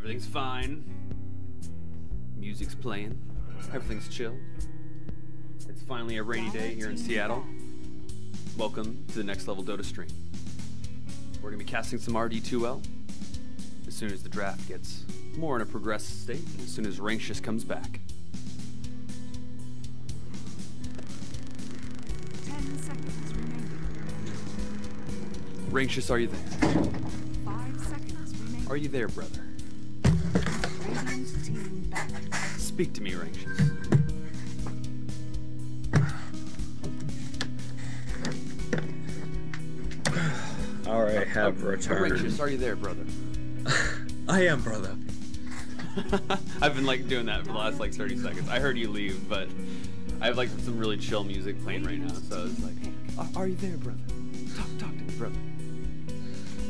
Everything's fine. Music's playing. Everything's chill. It's finally a rainy day here in Seattle. Welcome to the Next Level Dota stream. We're going to be casting some RD2L as soon as the draft gets more in a progressed state, and as soon as Rankshis comes back. 10 seconds remaining. Rankshis, are you there? 5 seconds remaining. Are you there, brother? Radiant team back. Speak to me, Rankshis. Alright, have returned. Rankshis, are you there, brother? I am, brother. I've been like doing that for the last like 30 seconds. I heard you leave, but I have like some really chill music playing right now, so it's like, are you there, brother? Talk to me, brother.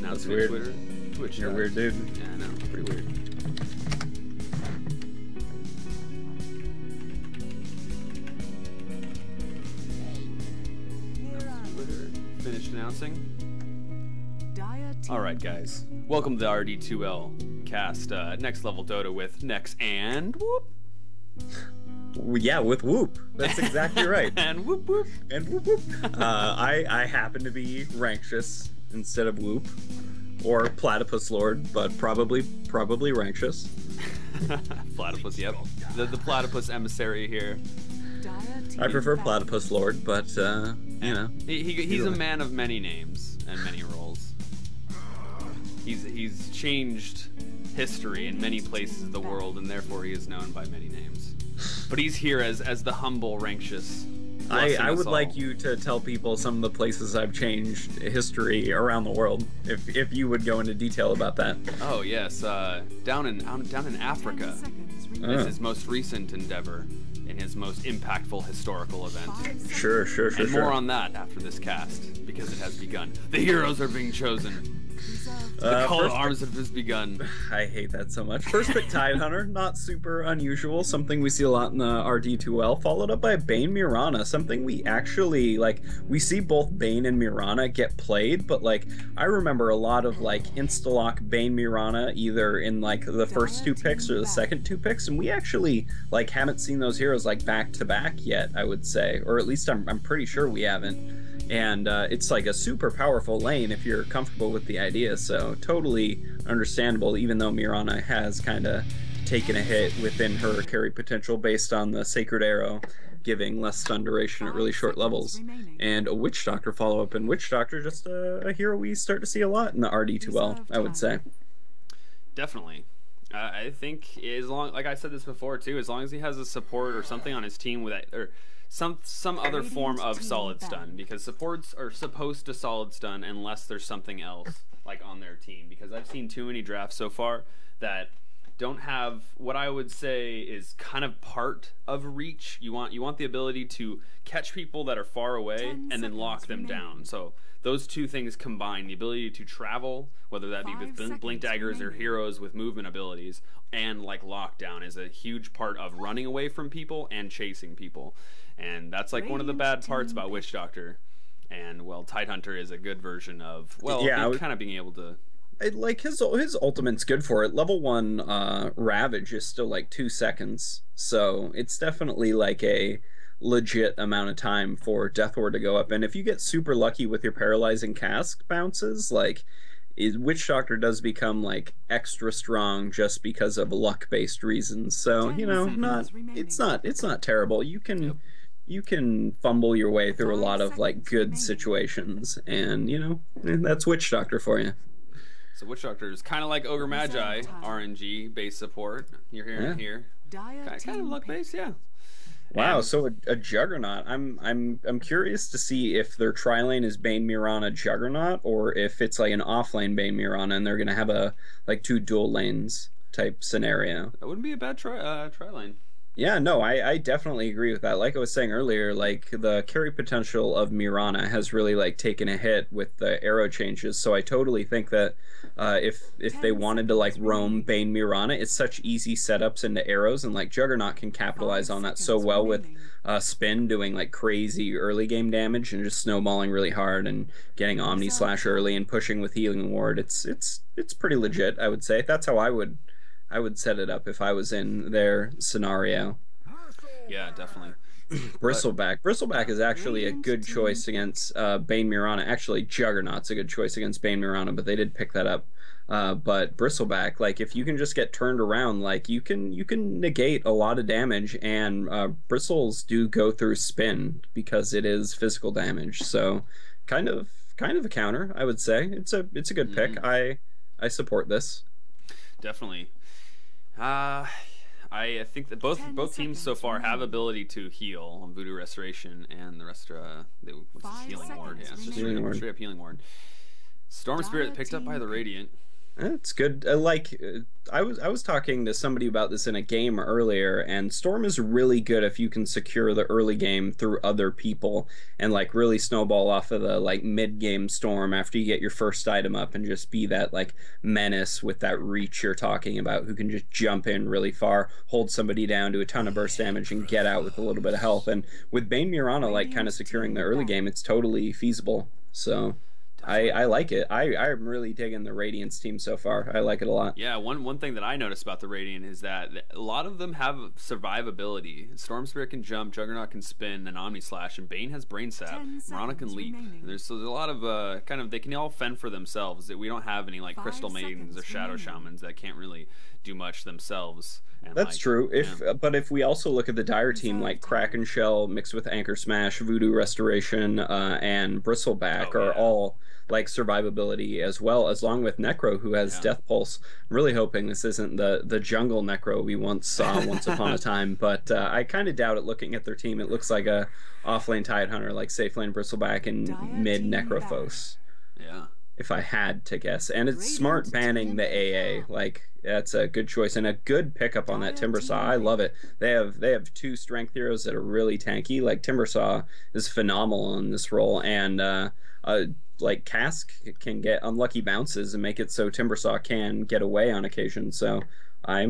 Now That's it's weird. Twitter, Twitch. You're a weird dude. Yeah, I know. Pretty weird. Twitter. Finished announcing. Alright guys, welcome to the RD2L cast, Next Level Dota with Nex and Whoop. Yeah, with Whoop. That's exactly right. And Whoop Whoop. And Whoop Whoop. I happen to be Rankshis instead of Whoop. Or Platypus Lord, but probably Rankshis. Platypus, yep. The Platypus emissary here. I prefer Platypus Lord, but, you know. He's a man of many names and many roles. He's changed history in many places of the world, and therefore he is known by many names. But he's here as the humble Rankshis. I would like you to tell people some of the places I've changed history around the world, if you would go into detail about that. Oh yes, down in Africa. Is his most recent endeavor in his most impactful historical event. Sure. And more on that after this cast, because it has begun. The heroes are being chosen. The call to arms has begun. I hate that so much. First pick Tidehunter, not super unusual, something we see a lot in the RD2L, followed up by Bane Mirana, something we actually, like, we see both Bane and Mirana get played, but, like, I remember a lot of, like, Instalock Bane Mirana either in, like, the first two picks or the second two picks, and we actually, like, haven't seen those heroes, like, back-to-back yet, I would say, or at least I'm pretty sure we haven't. And it's like a super powerful lane if you're comfortable with the idea, so totally understandable, even though Mirana has kind of taken a hit within her carry potential based on the Sacred Arrow giving less stun duration at really short levels. And a Witch Doctor follow-up, and Witch Doctor just a hero we start to see a lot in the RD2L, I would say. Definitely. I think as long, like I said this before too, as long as he has a support or something on his team with that, or some other form of solid stun, because supports are supposed to solid stun unless there's something else like on their team, because I've seen too many drafts so far that don't have what I would say is kind of part of reach. You want the ability to catch people that are far away and then lock them down. So those two things combined, the ability to travel, whether that be with blink daggers or heroes with movement abilities, and like lockdown, is a huge part of running away from people and chasing people. And that's like one of the bad parts about Witch Doctor. And well, Tidehunter is a good version of, well, yeah, kind of being able to. Like his ultimate's good for it. Level 1 Ravage is still like 2 seconds, so it's definitely like a legit amount of time for Death Ward to go up. And if you get super lucky with your paralyzing cask bounces, like Witch Doctor does become like extra strong just because of luck-based reasons. So you know, it's not terrible. You can fumble your way through a lot of like good situations, and you know, that's Witch Doctor for you. So Witch Doctor is kind of like Ogre Magi, RNG base support. You're hearing here, kind of luck based, yeah. Wow, and so a Juggernaut. I'm curious to see if their tri-lane is Bane Mirana Juggernaut, or if it's like an off-lane Bane Mirana and they're gonna have a like 2 dual lanes type scenario. That wouldn't be a bad tri-lane. Yeah, no, I definitely agree with that. Like I was saying earlier, like the carry potential of Mirana has really like taken a hit with the arrow changes. So I totally think that if they wanted to like roam Bane Mirana, it's such easy setups into arrows, and like Juggernaut can capitalize on that so well with Spin doing like crazy early game damage and just snowballing really hard and getting Omni Slash early and pushing with Healing Ward. It's pretty legit, I would say. That's how I would I would set it up if I was in their scenario. Yeah, definitely. Bristleback. Bristleback is actually a good choice Radiant against Bane Mirana. Actually, Juggernaut's a good choice against Bane Mirana, but they did pick that up. But Bristleback, like if you can just get turned around, like you can negate a lot of damage, and bristles do go through spin because it is physical damage. So kind of a counter, I would say. It's a good pick. I support this. Definitely. I think that both 10 teams so seconds far have remaining. ability to heal on Voodoo Restoration, and the rest are what's this, 5 Healing Ward. Yeah, seconds it's just remaining. Healing Ward. straight up Healing Ward. Storm Spirit picked up by the Radiant. It's good. I was talking to somebody about this in a game earlier, and Storm is really good if you can secure the early game through other people and like really snowball off of the like mid game Storm after you get your first item up and just be that like menace with that reach you're talking about, who can just jump in really far, hold somebody down, do a ton of burst damage, and get out with a little bit of health. And with Bane Mirana like kind of securing the early game, it's totally feasible. So. I like it. I'm really digging the Radiance team so far. I like it a lot. Yeah, one thing that I noticed about the Radiant is that a lot of them have survivability. Storm Spirit can jump, Juggernaut can spin, and Omni Slash, and Bane has Brain Sap. 10 Mirana can seconds leap. remaining. There's a lot of kind of, they can all fend for themselves. That we don't have any like 5 Crystal Maidens or seconds Shadow remaining. Shamans that can't really do much themselves. And That's like, true. yeah. But if we also look at the Dire team, like Kraken Shell mixed with Anchor Smash, Voodoo Restoration, and Bristleback Oh, are yeah. all like survivability as well, as long with Necro, who has Yeah. Death Pulse. I'm really hoping this isn't the jungle Necro we once saw once upon a time, but I kind of doubt it. Looking at their team, it looks like a offlane Tide Hunter, like safe lane Bristleback and Dire mid team Necrophos, Yeah. if I had to guess. And it's smart Radiant banning team the AA. back. Like that's a good choice and a good pickup on that Dire Timbersaw. team I love back. it. They have two strength heroes that are really tanky. Like Timbersaw is phenomenal in this role, and like Cask can get unlucky bounces and make it so Timbersaw can get away on occasion. So I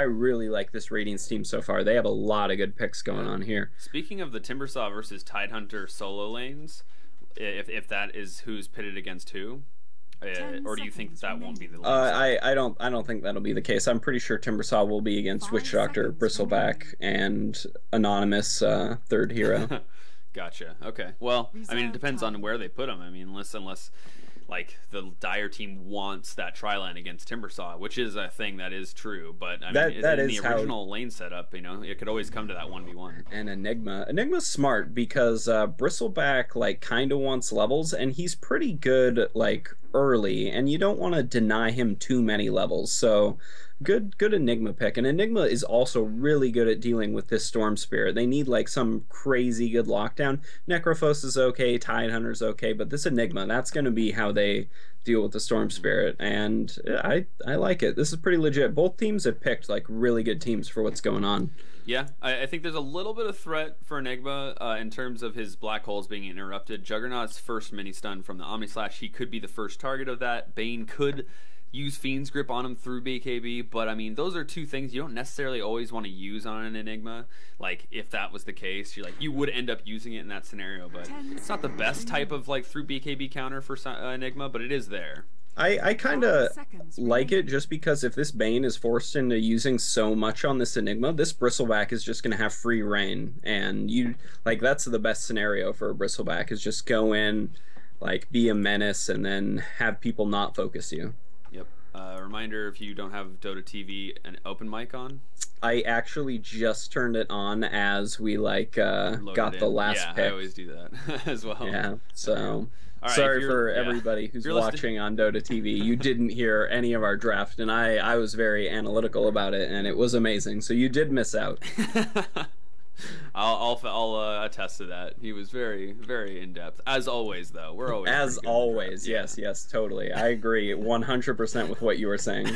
really like this Radiance team so far. They have a lot of good picks going on here. Speaking of the Timbersaw versus Tidehunter solo lanes, if that is who's pitted against who, 10 or do you think seconds that won't be the lane? I don't think that'll be the case. I'm pretty sure Timbersaw will be against 5 Witch Doctor, seconds Bristleback, and Anonymous third hero. Gotcha. Okay. Well, I mean, it Reserve depends on time. where they put him. I mean, unless like the Dire team wants that tri-lane against Timbersaw, which is a thing that is true. But I mean, That in is the how- original lane setup, it could always come to that 1v1. And Enigma. Enigma's smart because Bristleback like kind of wants levels, and he's pretty good like early, and you don't want to deny him too many levels. So good Enigma pick. And Enigma is also really good at dealing with this Storm Spirit. They need like some crazy good lockdown. Necrophos is okay, Tidehunter's okay, but this Enigma, that's going to be how they deal with the Storm Spirit, and I like it. This is pretty legit. Both teams have picked like really good teams for what's going on. Yeah, I think there's a little bit of threat for Enigma in terms of his black holes being interrupted. Juggernaut's first mini stun from the Omni Slash, he could be the first target of that. Bane could use Fiend's Grip on him through BKB, but I mean, those are two things you don't necessarily always want to use on an Enigma. Like, if that was the case, you would end up using it in that scenario, but 10 it's not the best type of like through BKB counter for Enigma, but it is there. I kind of 5 seconds like remaining. it just because if this Bane is forced into using so much on this Enigma, this Bristleback is just going to have free reign. And that's the best scenario for a Bristleback is just go in, like be a menace and then have people not focus you. Yep. Reminder, if you don't have Dota TV and open mic on, I actually just turned it on as we load got it the in. last Yeah, pick. I always do that as well. Yeah, so All right, sorry if you're- for yeah. everybody who's If you're listening- watching on Dota TV. You didn't hear any of our draft, and I was very analytical about it, and it was amazing. So you did miss out. I'll attest to that. He was very, very in depth, as always. Though we're always As pretty good in the always, drafts. yes, totally. I agree 100% with what you were saying.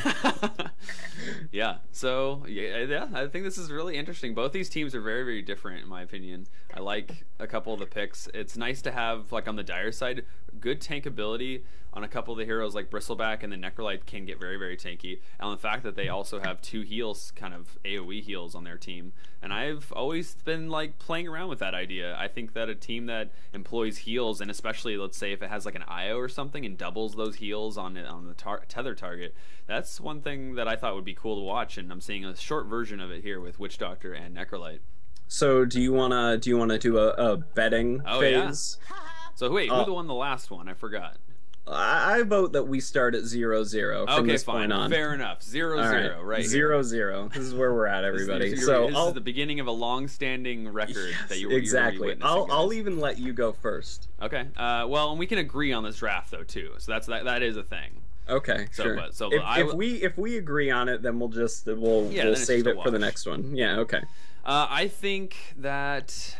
Yeah. So yeah, I think this is really interesting. Both these teams are very, very different, in my opinion. I like a couple of the picks. It's nice to have, like on the Dire side, good tank ability on a couple of the heroes like Bristleback and the Necrolite can get very, very tanky. And the fact that they also have two heals, kind of AoE heals on their team. And I've always been been like playing around with that idea. I think that a team that employs heals, and especially let's say if it has like an IO or something and doubles those heals on the tether target, that's one thing that I thought would be cool to watch. And I'm seeing a short version of it here with Witch Doctor and Necrolite. So do you wanna do a betting phase? Yeah. So wait, who won the last one? I forgot. I vote that we start at 0-0 from this point on. Fair enough. 0-0, right? 0-0. This is where we're at, everybody. This so is the beginning of a long-standing record that you exactly. You're I'll even let you go first. Okay. Well, and we can agree on this draft though too. So that is a thing. Okay, so, sure. But, so if we agree on it, then we'll save it for the next one. Yeah. Okay. I think that.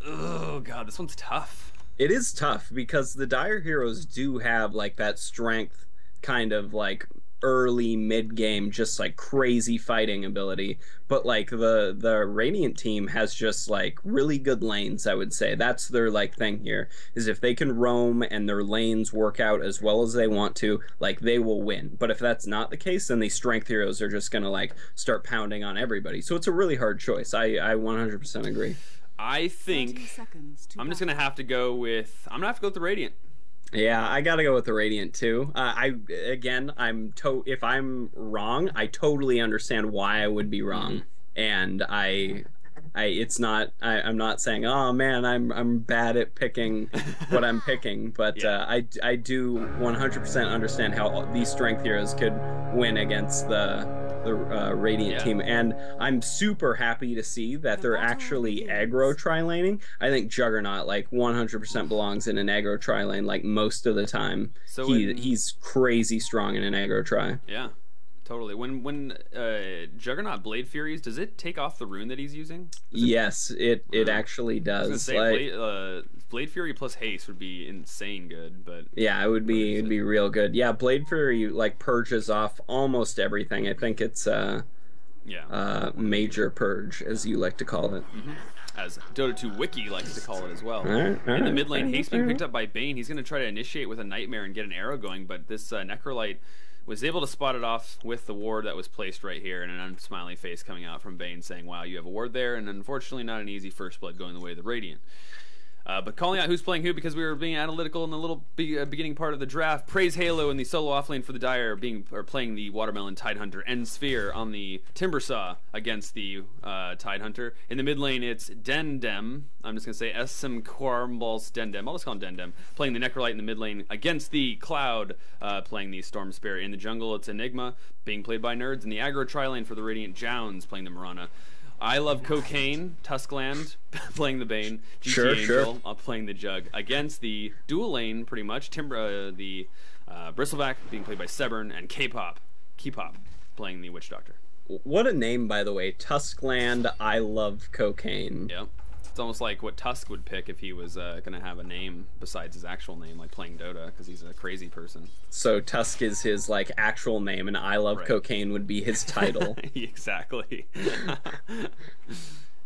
Oh god, this one's tough. It is tough because the Dire Heroes do have like that strength kind of like early mid game just like crazy fighting ability, but like the Radiant team has just like really good lanes. I would say that's their like thing here, is if they can roam and their lanes work out as well as they want to, like they will win. But if that's not the case, then these strength heroes are just gonna like start pounding on everybody. So it's a really hard choice. I 100% agree. I think I'm just gonna have to go with the Radiant. Yeah, I gotta go with the Radiant too. If I'm wrong, I totally understand why I would be wrong, and I'm not saying, oh man, I'm bad at picking what I'm picking, but yeah. I do 100% understand how these strength heroes could win against the Radiant team, and I'm super happy to see that they're actually aggro tri-laning. I think Juggernaut like 100% belongs in an aggro tri-lane like most of the time. So he's crazy strong in an aggro tri. Yeah. Totally. When Juggernaut Blade Furies, does it take off the rune that he's using? Yes, it actually does. I was gonna say, Blade Fury plus haste would be insane good, but yeah, it'd be real good. Yeah, Blade Fury like purges off almost everything. I think it's major purge, as you like to call it. Mm-hmm. As Dota 2 Wiki likes to call it as well. In the mid lane, haste being picked up by Bane. He's going to try to initiate with a Nightmare and get an arrow going, but this Necrolite was able to spot it off with the ward that was placed right here, and an unsmiling face coming out from Bane saying, wow, you have a ward there, and unfortunately not an easy first blood going the way of the Radiant. But calling out who's playing who, because we were being analytical in the little beginning part of the draft. Praise Halo in the solo offlane for the Dire, playing the Watermelon Tidehunter, and Sphere on the Timbersaw against the Tidehunter. In the mid lane, it's Dendem. I'm just going to say SM Quarmballs Dendem. I'll just call him Dendem. Playing the Necrolite in the mid lane against the Cloud, playing the Storm Spirit. In the jungle, it's Enigma, being played by Nerds. In the aggro tri-lane for the Radiant, Jounds, playing the Mirana. I Love Cocaine, Tuskland, playing the Bane. GT Angel, playing the Jug. Against the dual lane, pretty much. The Bristleback, being played by Severn. And K-Pop, playing the Witch Doctor. What a name, by the way. Tuskland, I Love Cocaine. Yep. It's almost like what Tusk would pick if he was going to have a name besides his actual name, like playing Dota, because he's a crazy person. So Tusk is his like actual name, and I Love Cocaine would be his title. Exactly.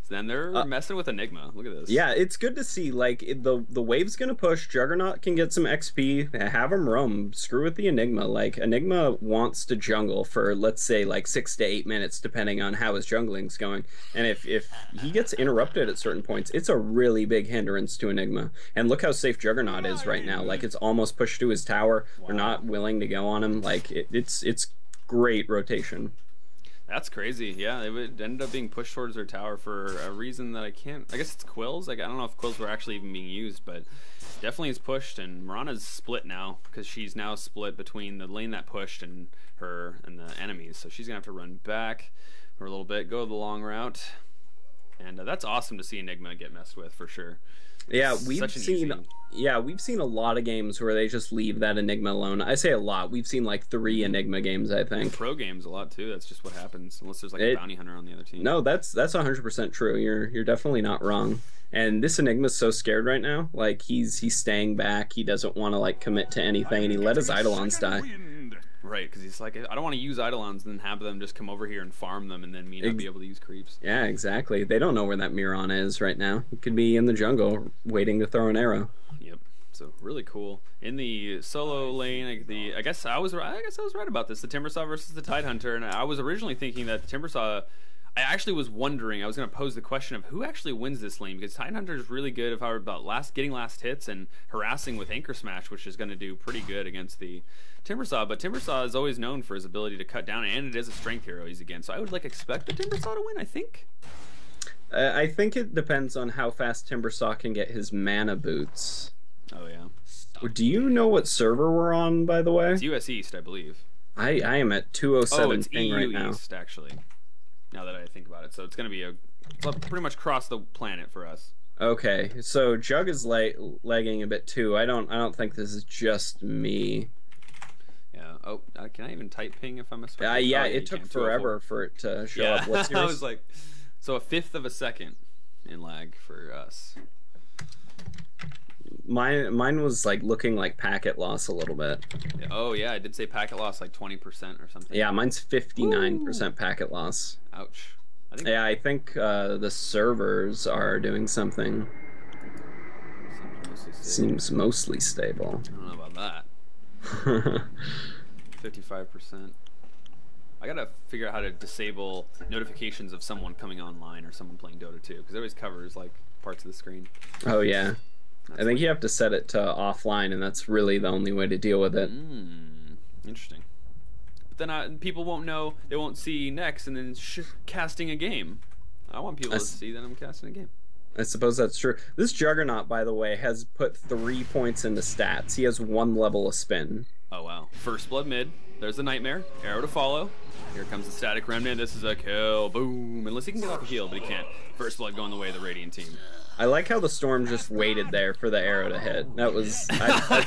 Then they're messing with Enigma. Look at this. Yeah, it's good to see. Like the wave's gonna push. Juggernaut can get some XP. Have him roam. Screw with the Enigma. Like Enigma wants to jungle for let's say like 6 to 8 minutes, depending on how his jungling's going. And if he gets interrupted at certain points, it's a really big hindrance to Enigma. And look how safe Juggernaut is right now. Like it's almost pushed to his tower. Wow. They're not willing to go on him. Like it's great rotation. That's crazy. Yeah, they would end up being pushed towards their tower for a reason that I guess it's Quills. Like I don't know if Quills were actually even being used, but definitely is pushed. And Mirana's split now because she's now split between the lane that pushed and her and the enemies. So she's gonna have to run back for a little bit, go the long route, and that's awesome to see Enigma get messed with for sure. Yeah, we've seen a lot of games where they just leave that Enigma alone. I say a lot. We've seen like 3 Enigma games, I think. Pro games a lot too. That's just what happens unless there's like a bounty hunter on the other team. No, that's 100% true. You're definitely not wrong. And this Enigma's so scared right now. Like he's staying back. He doesn't want to like commit to anything, and he let his Eidolons die. Right, because he's like, I don't want to use Eidolons and then have them just come over here and farm them and then me not be able to use creeps. Yeah, exactly. They don't know where that Mirana is right now. He could be in the jungle waiting to throw an arrow. Yep. So really cool. In the solo lane, I guess I was right about this. The Timbersaw versus the Tidehunter, and I was originally thinking that the Timbersaw, I actually was wondering. I was going to pose the question of who actually wins this lane, because Tidehunter is really good about getting last hits and harassing with Anchor Smash, which is going to do pretty good against the Timbersaw. But Timbersaw is always known for his ability to cut down, and it is a strength hero he's against. So I would expect the Timbersaw to win. I think. I think it depends on how fast Timbersaw can get his mana boots. Oh yeah. Do you know what server we're on, by the way? It's US East, I believe. I am at 207 Oh, it's ping EU right now. East, actually. Now that I think about it, so it's going to be pretty much across the planet for us. Okay, so Jug is lagging a bit too. I don't think this is just me. Yeah. Oh, can I even type ping if I'm a spectator? Yeah, Oh, it you took can. forever for it to show Yeah. up. What's yours? I was like, so a fifth of a second in lag for us. Mine was looking like packet loss a little bit. Yeah. Oh yeah, I did say packet loss 20% or something. Yeah, mine's 59% packet loss. Ouch. I think the servers are doing something. Seems mostly stable. I don't know about that. 55%. I gotta figure out how to disable notifications of someone coming online or someone playing Dota 2, because it always covers parts of the screen. Oh yeah. I think you have to set it to offline, and that's really the only way to deal with it. Interesting. But then people won't know. They won't see next and then casting a game. I want people to see that I'm casting a game. I suppose that's true. This Juggernaut, by the way, has put 3 points into stats. He has 1 level of spin. Oh, wow. First blood mid. There's the Nightmare. Arrow to follow. Here comes the Static Remnant. This is a kill. Boom. Unless he can get off a heal, but he can't. First blood going the way of the Radiant team. I like how the Storm just waited there for the arrow to hit. That was...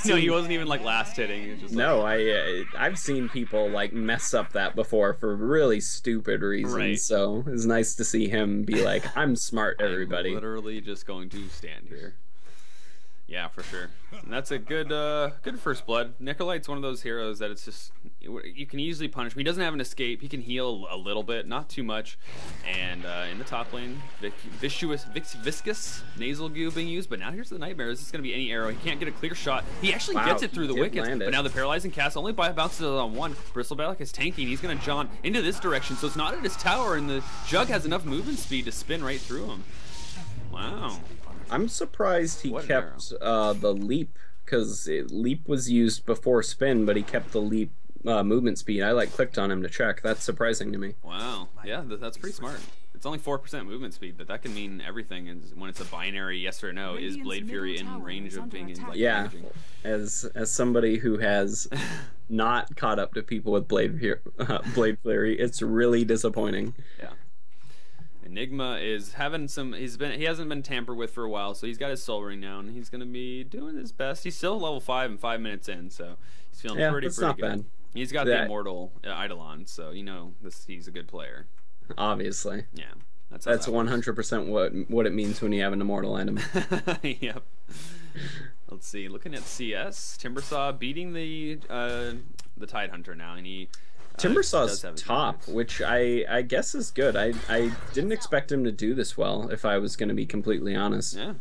No, he wasn't even last hitting. He was just no, I've seen people mess up that before for really stupid reasons. Right. So it's nice to see him be like, I'm smart, everybody. I'm literally just going to stand here. Yeah, for sure. And that's a good first blood. Nikolite's one of those heroes that it's just, you can easily punish him. He doesn't have an escape. He can heal a little bit, not too much. And in the top lane, viscous nasal goo being used. But now here's the Nightmare. Is this going to be any arrow? He can't get a clear shot. He actually gets it through the wickets. But now the paralyzing cast only bounces on 1. Bristleback is tanking. He's going to jaunt into this direction. So it's not at his tower, and the Jug has enough movement speed to spin right through him. Wow. I'm surprised he kept the leap, because leap was used before spin, but he kept the leap movement speed. I clicked on him to check. That's surprising to me. Wow. Yeah, that's pretty smart. It's only 4% movement speed, but that can mean everything. When it's a binary yes or no, is Blade Fury in range of being yeah, as somebody who has not caught up to people with Blade Fury, it's really disappointing. Yeah. Enigma is having some. He hasn't been tampered with for a while, so he's got his Soul Ring now, and he's gonna be doing his best. He's still level 5 and 5 minutes in, so he's feeling pretty not good. Bad. He's got the Immortal Eidolon, so he's a good player. Obviously. Yeah. That's 100% what it means when you have an Immortal item. Yep. Let's see. Looking at CS, Timbersaw beating the Tidehunter now, and he. Timbersaw's top, which I guess is good. I didn't expect him to do this well, if I was going to be completely honest. Yeah.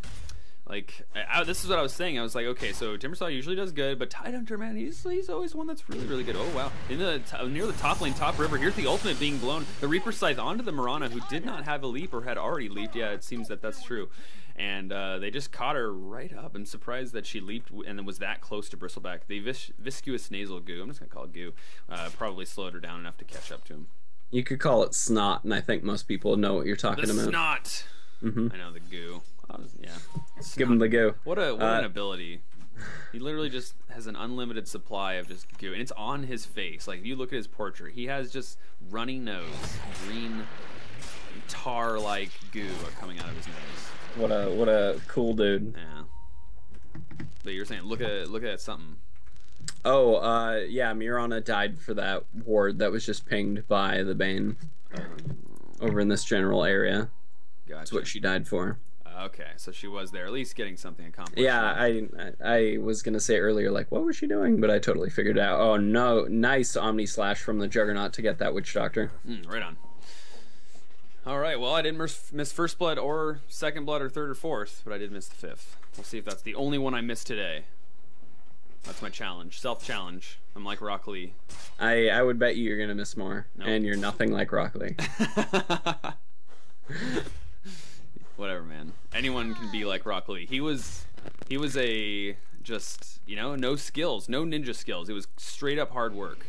This is what I was saying. I was like, okay, so Timbersaw usually does good, but Tidehunter, man, he's always one that's really, really good. Oh, wow. Near the top lane, top river, here's the ultimate being blown. The Reaper Scythe onto the Mirana, who did not have a leap or had already leaped. Yeah, it seems that's true. And they just caught her right up. I'm surprised that she leaped and then was that close to Bristleback. The viscous nasal goo, I'm just going to call it goo, probably slowed her down enough to catch up to him. You could call it snot, and I think most people know what you're talking about. Snot! I know, the goo. Yeah. Give him the goo. What an ability. He literally just has an unlimited supply of just goo, and it's on his face. If you look at his portrait, he has just runny nose, green tar-like goo coming out of his nose. What a cool dude. Yeah. But you're saying, look at something. Oh, yeah, Mirana died for that ward that was just pinged by the Bane over in this general area. Gotcha. That's what she died for. Okay, so she was there, at least getting something accomplished. Yeah, I was gonna say earlier, what was she doing? But I totally figured it out. Oh no, nice Omni Slash from the Juggernaut to get that Witch Doctor. Right on. All right, well, I didn't miss first blood or second blood or third or fourth, but I did miss the fifth. We'll see if that's the only one I missed today. That's my challenge, self-challenge. I'm like Rock Lee. I would bet you're gonna miss more, and you're nothing like Rock Lee. Whatever, man. Anyone can be like Rock Lee. He was a just, you know, no skills, no ninja skills. It was straight up hard work.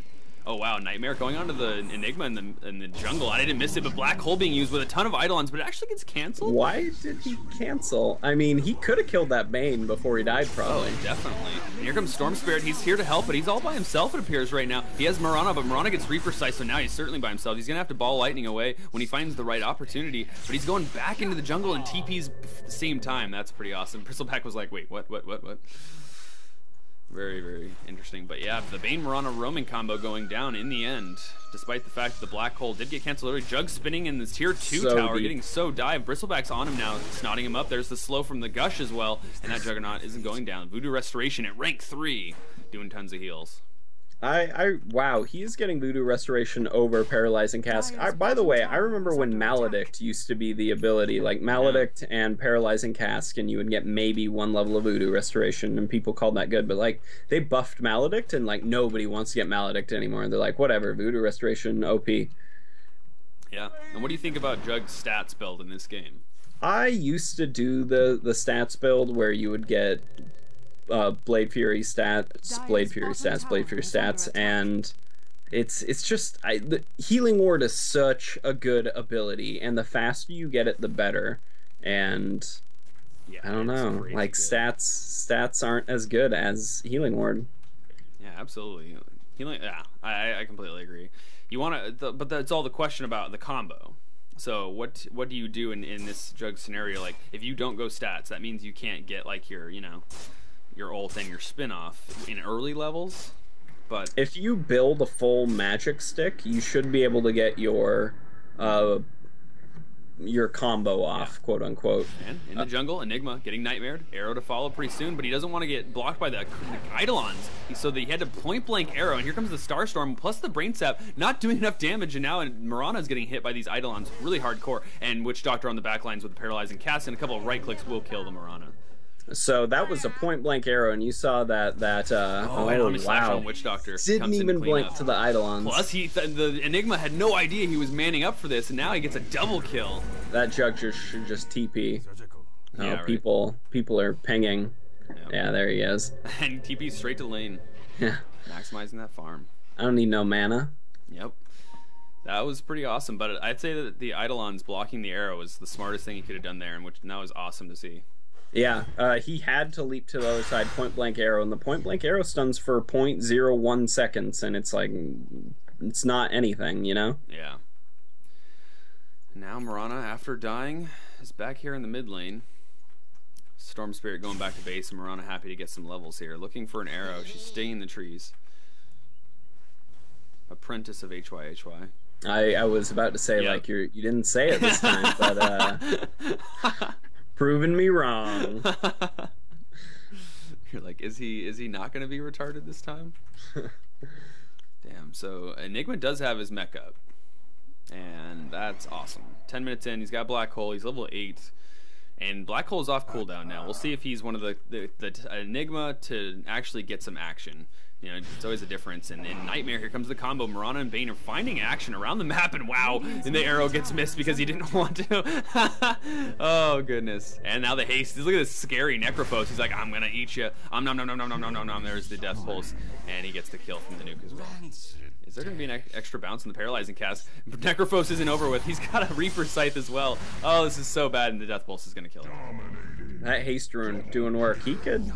Oh wow, Nightmare going on to the Enigma in the jungle. I didn't miss it, but Black Hole being used with a ton of Eidolons, but it actually gets canceled. Why did he cancel? I mean, he could have killed that Bane before he died, probably. Oh, definitely. And here comes Storm Spirit. He's here to help, but he's all by himself, it appears, right now. He has Mirana, but Mirana gets Reaper-sized, so now he's certainly by himself. He's going to have to ball lightning away when he finds the right opportunity, but he's going back into the jungle and TP's at the same time. That's pretty awesome. Bristleback was like, wait, what? Very, very interesting. But yeah, the Bane Mirana roaming combo going down in the end, despite the fact that the Black Hole did get canceled early. Jug spinning in this tier 2 tower, getting so dive. Bristleback's on him now, snotting him up. There's the slow from the Gush as well, and that Juggernaut isn't going down. Voodoo Restoration at rank 3, doing tons of heals. Wow, he is getting Voodoo Restoration over Paralyzing Cask. By the way, I remember when Maledict used to be the ability, like Maledict and Paralyzing Cask, and you would get maybe 1 level of Voodoo Restoration, and people called that good, but like, they buffed Maledict, and like, nobody wants to get Maledict anymore. They're like, whatever, Voodoo Restoration, OP. Yeah, and what do you think about Jug's stats build in this game? I used to do the stats build where you would get Blade Fury stats, and it's just the Healing Ward is such a good ability, and the faster you get it, the better. And yeah, I don't know, like stats aren't as good as Healing Ward. Yeah, absolutely. Healing, yeah, I completely agree. You want to, but that's all the question about the combo. So what do you do in this Jug scenario? Like, if you don't go stats, that means you can't get like your ult and your spin-off in early levels. But if you build a full magic stick, you should be able to get your combo off, quote unquote. And in the jungle, Enigma getting nightmared, arrow to follow pretty soon, but he doesn't want to get blocked by the Eidolons, so that he had to point blank arrow, and here comes the Starstorm plus the Brain Sap, not doing enough damage, and now Mirana's getting hit by these Eidolons really hardcore, and Witch Doctor on the back lines with the Paralyzing Cast, and a couple of right clicks will kill the Mirana. So that was a point blank arrow, and you saw that wow, Witch Doctor didn't even blink to the Eidolons. Plus, the Enigma had no idea he was manning up for this, and now he gets a double kill. That Jug should just TP. Oh, yeah, right. people are pinging. Yep. Yeah, there he is. And TP straight to lane. Yeah, maximizing that farm. I don't need no mana. Yep. That was pretty awesome, but I'd say that the Eidolons blocking the arrow was the smartest thing he could have done there, and that was awesome to see. Yeah, he had to leap to the other side, point blank arrow, and the point blank arrow stuns for 0.01 seconds, and it's like, it's not anything, you know? Yeah. Now Mirana, after dying, is back here in the mid lane. Storm Spirit going back to base, and Mirana happy to get some levels here. Looking for an arrow. She's staying in the trees. Apprentice of HYHY. I was about to say, like, you didn't say it this time, but proving me wrong. You're like, is he not going to be retarded this time? Damn. So Enigma does have his mech up, and that's awesome. 10 minutes in, he's got Black Hole. He's level 8, and Black Hole is off cooldown now. We'll see if he's one of the Enigma to actually get some action. You know, it's always a difference. And in Nightmare, here comes the combo. Mirana and Bane are finding action around the map, and wow, and the arrow gets missed because he didn't want to. Oh, goodness. And now the haste. Look at this scary Necrophos. He's like, I'm going to eat you. Nom. There's the Death Pulse, and he gets the kill from the nuke as well. Is there going to be an extra bounce in the Paralyzing Cast? Necrophos isn't over with. He's got a Reaper Scythe as well. Oh, this is so bad, and the Death Pulse is going to kill him. That haste rune doing work. He could...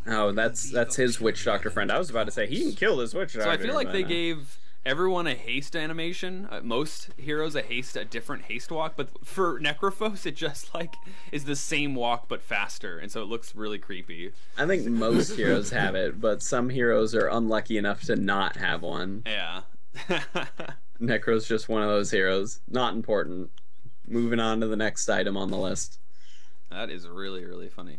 Oh, that's his Witch Doctor friend. I was about to say, he can kill this Witch Doctor. So I feel like they gave everyone a haste animation. Most heroes a different haste walk, but for Necrophos, it just like is the same walk but faster, and so it looks really creepy. I think most heroes have it, but some heroes are unlucky enough to not have one. Yeah. Necro's just one of those heroes. Not important. Moving on to the next item on the list. That is really, really funny.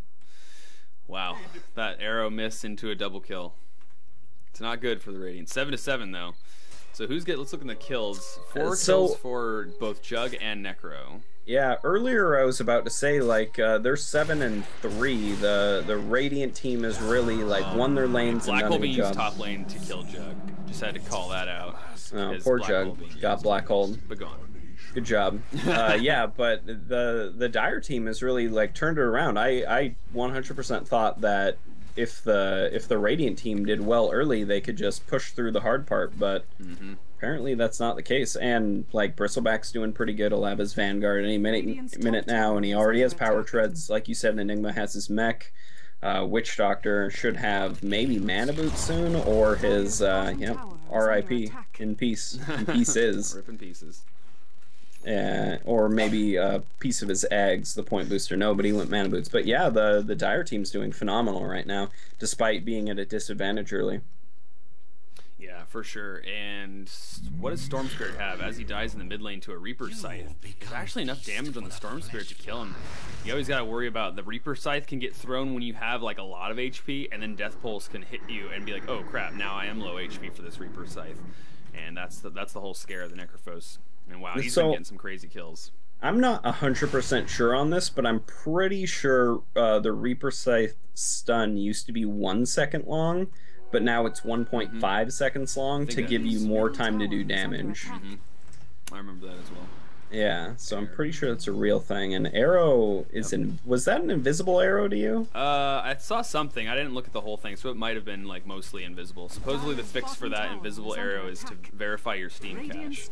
Wow, that arrow missed into a double kill. It's not good for the Radiant. 7-7 though. So let's look at the kills. 4 kills for both Jug and Necro. Yeah, earlier I was about to say, like, they're 7-3. The Radiant team has really like won their lanes. Black Hole being used top lane to kill Jug. Just had to call that out. Oh, poor Jug got Black Hole. But gone. Good job. Yeah, but the Dire team has really like turned it around. I 100% thought that if the Radiant team did well early, they could just push through the hard part, but apparently that's not the case. And like Bristleback's doing pretty good. He'll have his Vanguard any minute now, and he already has power treads. Like you said, Enigma has his mech. Witch Doctor should have maybe Mana Boots soon, or his RIP in peace. In pieces. Rip in pieces. Or maybe a piece of his eggs, the point booster. No, but he went Mana Boots. But yeah, the Dire team's doing phenomenal right now, despite being at a disadvantage early. Yeah, for sure. And what does Storm Spirit have as he dies in the mid lane to a Reaper Scythe? There's actually enough damage on the Storm Spirit to kill him. You always got to worry about the Reaper Scythe can get thrown when you have like a lot of HP, and then Death Pulse can hit you and be like, oh crap, now I am low HP for this Reaper Scythe. And that's the whole scare of the Necrophos. And wow, he's been getting some crazy kills. I'm not 100% sure on this, but I'm pretty sure the Reaper Scythe stun used to be 1 second long, but now it's 1.5 seconds long to give you more time to do damage. I remember that as well. Yeah, so I'm pretty sure that's a real thing. And arrow is was that an invisible arrow to you? I saw something. I didn't look at the whole thing, so it might have been like mostly invisible. Supposedly the fix for that invisible arrow is to verify your Steam cache.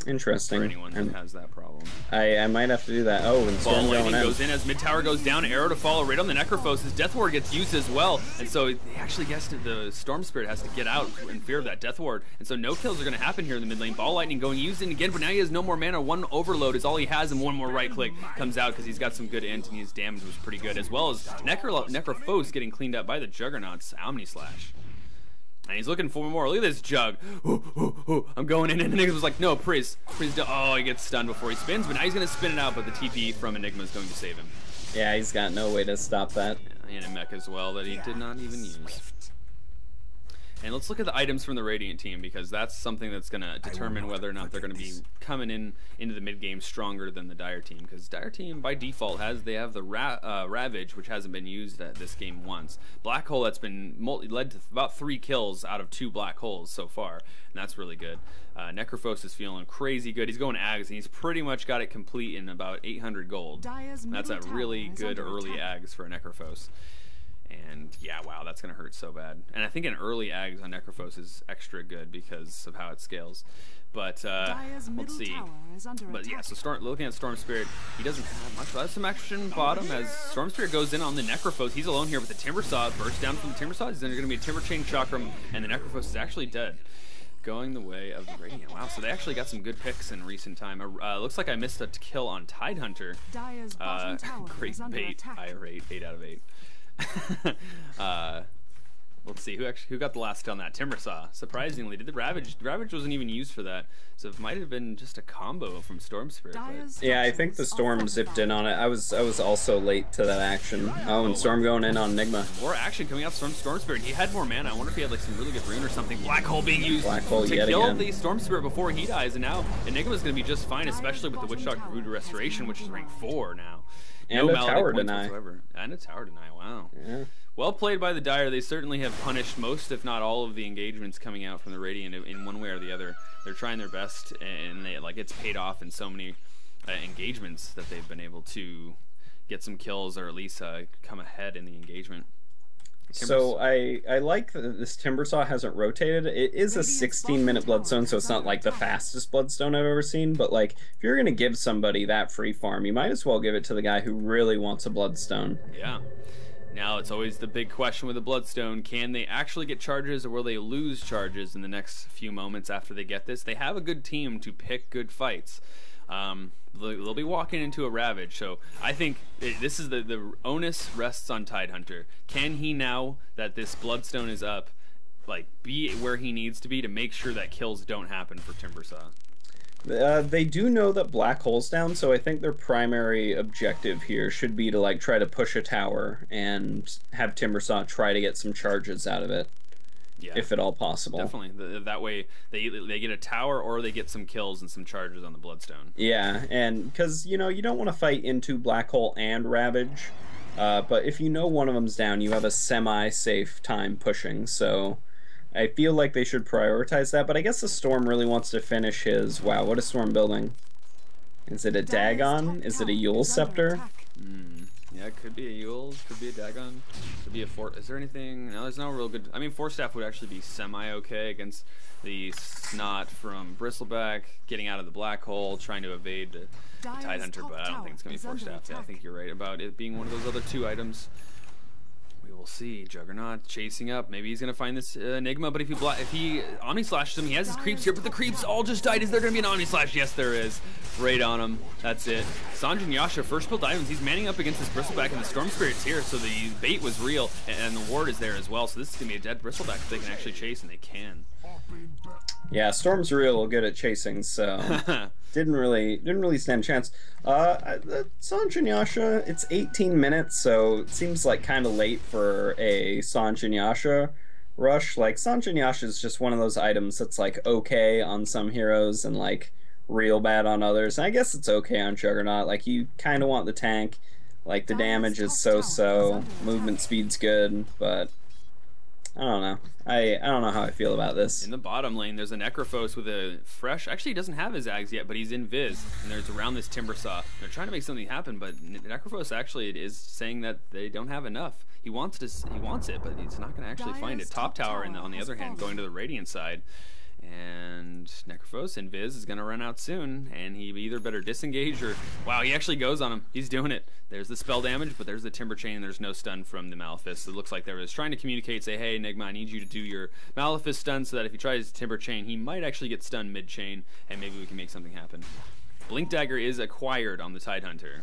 Interesting. For anyone who has that problem. I might have to do that. Oh, and Storm going in. Goes in as mid tower goes down. Arrow to follow right on the Necrophos. His Death Ward gets used as well, and so he actually guessed it. The Storm Spirit has to get out in fear of that Death Ward, and so no kills are going to happen here in the mid lane. Ball Lightning going used in again, but now he has no more mana. One overload is all he has, and one more right click comes out because he's got some good int, and his damage was pretty good, as well as Necrophos getting cleaned up by the Juggernaut's Omni Slash. And he's looking for more. Look at this Jug. I'm going in, and Enigma was like, no, Priz. Oh, he gets stunned before he spins, but now he's going to spin it out, but the TP from Enigma is going to save him. Yeah, he's got no way to stop that. Yeah, and a mech as well that he did not even use. And let's look at the items from the Radiant team, because that's something that's going to determine whether or not they're going to be coming into the mid game stronger than the Dire team. Because Dire team by default have the Ravage, which hasn't been used at this game once. Black Hole that's been led to about 3 kills out of 2 Black Holes so far, and that's really good. Necrophos is feeling crazy good. He's going Ags, and he's pretty much got it complete in about 800 gold. That's a really good early Ags for a Necrophos. And yeah, wow, that's going to hurt so bad. And I think an early Ags on Necrophos is extra good because of how it scales. But let's see. But yeah, so looking at Storm Spirit, he doesn't have much. That's some action bottom as Storm Spirit goes in on the Necrophos. He's alone here with the Timber Saw. Bursts down from the Timber Saw. He's then going to be a Timber Chain Chakram, and the Necrophos is actually dead. Going the way of the Radiant. Wow, so they actually got some good picks in recent time. Looks like I missed a kill on Tidehunter. Great bait. I rate 8 out of 8. Let's see who got the last kill on that Timber Saw. Surprisingly, did the Ravage? The Ravage wasn't even used for that, so it might have been just a combo from Storm Spirit. Yeah, I think the Storm zipped in on it. I was also late to that action. Oh, and Storm going in on Enigma. More action coming out from Storm Spirit. He had more mana. I wonder if he had like some really good rune or something. Black Hole being used to kill the Storm Spirit before he dies, and now Enigma's going to be just fine, especially with the Witch Doctor Voodoo Restoration, which is rank 4 now. And no a tower deny. Whatsoever. And a tower deny, wow. Yeah. Well played by the Dire. They certainly have punished most, if not all, of the engagements coming out from the Radiant in one way or the other. They're trying their best, and it's paid off in so many engagements that they've been able to get some kills, or at least come ahead in the engagement. So I like that this Timber Saw hasn't rotated. It is a 16-minute Bloodstone, so it's not like the fastest Bloodstone I've ever seen, but like if you're gonna give somebody that free farm, you might as well give it to the guy who really wants a Bloodstone. Yeah. Now it's always the big question with the Bloodstone: can they actually get charges, or will they lose charges in the next few moments after they get this? They have a good team to pick good fights. They'll be walking into a Ravage, so I think this is the onus rests on Tidehunter. Can he, now that this Bloodstone is up, be where he needs to be to make sure that kills don't happen for Timber Saw? They do know that Black Hole's down, so I think their primary objective here should be to try to push a tower and have Timber Saw try to get some charges out of it. Yeah, if at all possible. Definitely. That way they get a tower, or they get some kills and some charges on the Bloodstone. Yeah, and because you don't want to fight into Black Hole and Ravage, but if one of them's down, you have a semi-safe time pushing. So I feel like they should prioritize that, but I guess the Storm really wants to finish his... Wow, what is Storm building? Is it a Dagon? Is it a Yule Scepter? Yeah, it could be a Yule, could be a Dagon, could be a Fort. Is there anything? No, there's no real good. I mean, Force Staff would actually be semi-okay against the Snot from Bristleback, getting out of the black hole, trying to evade the Tidehunter, but I don't think it's going to be Force Staff. Yeah, I think you're right about it being one of those other two items. We will see. Juggernaut chasing up. Maybe he's going to find this Enigma, but if he Omni Slashes him, he has his creeps here, but the creeps all just died. Is there going to be an Omni Slash? Yes, there is. Right on him. That's it. Sanjin Yasha, first build items. He's manning up against this Bristleback, and the Storm Spirit's here, so the bait was real, and the ward is there as well, so this is going to be a dead Bristleback if they can actually chase, and they can. Yeah, Storm's good at chasing, so didn't really stand a chance. Sanjin Yasha, it's 18 minutes, so it seems like kind of late for a Sanjin Yasha rush. Like, Sanjin Yasha is just one of those items that's like okay on some heroes and like real bad on others. And I guess it's okay on Juggernaut. Like, you kind of want the tank. Like, the damage is so-so, movement speed's good, but I don't know. I don't know how I feel about this. In the bottom lane, there's a Necrophos with a fresh... Actually, he doesn't have his Ags yet, but he's in Viz, and there's around this Timber Saw. They're trying to make something happen, but Necrophos actually is saying that they don't have enough. He wants it, but he's not going to actually find it. Top tower, on the other hand, going to the Radiant side. And Necrophos in Viz is going to run out soon, and he either better disengage or... Wow, he actually goes on him. He's doing it. There's the spell damage, but there's the Timber Chain, and there's no stun from the Malefice. It looks like they were just trying to communicate, say, hey, Enigma, I need you to do your Malefice stun so that if he tries Timber Chain, he might actually get stunned mid-chain, and maybe we can make something happen. Blink Dagger is acquired on the Tidehunter.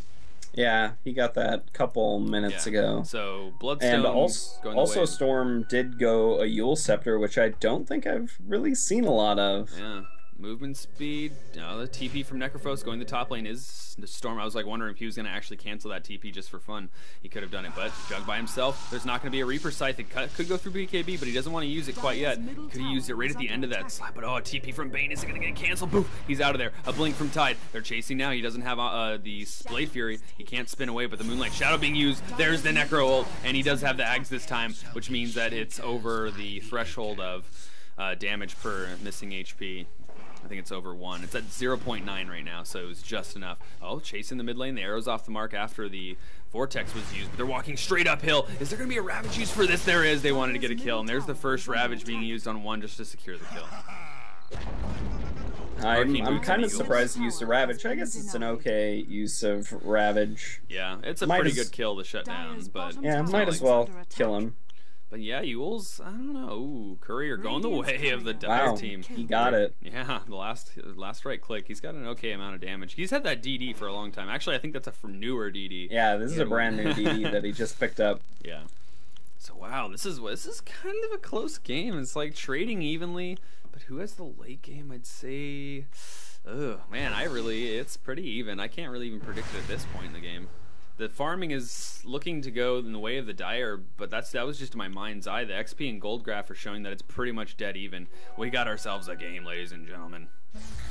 Yeah, he got that couple minutes ago. So Bloodstone, and also Storm did go a Yule Scepter, which I don't think I've really seen a lot of. Yeah, movement speed. The TP from Necrophos going to the top lane is the Storm. I was like wondering if he was going to actually cancel that TP just for fun. He could have done it, but Jug by himself. There's not going to be a Reaper Scythe. It could go through BKB, but he doesn't want to use it quite yet. Could he use it right at the end of that slap? But a TP from Bane isn't going to get canceled. Boof! He's out of there. A blink from Tide. They're chasing now. He doesn't have the Blade Fury. He can't spin away, but the Moonlight Shadow being used. There's the Necro ult, and he does have the Ags this time, which means that it's over the threshold of damage per missing HP. I think it's over 1. It's at 0.9 right now, so it was just enough. Oh, chasing the mid lane. The arrow's off the mark after the Vortex was used, but they're walking straight uphill. Is there going to be a Ravage used for this? There is. They wanted to get a kill, and there's the first Ravage being used on 1 just to secure the kill. I'm kind of surprised he used the Ravage. I guess it's an okay use of Ravage. Yeah, it's a pretty good kill to shut down, but... Yeah, might as well kill him. But yeah, Yule's, I don't know. Ooh, Courier going the way of the Dire team. He got it. Yeah, the last right click. He's got an okay amount of damage. He's had that DD for a long time. Actually, I think that's a newer DD. Yeah, this is a brand new DD that he just picked up. Yeah. So wow, this is kind of a close game. It's like trading evenly, but who has the late game? I'd say, oh man, it's pretty even. I can't really even predict it at this point in the game. The farming is looking to go in the way of the Dire, but that was just in my mind's eye. The XP and gold graph are showing that it's pretty much dead even. We got ourselves a game, ladies and gentlemen.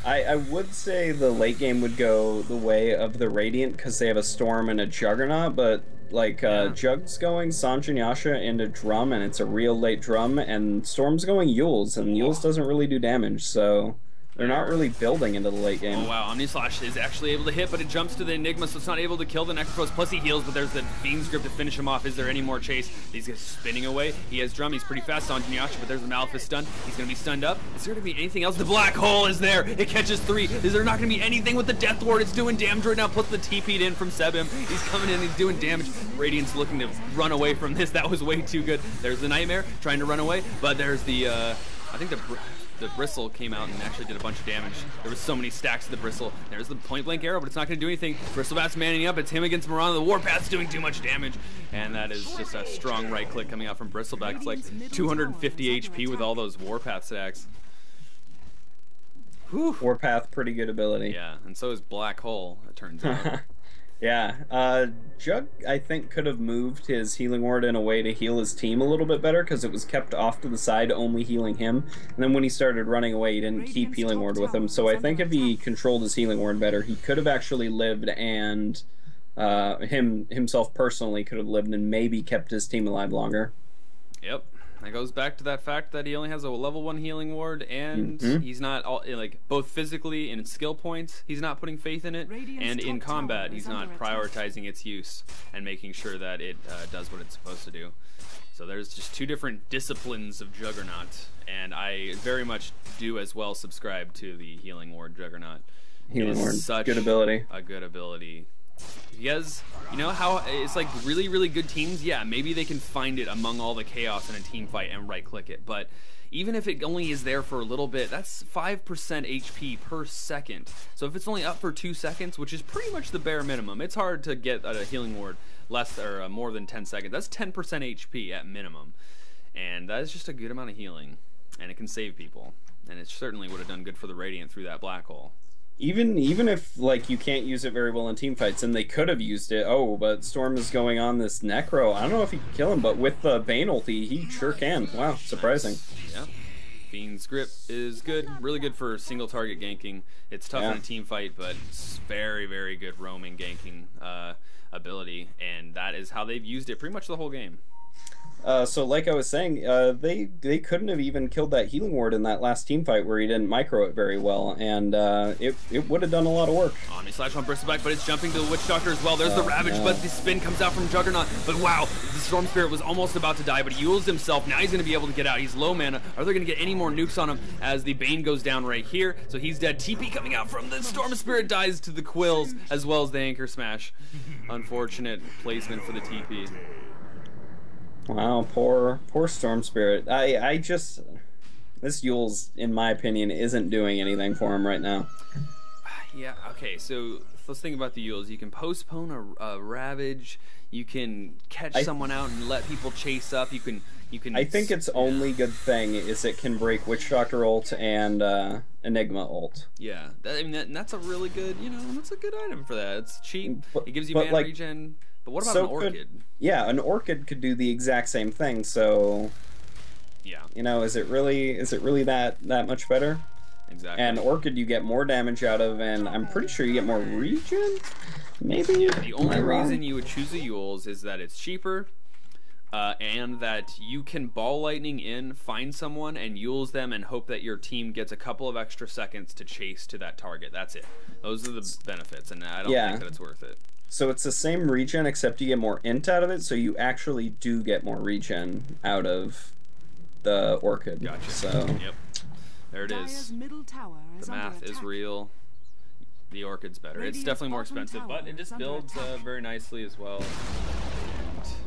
I would say the late game would go the way of the Radiant because they have a Storm and a Juggernaut, but like Jug's going Sanjin Yasha into Drum, and it's a real late Drum, and Storm's going Yules, and Yules doesn't really do damage, so... They're not really building into the late game. Oh wow, Omni Slash is actually able to hit, but it jumps to the Enigma, so it's not able to kill the Necrophos. Plus he heals, but there's the Fiend's Grip to finish him off. Is there any more chase? He's spinning away. He has Drum. He's pretty fast on Yasha, but there's the Malefice stun. He's going to be stunned up. Is there going to be anything else? The Black Hole is there. It catches 3. Is there not going to be anything with the Death Ward? It's doing damage right now, plus the TP'd in from Sebim. He's coming in, he's doing damage. Radiant's looking to run away from this. That was way too good. There's the Nightmare trying to run away, but there's the, I think the Bristle came out and actually did a bunch of damage. There was so many stacks of the Bristle. There's the point blank arrow, but it's not going to do anything. Bristlebat's manning up. It's him against Mirana. The Warpath's doing too much damage. And that is just a strong right click coming out from Bristlebat. It's like 250 HP with all those Warpath stacks. Whew. Warpath, pretty good ability. Yeah, and so is Black Hole, it turns out. Yeah, Jug, I think, could have moved his Healing Ward in a way to heal his team a little bit better, because it was kept off to the side, only healing him. And then when he started running away, he didn't keep Healing Ward with him. So I think if he controlled his Healing Ward better, he could have actually lived, and himself personally could have lived and maybe kept his team alive longer. Yep. That goes back to that fact that he only has a level 1 healing ward, and he's not all, like, both physically and in skill points, he's not putting faith in it, and in combat, he's not prioritizing its use and making sure that it does what it's supposed to do. So there's just two different disciplines of Juggernaut, and I very much do as well subscribe to the healing ward Juggernaut. Healing ward, such good ability. A good ability. He has, you know how it's like really, really good teams? Yeah, maybe they can find it among all the chaos in a team fight and right-click it, but even if it only is there for a little bit, that's 5% HP per second. So if it's only up for 2 seconds, which is pretty much the bare minimum, it's hard to get a healing ward less or more than 10 seconds. That's 10% HP at minimum, and that is just a good amount of healing, and it can save people, and it certainly would have done good for the Radiant through that black hole. Even if like you can't use it very well in team fights, and they could have used it. Oh, but Storm is going on this Necro. I don't know if he can kill him, but with the Bane ulti, he sure can. Wow, surprising. Nice. Yeah. Fiend's Grip is good, really good for single target ganking. It's tough in a team fight, but it's very, very good roaming ganking ability, and that is how they've used it pretty much the whole game. So like I was saying, they couldn't have even killed that healing ward in that last team fight where he didn't micro it very well, and it would have done a lot of work. Omni Slash on Bristleback, but it's jumping to the Witch Doctor as well. There's the Ravage, but the spin comes out from Juggernaut. But wow, the Storm Spirit was almost about to die, but he used himself. Now he's going to be able to get out. He's low mana. Are they going to get any more nukes on him as the Bane goes down right here? So he's dead. TP coming out from the Storm Spirit dies to the Quills as well as the Anchor Smash. Unfortunate placement for the TP. Wow, poor Storm Spirit. I just, this Yule's, in my opinion, isn't doing anything for him right now. Yeah, okay, so let's think about the Yules. You can postpone a Ravage, you can catch someone out and let people chase up, you can I think its only good thing is it can break Witch Doctor ult and Enigma ult. Yeah, I mean, that's a really good, that's a good item for that. It's cheap, it gives you mana regen. But what about an Orchid? Yeah, an Orchid could do the exact same thing. So, yeah, is it really that much better? Exactly. And Orchid, you get more damage out of, and I'm pretty sure you get more regen. Maybe. Yeah, the only reason you would choose a Yule's is that it's cheaper, and that you can ball lightning in, find someone, and Yule's them, and hope that your team gets a couple of extra seconds to chase to that target. That's it. Those are the benefits, and I don't think that it's worth it. So it's the same regen, except you get more int out of it, so you actually do get more regen out of the Orchid. Gotcha. So, yep. There it is. The math is real. The Orchid's better. It's definitely more expensive, but it just builds very nicely as well.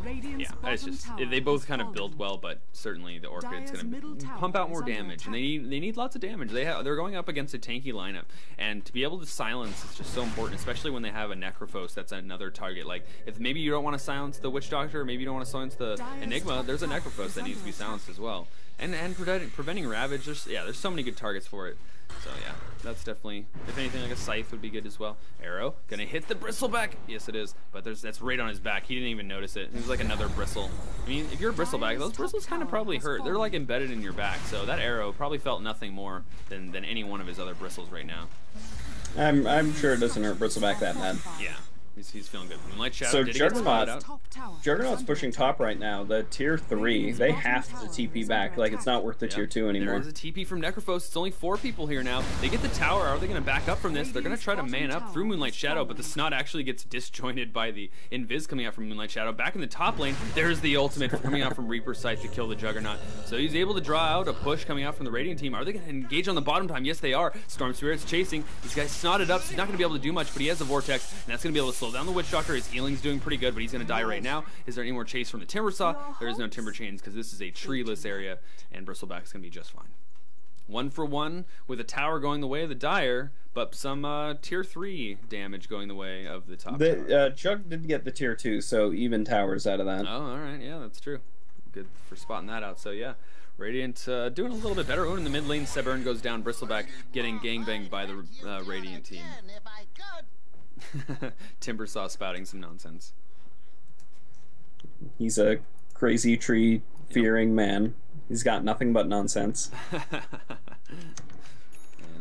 Yeah, it's just they both kind of build well, but certainly the Orchid's going to pump out more damage, and they need lots of damage. They're going up against a tanky lineup, and to be able to silence is just so important, especially when they have a Necrophos that's another target. Like if maybe you don't want to silence the Witch Doctor, maybe you don't want to silence the Enigma, there's a Necrophos that needs to be silenced as well. And preventing Ravage, there's so many good targets for it. So yeah, that's definitely, if anything, like a Scythe would be good as well. Arrow, gonna hit the Bristleback. Yes, it is, but that's right on his back. He didn't even notice it. It was like another bristle. I mean, if you're a Bristleback, those bristles kind of probably hurt. They're like embedded in your back, so that arrow probably felt nothing more than any one of his other bristles right now. I'm sure it doesn't hurt Bristleback that bad. Yeah. He's feeling good. Moonlight Shadow, so did Juggernaut's pushing top right now. The tier 3, they have to TP back. Like, it's not worth the tier 2 anymore. There's a TP from Necrophos. It's only 4 people here now. They get the tower. Are they going to back up from this? They're going to try to man up through Moonlight Shadow, but the Snot actually gets disjointed by the Invis coming out from Moonlight Shadow. Back in the top lane, there's the ultimate coming out from Reaper's Sight to kill the Juggernaut. So he's able to draw out a push coming out from the Radiant team. Are they going to engage on the bottom time? Yes, they are. Storm Spirit's chasing. This guy's snotted up, so he's not going to be able to do much, but he has a Vortex, and that's going to be able to slow down the Witch Doctor. His healing's doing pretty good, but he's going to die right now. Is there any more chase from the Timbersaw? There is no Timber Chains because this is a treeless area, and Bristleback's going to be just fine. 1 for 1 with a tower going the way of the Dire, but some tier 3 damage going the way of the top tower. Jug did get the tier 2, so even towers out of that. Oh, alright, yeah, that's true. Good for spotting that out, so yeah. Radiant doing a little bit better. Oh, in the mid lane, Sebern goes down. Bristleback getting gangbanged by the Radiant team. Timbersaw spouting some nonsense. He's a crazy tree fearing man. He's got nothing but nonsense. And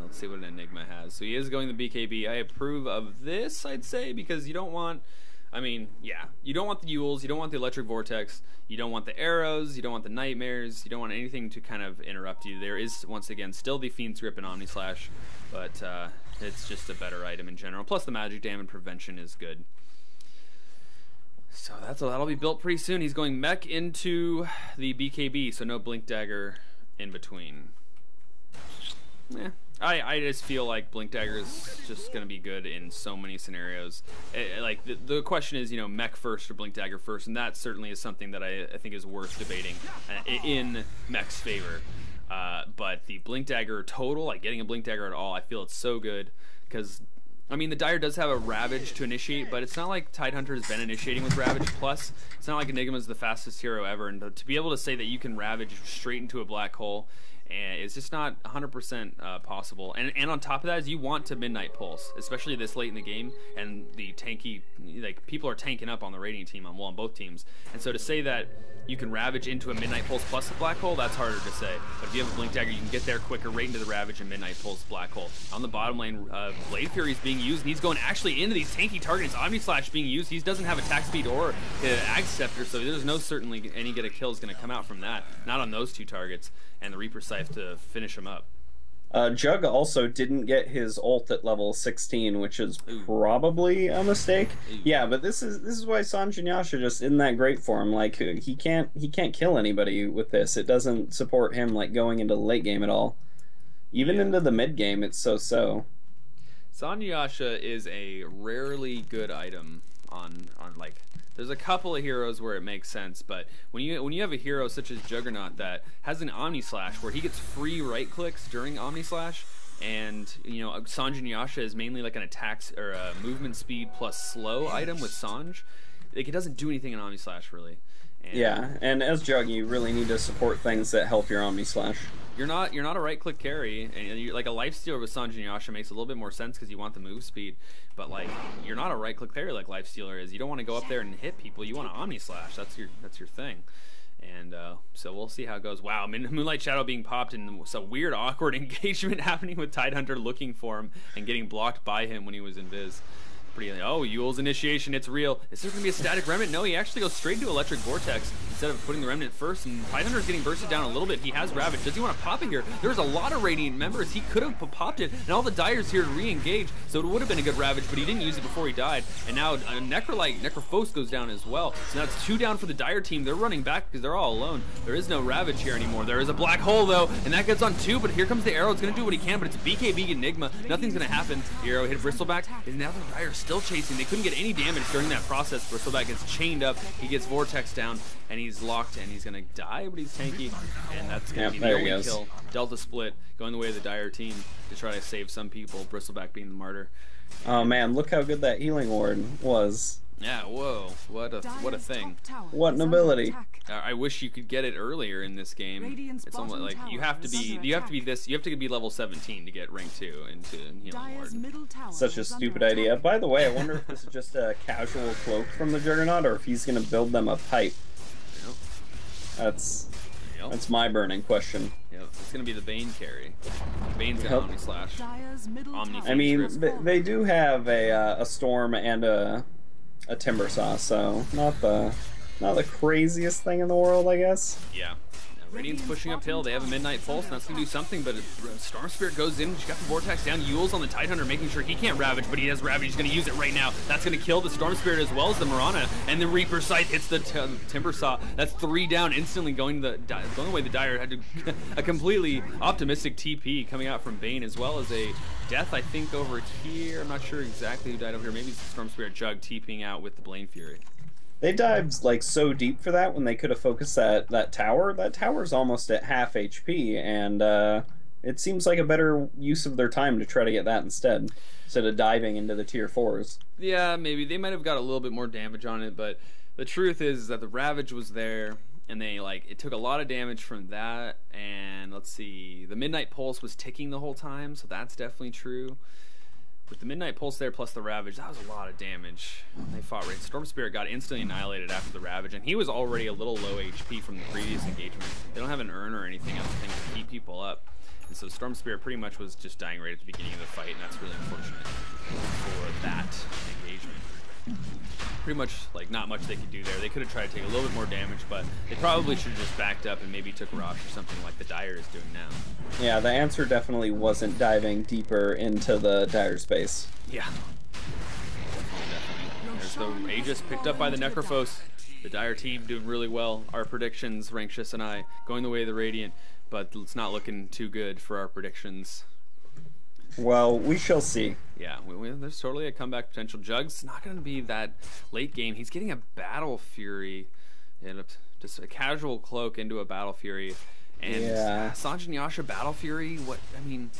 let's see what an Enigma has. So he is going the BKB. I approve of this, I'd say, because you don't want I mean, yeah. You don't want the Yules, you don't want the Electric Vortex, you don't want the arrows, you don't want the Nightmares, you don't want anything to kind of interrupt you. There is, once again, still the Fiend's Grip and Omni Slash, but it's just a better item in general. Plus the magic damage prevention is good. So that'll be built pretty soon. He's going mech into the BKB, so no Blink Dagger in between. Yeah. I just feel like Blink Dagger is just going to be good in so many scenarios. Like, the question is, you know, mech first or Blink Dagger first, and that certainly is something that I think is worth debating in mech's favor. But the Blink Dagger total, like getting a Blink Dagger at all, I feel it's so good because, I mean, the Dire does have a Ravage to initiate, but it's not like Tidehunter has been initiating with Ravage. Plus, it's not like Enigma's the fastest hero ever, and to be able to say that you can Ravage straight into a black hole, and it's just not 100% possible. And on top of that is you want to Midnight Pulse, especially this late in the game, and the tanky, like, people are tanking up on the Radiant team, on both teams. And so to say that you can Ravage into a Midnight Pulse plus a Black Hole, that's harder to say. But if you have a Blink Dagger, you can get there quicker, right into the Ravage and Midnight Pulse Black Hole. On the bottom lane, Blade Fury is being used, and he's going actually into these tanky targets. Omni Slash being used. He doesn't have attack speed or Ag Scepter, so there's no certainly any get a kill is going to come out from that. Not on those two targets, and the Reaper Scythe to finish him up. Jug also didn't get his ult at level 16, which is probably a mistake. Yeah, but this is why Sanj and Yasha just isn't that great for him. Like, he can't kill anybody with this. It doesn't support him like going into the late game at all. Even into the mid game, it's so. Sanj Yasha is a rarely good item on like. There's a couple of heroes where it makes sense, but when you have a hero such as Juggernaut that has an Omni Slash where he gets free right clicks during Omni Slash, and you know Sanj and Yasha is mainly like an attack or a movement speed plus slow item with Sanj, like it doesn't do anything in Omni Slash really. And yeah, and as Jug, you really need to support things that help your Omni Slash. You're not a right click carry, and you're, like a Lifestealer with Sanj and Yasha makes a little bit more sense because you want the move speed, but like you're not a right click carry like Lifestealer is. You don't want to go up there and hit people. You want to Omni Slash. That's your thing. And so we'll see how it goes. Wow, Moonlight Shadow being popped and some weird awkward engagement happening with Tidehunter looking for him and getting blocked by him when he was invis. Oh, Yule's initiation, it's real. Is there going to be a static remnant? No, he actually goes straight into Electric Vortex instead of putting the remnant first, and Tidehunter's getting bursted down a little bit. He has Ravage. Does he want to pop it here? There's a lot of Radiant members. He could have popped it, and all the Dire's here to re-engage, so it would have been a good Ravage, but he didn't use it before he died. And now Necrophos goes down as well. So now it's 2 down for the Dire team. They're running back because they're all alone. There is no Ravage here anymore. There is a Black Hole, though, and that gets on 2, but here comes the arrow. It's going to do what he can, but it's BKB Enigma. Nothing's going to happen. The arrow hit Bristleback, and now the Dire still chasing. They couldn't get any damage during that process. Bristleback gets chained up, he gets Vortex down, and he's locked, and he's gonna die, but he's tanky, and that's gonna be the only kill. Delta split, going the way of the Dire team to try to save some people, Bristleback being the martyr. Oh man, look how good that healing ward was. Yeah, whoa, what a thing. What nobility. I wish you could get it earlier in this game. It's almost like you have to be level 17 to get rank 2 into healing ward. Such a stupid idea. By the way, I wonder if this is just a casual cloak from the Juggernaut or if he's gonna build them a pipe. Yep. That's my burning question. Yep, it's gonna be the Bane carry. Bane's got Omni Slash. I mean, they do have a Storm and a Timber Saw, so not the craziest thing in the world, I guess. Yeah. Radiant's pushing uphill. They have a Midnight Pulse, and that's going to do something, but Storm Spirit goes in. She's got the Vortex down. Yule's on the Tidehunter, making sure he can't Ravage, but he has Ravage. He's going to use it right now. That's going to kill the Storm Spirit as well as the Mirana, and the Reaper Scythe hits the Timber Saw. That's 3 down instantly, going the way the Dire had to a completely optimistic TP coming out from Bane, as well as a death, I think, over here. I'm not sure exactly who died over here. Maybe it's the Storm Spirit Jug TPing out with the Blade Fury. They dived like so deep for that when they could have focused that tower. That tower's almost at half HP, and it seems like a better use of their time to try to get that instead of diving into the tier 4s. Yeah, maybe they might have got a little bit more damage on it, but the truth is that the Ravage was there, and it took a lot of damage from that. And let's see, the Midnight Pulse was ticking the whole time, so that's definitely true. With the Midnight Pulse there plus the Ravage, that was a lot of damage. They fought right. Storm Spirit got instantly annihilated after the Ravage, and he was already a little low HP from the previous engagement. They don't have an urn or anything else to keep people up. And so Storm Spirit pretty much was just dying right at the beginning of the fight, and that's really unfortunate for that engagement. pretty much like not much they could do there. They could have tried to take a little bit more damage, but they probably should have just backed up and maybe took Rosh or something like the Dire is doing now. Yeah, the answer definitely wasn't diving deeper into the Dire space. Yeah. Definitely. There's the Aegis picked up by the Necrophos. The Dire team doing really well. Our predictions, Rankshis and I, going the way of the Radiant, but it's not looking too good for our predictions. Well, we shall see. Yeah, there's totally a comeback potential. Jug's not going to be that late game. He's getting a Battle Fury, and just a casual cloak into a Battle Fury. And yeah. Sanjin Yasha Battle Fury, what, I mean...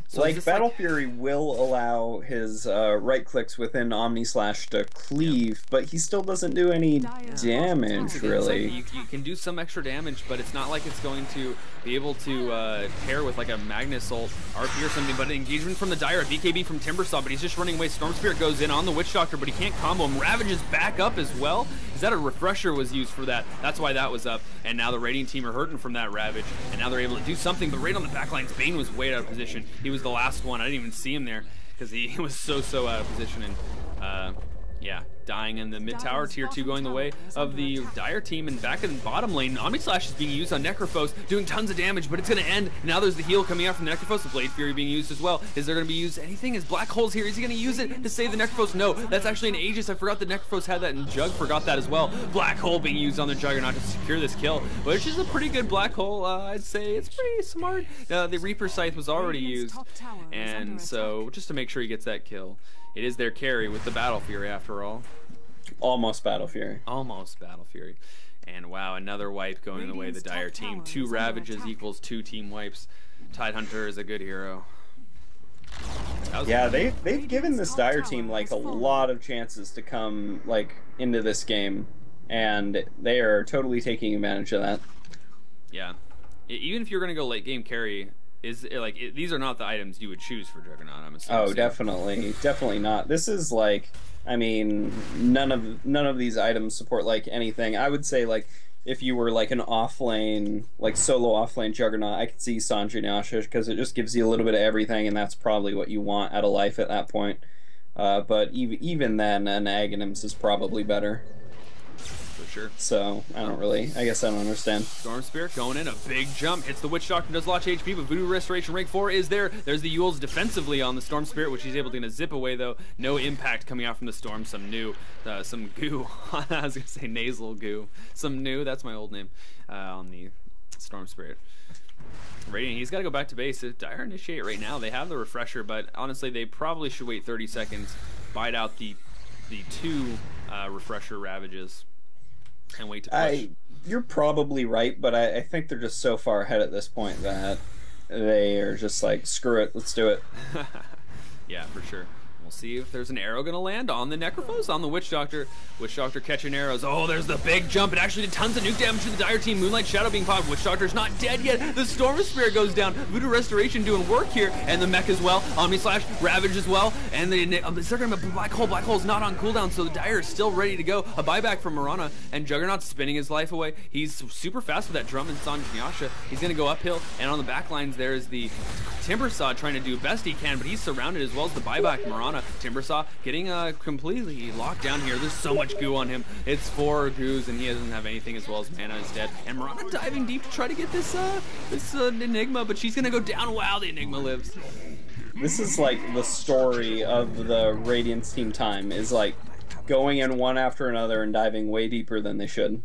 So like, Battle Fury will allow his right clicks within Omni Slash to cleave, but he still doesn't do any damage, really. You can do some extra damage, but it's not like it's going to be able to pair with like a Magnus ult, RP or something, but an engagement from the Dire, a BKB from Timbersaw, but he's just running away. Storm Spirit goes in on the Witch Doctor, but he can't combo him. Ravage is back up as well. Is that a refresher was used for that? That's why that was up, and now the Radiant team are hurting from that Ravage, and now they're able to do something, but right on the back lines, Bane was way out of position. He was the last one. I didn't even see him there because he was so out of position, and yeah, dying in the mid tower. Tier 2 going the way of the Dire team, and back in the bottom lane, Omni Slash is being used on Necrophos, doing tons of damage, but it's going to end. Now there's the heal coming out from Necrophos, the Blade Fury being used as well. Is there going to be used anything? Is Black Hole's here? Is he going to use it to save the Necrophos? No, that's actually an Aegis. I forgot the Necrophos had that, and Jug forgot that as well. Black Hole being used on the Juggernaut to secure this kill, which is a pretty good Black Hole. I'd say it's pretty smart. The Reaper Scythe was already used, and so just to make sure he gets that kill. It is their carry with the Battle Fury after all. Almost Battle Fury. Almost Battle Fury. And wow, another wipe going the way of the Dire team. 2 Ravages equals 2 team wipes. Tidehunter is a good hero. Yeah, they've given this Dire team like a lot of chances to come like into this game, and they are totally taking advantage of that. Yeah. Even if you're going to go late game carry, these are not the items you would choose for Juggernaut, I'm assuming. Oh, definitely not. This is like, I mean, none of these items support like anything. I would say like if you were like an offlane, like solo offlane Juggernaut, I could see Sanjin Yasha because it just gives you a little bit of everything, and that's probably what you want out of life at that point. But even then, an Aghanims is probably better. For sure. So, I guess I don't understand. Storm Spirit going in, a big jump, hits the Witch Doctor, does launch HP, but Voodoo Restoration rank 4 is there. There's the Yules defensively on the Storm Spirit, which he's able to zip away though. No impact coming out from the Storm, some goo. I was gonna say nasal goo. Some new, that's my old name, on the Storm Spirit. Radiant, he's got to go back to base. If Dire initiate right now, they have the refresher, but honestly, they probably should wait 30 seconds, bite out the 2 refresher Ravages, and wait to push. You're probably right, but I think they're just so far ahead at this point that they are just like, screw it, let's do it. Yeah, for sure. We'll see if there's an arrow going to land on the Necrophos, on the Witch Doctor. Witch Doctor catching arrows. Oh, there's the big jump. It actually did tons of nuke damage to the Dire team. Moonlight Shadow being popped. Witch Doctor's not dead yet. The Storm Spirit goes down. Voodoo Restoration doing work here. And the mech as well. Omni Slash, Ravage as well. And is there going to be a Black Hole? Black Hole's not on cooldown, so the Dire is still ready to go. A buyback from Mirana. And Juggernaut's spinning his life away. He's super fast with that drum and Sanjin Yasha. He's going to go uphill. And on the back lines, there's the Timbersaw trying to do best he can, but he's surrounded as well as the buyback Mirana. Timbersaw getting completely locked down here. There's so much goo on him. It's 4 goos, and he doesn't have anything as well as mana is dead. And Mirana diving deep to try to get this Enigma, but she's gonna go down. Wow, the Enigma lives. This is like the story of the Radiance team time, is like going in one after another and diving way deeper than they should.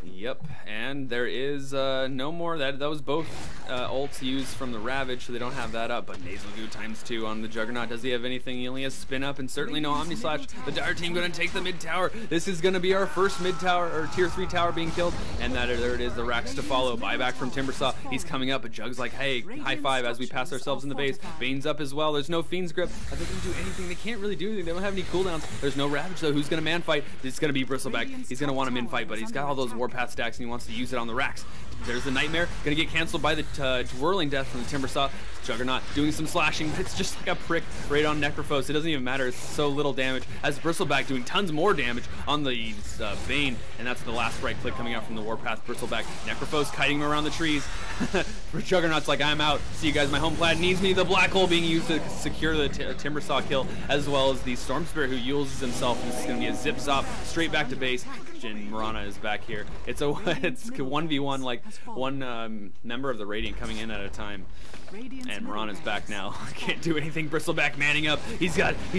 Yep, and there is no more. That was both ults used from the Ravage, so they don't have that up. But Nasal Goo ×2 on the Juggernaut. Does he have anything? He only has Spin Up, and certainly no Omni Slash. The Dire team going to take the mid tower. This is going to be our first mid tower, or tier 3 tower being killed. And there it is, the Rax to follow. Buyback from Timbersaw. He's coming up, but Jug's like, hey, high five as we pass ourselves in the base. Bane's up as well. There's no Fiend's Grip. Are they going to do anything? They can't really do anything. They don't have any cooldowns. There's no Ravage, though. Who's going to man fight? It's going to be Bristleback. He's going to want a min fight, but he's got all those Warpath stacks, and he wants to use it on the Rax. There's the Nightmare, gonna get canceled by the Twirling Death from the Timbersaw. Juggernaut doing some slashing. It's just like a prick right on Necrophos. It doesn't even matter. It's so little damage. As Bristleback doing tons more damage on the Bane, and that's the last right click coming out from the Warpath. Bristleback, Necrophos kiting him around the trees. Juggernaut's like, I'm out. See you guys. My home plaid needs me. The black hole being used to secure the Timbersaw kill, as well as the Storm Spirit who uses himself. This is going to be a zip zop straight back to base. And Mirana is back here. It's 1v1, like one member of the Radiant coming in at a time. And Mirana's back now. Can't do anything. Bristleback manning up. He's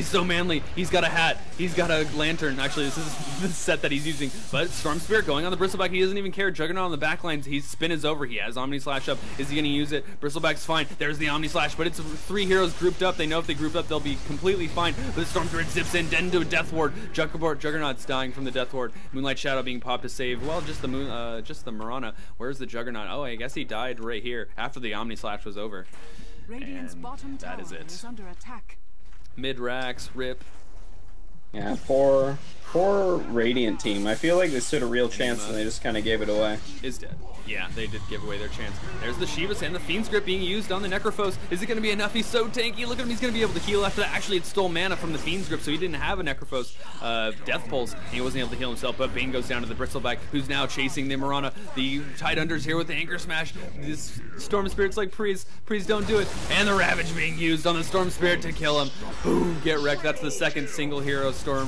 so manly. He's got a hat. He's got a lantern. Actually, this is the set that he's using. But Storm Spirit going on the Bristleback. He doesn't even care. Juggernaut on the back lines. His spin is over. He has Omni Slash up. Is he going to use it? Bristleback's fine. There's the Omni Slash. But it's 3 heroes grouped up. They know if they group up, they'll be completely fine. But the Storm Spirit zips in. Then to a Death Ward. Juggernaut's dying from the Death Ward. Moonlight Shadow being popped to save. Well, just the Mirana. Where's the Juggernaut? Oh, I guess he died right here after the Omni Slash was over. Radiant's bottom that tower is it. is under attack. Mid-racks, rip. Yeah, poor Radiant team. I feel like they stood a real chance and they just kind of gave it away. Is dead. Yeah, they did give away their chance. There's the Shivas and the Fiend's Grip being used on the Necrophos. Is it going to be enough? He's so tanky. Look at him. He's going to be able to heal after that. Actually, it stole mana from the Fiend's Grip, so he didn't have a Necrophos Death Pulse. And he wasn't able to heal himself, but Bane goes down to the Bristleback, who's now chasing the Mirana. The Tidehunter's here with the Anchor Smash. This Storm Spirit's like, please don't do it. And the Ravage being used on the Storm Spirit to kill him. Boom, get wrecked. That's the second single hero Storm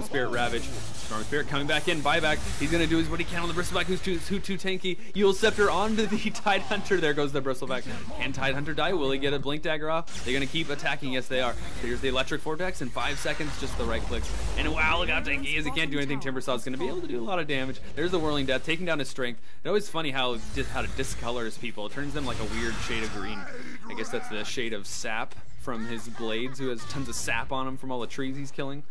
Spirit Ravage. Storm Spirit coming back in, buyback. He's going to do what he can on the Bristleback, who's too tanky. Yule Scepter onto the Tidehunter. There goes the Bristleback. Can Tidehunter die? Will he get a Blink Dagger off? They're going to keep attacking. Yes, they are. Here's the Electric Vortex in 5 seconds, just the right clicks. And wow, look how tanky he is. He can't do anything. Timbersaw is going to be able to do a lot of damage. There's the Whirling Death, taking down his strength. It's always funny how it discolors people. It turns them like a weird shade of green. I guess that's the shade of sap from his blades, who has tons of sap on him from all the trees he's killing.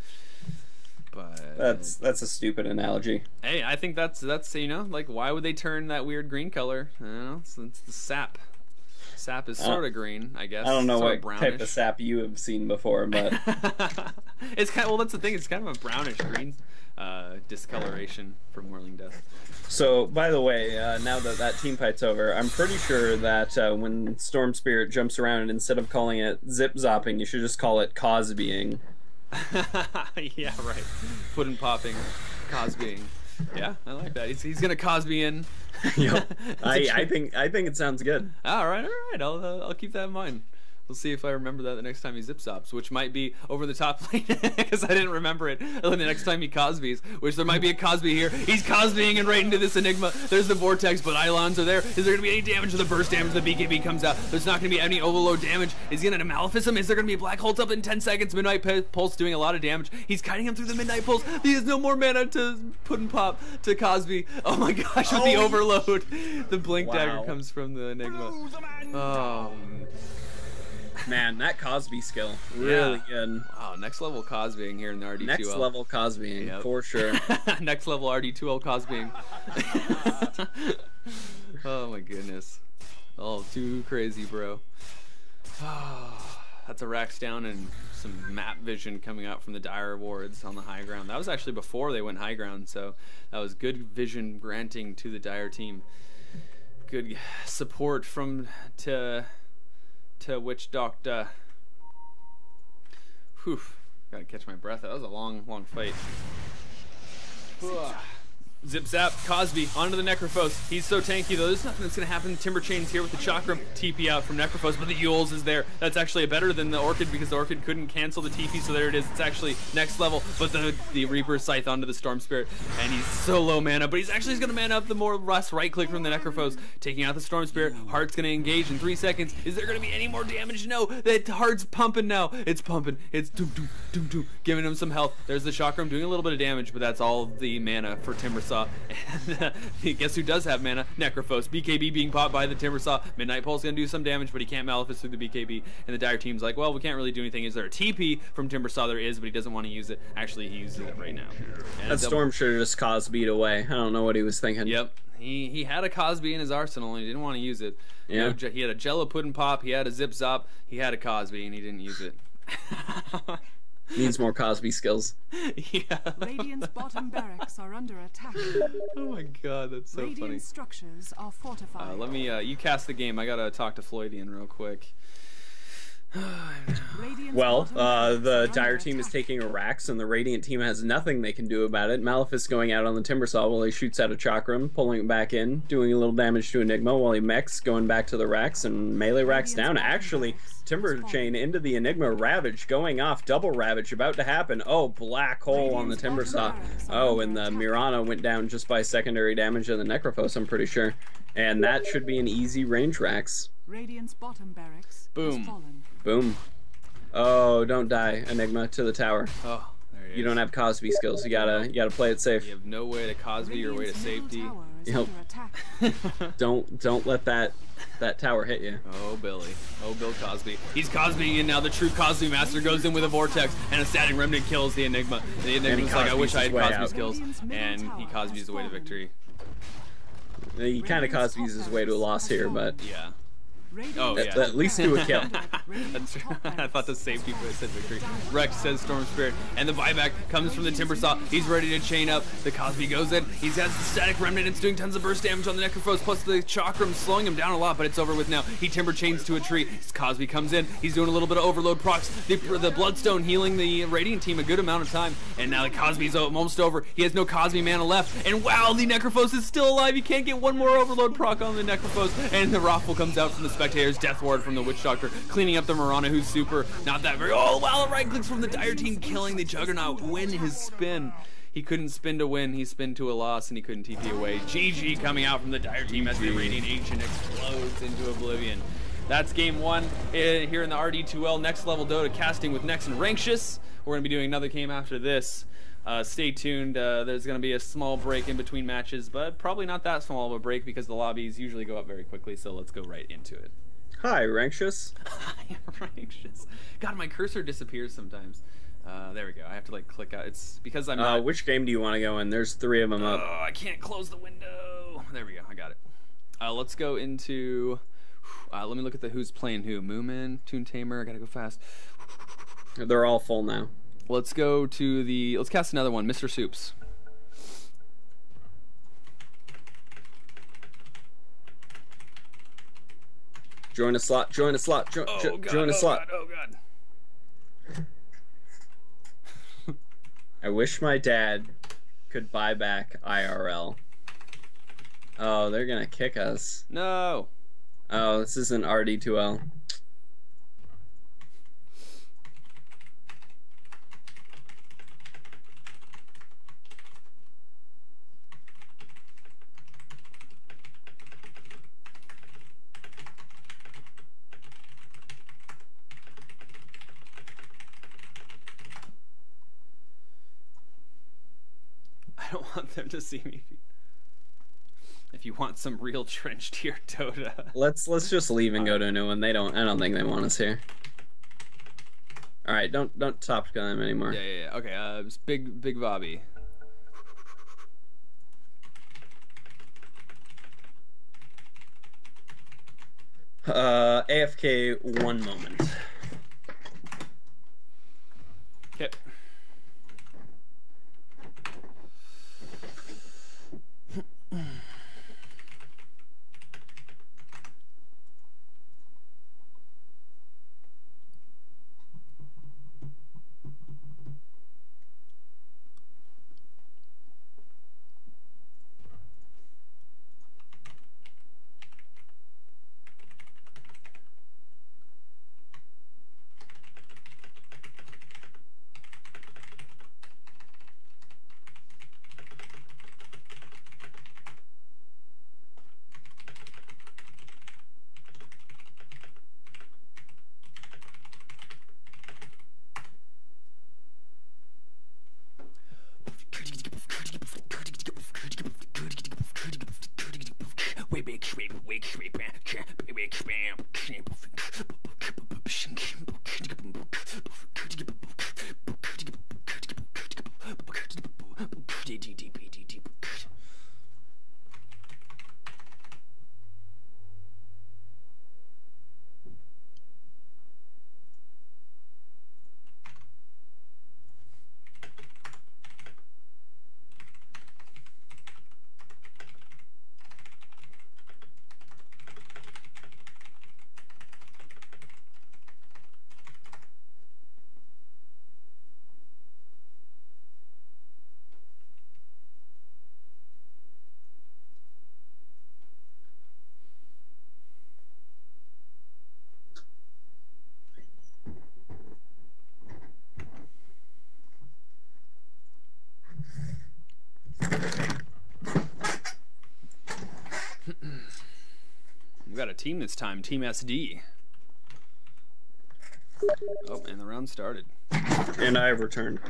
But that's a stupid analogy. Hey, I think that's you know, like, why would they turn that weird green color? I don't know, it's the sap. Sap is sort of green, I guess. I don't know what brownish type of sap you have seen before, but it's kind of, well, that's the thing. It's kind of a brownish green discoloration from Whirling Death. So, by the way, now that team fight's over, I'm pretty sure that when Storm Spirit jumps around, and instead of calling it zip zopping, you should just call it Cosbying. Yeah, right. Pudding popping, Cosbying. Yeah, I like that. He's gonna Cosby in. Yep. I think it sounds good. All right. I'll keep that in mind. We'll see if I remember that the next time he zip zops, which might be over the top lane, because I didn't remember it. And the next time he Cosbys, which there might be a Cosby here. He's Cosbying and right into this Enigma. There's the Vortex, but Eilons are there. Is there going to be any damage to the burst damage? The BKB comes out. There's not going to be any overload damage. Is he going to Malefice him? Is there going to be a Black Holt up in 10 seconds? Midnight Pulse doing a lot of damage. He's kiting him through the Midnight Pulse. He has no more mana to put and pop to Cosby. Oh my gosh, with the overload. The Blink Dagger comes from the Enigma. Oh, man, that Cosby skill, really good. Wow, next level Cosbying here in the RD2L. Next level Cosbying, yep. For sure. Next level RD2L Cosbying. Oh my goodness. Oh, too crazy, bro. That's a racks down and some map vision coming out from the Dire Wards on the high ground. That was actually before they went high ground, so that was good vision granting to the Dire team. Good support from to Witch Doctor. Whew. Gotta catch my breath. That was a long fight. Zip zap, Cosby onto the Necrophos. He's so tanky though. There's nothing that's gonna happen. Timber Chain's here with the Chakram. TP out from Necrophos, but the Yules is there. That's actually better than the Orchid because the Orchid couldn't cancel the TP, so there it is. It's actually next level, but the Reaper Scythe onto the Storm Spirit, and he's so low mana, but he's gonna mana up the more less right click from the Necrophos, taking out the Storm Spirit. Heart's gonna engage in 3 seconds. Is there gonna be any more damage? No, that Heart's pumping now. It's pumping. It's doom doom doom doom, giving him some health. There's the Chakram doing a little bit of damage, but that's all the mana for Timbersaw. And guess who does have mana? Necrophos. BKB being popped by the Timbersaw. Midnight Pulse gonna do some damage, but he can't Malefice through the BKB. And the Dire team's like, well, we can't really do anything. Is there a TP from Timbersaw? There is, but he doesn't want to use it. Actually, he uses it right now. And that Storm should have just Cosby'd away. I don't know what he was thinking. Yep. He had a Cosby in his arsenal, and he didn't want to use it. Yeah. He had a Jello Pudding Pop. He had a Zip Zop. He had a Cosby, and he didn't use it. Needs more Cosby skills. Yeah. Radiant's bottom barracks are under attack. Oh my god, that's so Radiant funny. structures are fortified. Let me, you cast the game. I gotta talk to Floydian real quick. Radiant's Well, bottom barracks the are Dire under team is attack. taking a Rax, and the Radiant team has nothing they can do about it. Malefic's going out on the Timbersaw while he shoots out a Chakram, pulling it back in, doing a little damage to Enigma while he mechs, going back to the Rax, and melee Rax Radiant's down. bottom Actually, barracks Timber has Chain fallen. into the Enigma, Ravage going off, double Ravage about to happen. Oh, black hole on the Radiant's Timbersaw. bottom barracks are Oh, under and the attack. Mirana went down just by secondary damage of the Necrophos, I'm pretty sure. And that should be an easy range Rax. Radiant's bottom barracks Boom. has fallen. Boom. Oh, don't die, Enigma, to the tower. Oh, there he is. You don't have Cosby skills. You gotta play it safe. You have no way to Cosby your way to Radiant's middle safety. tower is Yep. under attack. Don't let that tower hit you. Oh, Billy. Oh, Bill Cosby. He's Cosbying in now. The true Cosby Master goes in with a Vortex, and a Static Remnant kills the Enigma. The Enigma's like, I wish I had Cosby's his way Cosby's out. skills. Radiant's middle And he tower Cosby's has the way to fallen. victory. He kind of Cosby's his way to a loss here, but Yeah. Radiant's Oh, yeah. at least to a kill. That's true. I thought the safety said victory. Rex says Storm Spirit, and the buyback comes from the Timbersaw. He's ready to chain up. The Cosby goes in. He has the Static Remnant. It's doing tons of burst damage on the Necrophos, plus the Chakram slowing him down a lot, but it's over with now. He Timber chains to a tree. His Cosby comes in. He's doing a little bit of overload procs. The Bloodstone healing the Radiant team a good amount of time, and now the Cosby's almost over. He has no Cosby mana left, and wow, the Necrophos is still alive. You can't get one more overload proc on the Necrophos, and the Raffle comes out from the spectators. Death Ward from the Witch Doctor, cleaning up the Mirana, who's super, not that very, oh wow, the right clicks from the Dire team, killing the Juggernaut, win his spin. He couldn't spin to win, he spin to a loss, and he couldn't TP away. GG coming out from the Dire team as the Radiant Ancient explodes into oblivion. That's game one here in the RD2L Next Level Dota casting with Nex and Rankshis. We're going to be doing another game after this. Stay tuned. There's going to be a small break in between matches, but probably not that small of a break because the lobbies usually go up very quickly, so let's go right into it. Hi, Rankshis. Rankshis. God, my cursor disappears sometimes. There we go. I have to like click out. It's because I'm not. Which game do you want to go in? There's 3 of them up. Oh, I can't close the window. There we go. I got it. Let's go into. Let me look at the who's playing who. Moomin, Toon Tamer. I gotta go fast. They're all full now. Let's go to the. Let's cast another one, Mr. Soups. Join a slot. Join a slot. Join a slot. Oh god. I wish my dad could buy back IRL. Oh, they're gonna kick us. No. Oh, this isn't RD2L. I don't want them to see me. If you want some real trench tier Dota. Let's just leave and go to a new one. I don't think they want us here. All right, don't top gun them anymore. Yeah. Okay, it's Big Bobby. AFK 1 moment. Okay. team this time, Team SD. Oh, and the round started. And I have returned.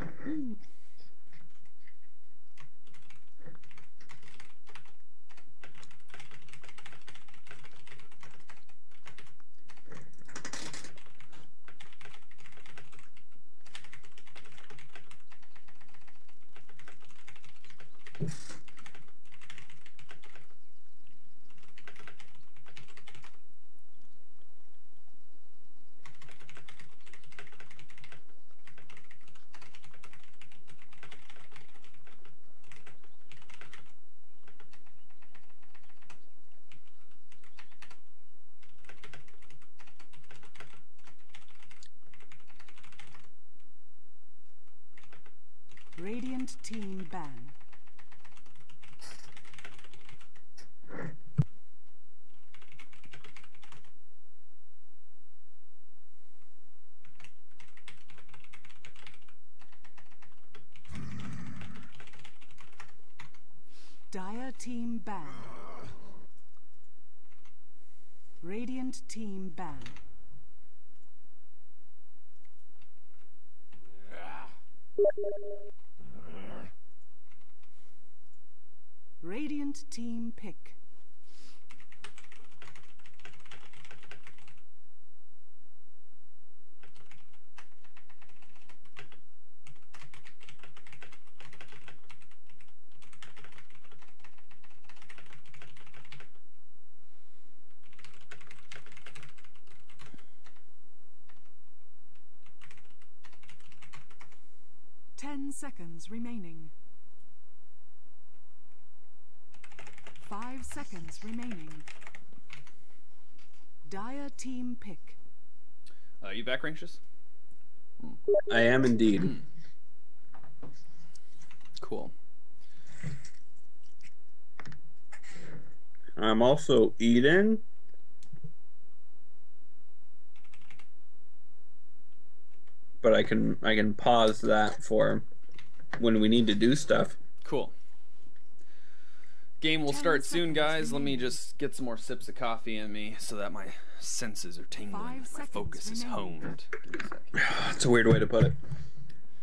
Radiant team ban. Dire team ban. Radiant team ban. Radiant team pick. Seconds remaining. 5 seconds remaining. Dire team pick. You back, Rankshis? I am indeed. Cool. I'm also eating. But I can pause that for when we need to do stuff. Cool. Game will start soon, guys. Let me just get some more sips of coffee in me so that my senses are tingling. My focus is honed. Give me a second. It's a weird way to put it.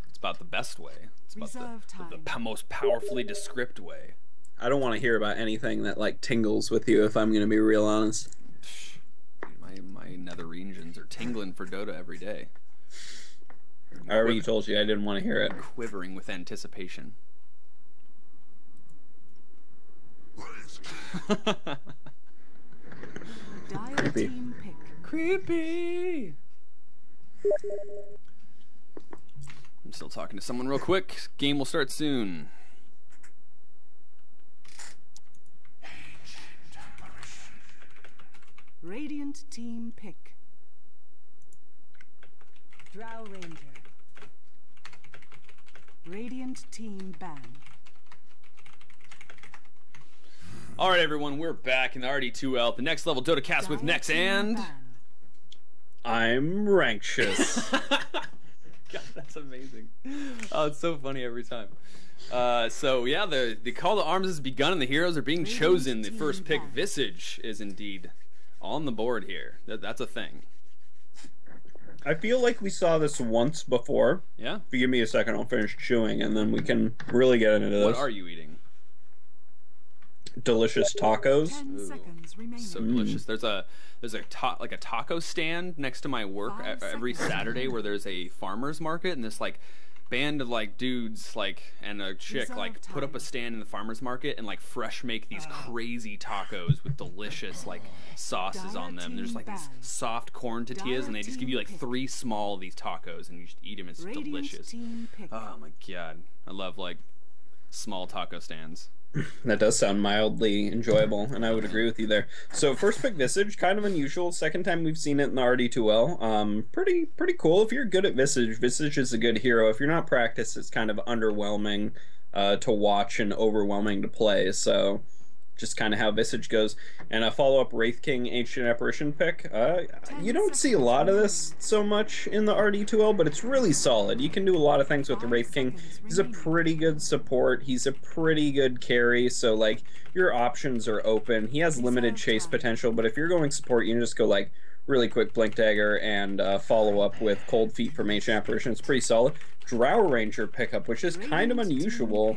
It's about the best way. It's about the most powerfully descript way. I don't want to hear about anything that like tingles with you, if I'm going to be real honest. My nether regions are tingling for Dota every day. I already told you I didn't want to hear it. Quivering with anticipation. Creepy. Creepy. I'm still talking to someone real quick. Game will start soon. Radiant team pick. Drow Ranger. Radiant team ban. All right, everyone, we're back in the RD2L, the next level Dota cast with Nex and I'm Rankshis. God, that's amazing. Oh, it's so funny every time. So yeah, the call to arms has begun and the heroes are being chosen. The first pick, Visage, is indeed on the board here. That's a thing. I feel like we saw this once before. Yeah. If you give me a second, I'll finish chewing, and then we can really get into this. What are you eating? Delicious tacos. 10 seconds remaining. So delicious. There's a taco stand next to my work every Saturday where there's a farmer's market, and this like band of like dudes and a chick put up a stand in the farmer's market and like fresh make these crazy tacos with delicious like sauces on them. There's like these soft corn tortillas and they just give you like 3 small of these tacos and you just eat them. It's delicious. Oh my god, I love like small taco stands. That does sound mildly enjoyable, and I would agree with you there. So first pick Visage, kind of unusual. Second time we've seen it in the RD2L. Pretty cool. If you're good at Visage, Visage is a good hero. If you're not practiced, it's kind of underwhelming to watch and overwhelming to play. So just kind of how Visage goes. And a follow-up Wraith King Ancient Apparition pick. You don't see a lot of this so much in the RD2L, but it's really solid. You can do a lot of things with the Wraith King. He's a pretty good support. He's a pretty good carry, so like your options are open. He has limited chase potential, but if you're going support, you can just go like really quick Blink Dagger and follow up with Cold Feet from Ancient Apparition. It's pretty solid. Drow Ranger pickup, which is kind of unusual.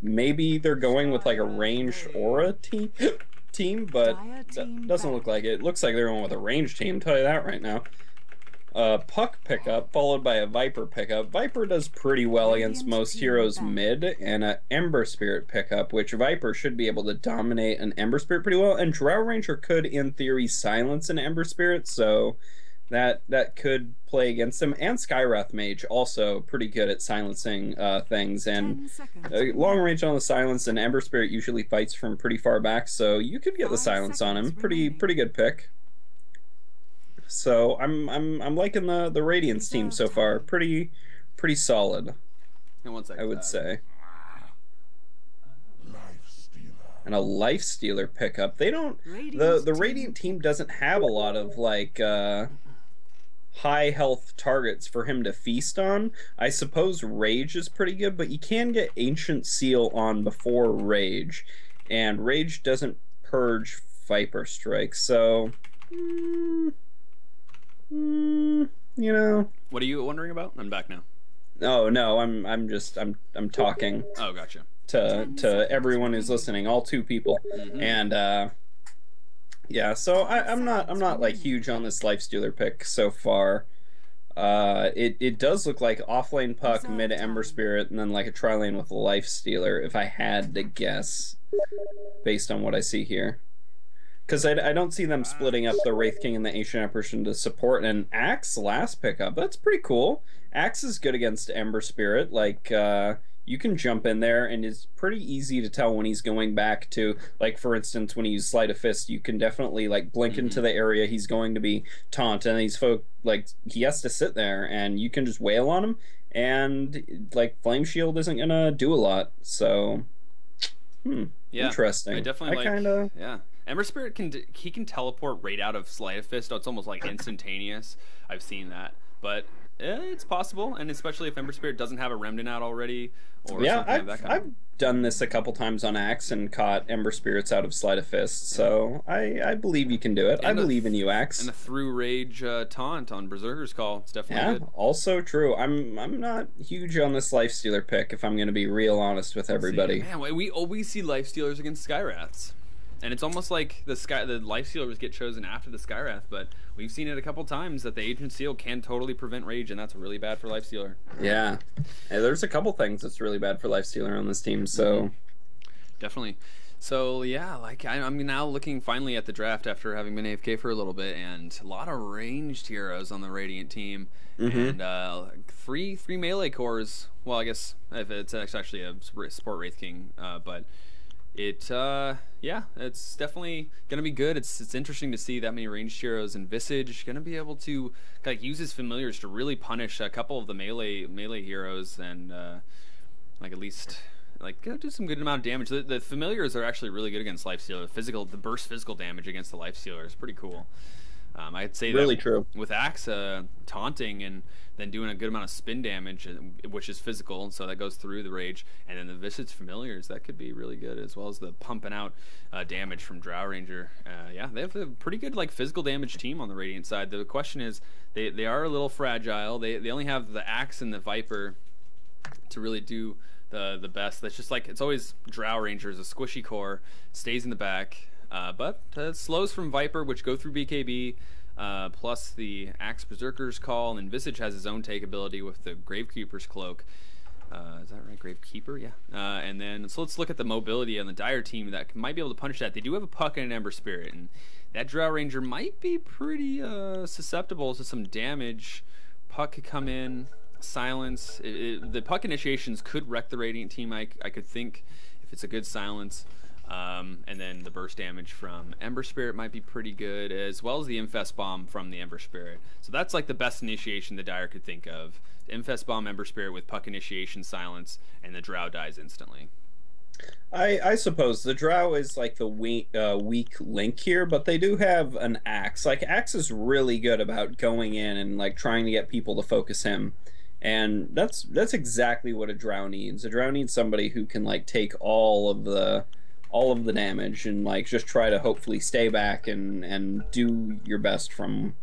Maybe they're going with like a ranged aura team, but that doesn't look like it. It looks like they're going with a ranged team, tell you that right now. Puck pickup followed by a Viper pickup. Viper does pretty well against most heroes mid, and a Ember Spirit pickup, which Viper should be able to dominate an Ember Spirit pretty well, and Drow Ranger could in theory silence an Ember Spirit, so that could play against him. And Skywrath Mage also pretty good at silencing things, and long range on the silence, and Ember Spirit usually fights from pretty far back, so you could get the silence on him. Pretty good pick. So I'm liking the Radiance team so far. Pretty solid. And one second, I would say. And a Life Stealer pickup. They don't. The Radiant team doesn't have a lot of like high health targets for him to feast on. I suppose Rage is pretty good, but you can get Ancient Seal on before Rage, and Rage doesn't purge Viper Strike. So. You know. What are you wondering about? I'm back now. Oh no, I'm talking. Oh, gotcha. To everyone who's listening, all two people, and yeah. So I'm not like huge on this Life Stealer pick so far. It does look like offlane Puck, mid Ember Spirit, and then like a tri-lane with a Life Stealer, if I had to guess, based on what I see here. Because I don't see them splitting up the Wraith King and the Ancient Apparition to support. And Axe last pickup, that's pretty cool. Axe is good against Ember Spirit. Like, you can jump in there, and it's pretty easy to tell when he's going back to, like, for instance, when you use Sleight of Fist, you can definitely, like, blink into the area he's going to be taunt, and these folk, like, he has to sit there, and you can just wail on him, and, like, Flame Shield isn't gonna do a lot, so, yeah, interesting. I definitely kinda... Yeah. Ember Spirit can teleport right out of Sleight of Fist. It's almost like instantaneous. I've seen that, but it's possible, and especially if Ember Spirit doesn't have a Remnant out already, or something of that kind. I've done this a couple times on Axe and caught Ember Spirits out of Sleight of Fist, so I believe you can do it. I believe in you, Axe. And the through rage taunt on Berserker's Call. It's definitely good. Also true. I'm not huge on this Life Stealer pick, if I'm going to be real honest with everybody. Man, we always see Life Stealers against Skywraths. And it's almost like the Life Stealers get chosen after the Skywrath, but we've seen it a couple times that the Ancient Seal can totally prevent Rage, and that's really bad for Life Stealer. Yeah. There's a couple things that's really bad for Life Stealer on this team, so... Definitely. So, yeah, like, I'm now looking finally at the draft after having been AFK for a little bit, and a lot of ranged heroes on the Radiant team, and three melee cores. Well, I guess if it's actually a support Wraith King, but... it's definitely gonna be good. It's interesting to see that many ranged heroes, and Visage gonna be able to like use his familiars to really punish a couple of the melee heroes, and like at least like do some good amount of damage. The familiars are actually really good against Life Stealer. The burst physical damage against the Life Stealer is pretty cool. I'd say really that true. With Axe taunting and then doing a good amount of spin damage, which is physical, so that goes through the Rage, and then the Visage Familiars, that could be really good, as well as the pumping out damage from Drow Ranger. Yeah, they have a pretty good like physical damage team on the Radiant side. The question is, they are a little fragile. They only have the Axe and the Viper to really do the best. That's just like, it's always Drow Ranger is a squishy core, stays in the back, but slows from Viper, which go through BKB, plus the Axe Berserker's Call, and then Visage has his own take ability with the Gravekeeper's Cloak. Is that right? Gravekeeper? Yeah. And then, so let's look at the mobility on the Dire team that might be able to punish that. They do have a Puck and an Ember Spirit, and that Drow Ranger might be pretty susceptible to some damage. Puck could come in, silence. The Puck initiations could wreck the Radiant team, I could think, if it's a good silence. And then the burst damage from Ember Spirit might be pretty good, as well as the Infest Bomb from the Ember Spirit. So that's like the best initiation the Dire could think of. Infest Bomb, Ember Spirit with Puck initiation, silence, and the Drow dies instantly. I suppose the Drow is like the weak link here, but they do have an Axe. Like Axe is really good about going in and like trying to get people to focus him, and that's exactly what a Drow needs. A Drow needs somebody who can like take all of the damage and like just try to hopefully stay back and do your best from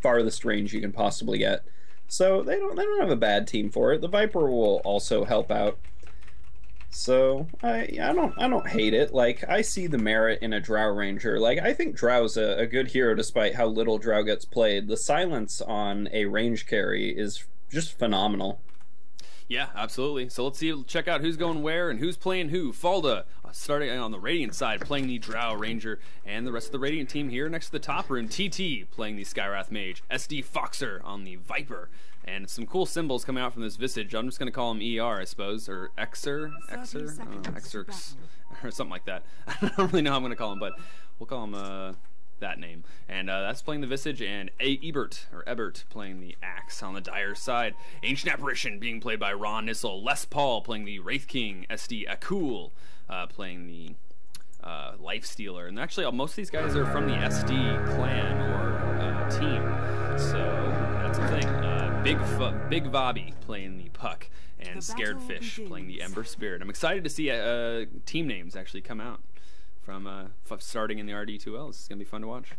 farthest range you can possibly get. So they don't have a bad team for it. The Viper will also help out. So I don't hate it. Like I see the merit in a Drow Ranger. Like I think Drow's a good hero despite how little Drow gets played. The silence on a range carry is just phenomenal. Yeah, absolutely. So let's check out who's going where and who's playing who. Falda, starting on the Radiant side, playing the Drow Ranger, and the rest of the Radiant team here next to the top room. TT playing the Skywrath Mage, SD Foxer on the Viper, and some cool symbols coming out from this Visage. I'm just going to call him ER, I suppose, or Xer, I don't know, Xerx, or something like that. I don't really know how I'm going to call him, but we'll call him that name. And that's playing the Visage, and Ebert playing the Axe on the Dire side. Ancient Apparition being played by Ron Nissel. Les Paul playing the Wraith King. SD Akul playing the Life Stealer. And actually, most of these guys are from the SD clan or team. So that's the thing. Big Bobby playing the Puck. And Scared Fish playing the Ember Spirit. I'm excited to see team names actually come out from starting in the RD2L. It's going to be fun to watch.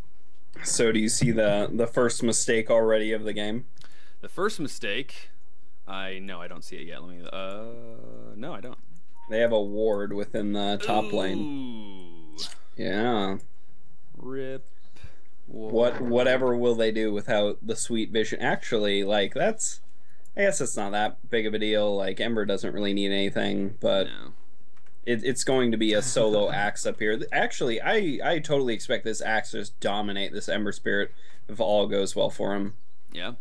So do you see the first mistake already of the game? The first mistake, no, I don't see it yet. Let me. No, I don't. They have a ward within the top lane. Yeah. Rip. Ward. Whatever will they do without the sweet vision? Actually, like I guess it's not that big of a deal. Like Ember doesn't really need anything, but. No. It's going to be a solo Axe up here. Actually, I totally expect this Axe to just dominate this Ember Spirit if all goes well for him. Yeah.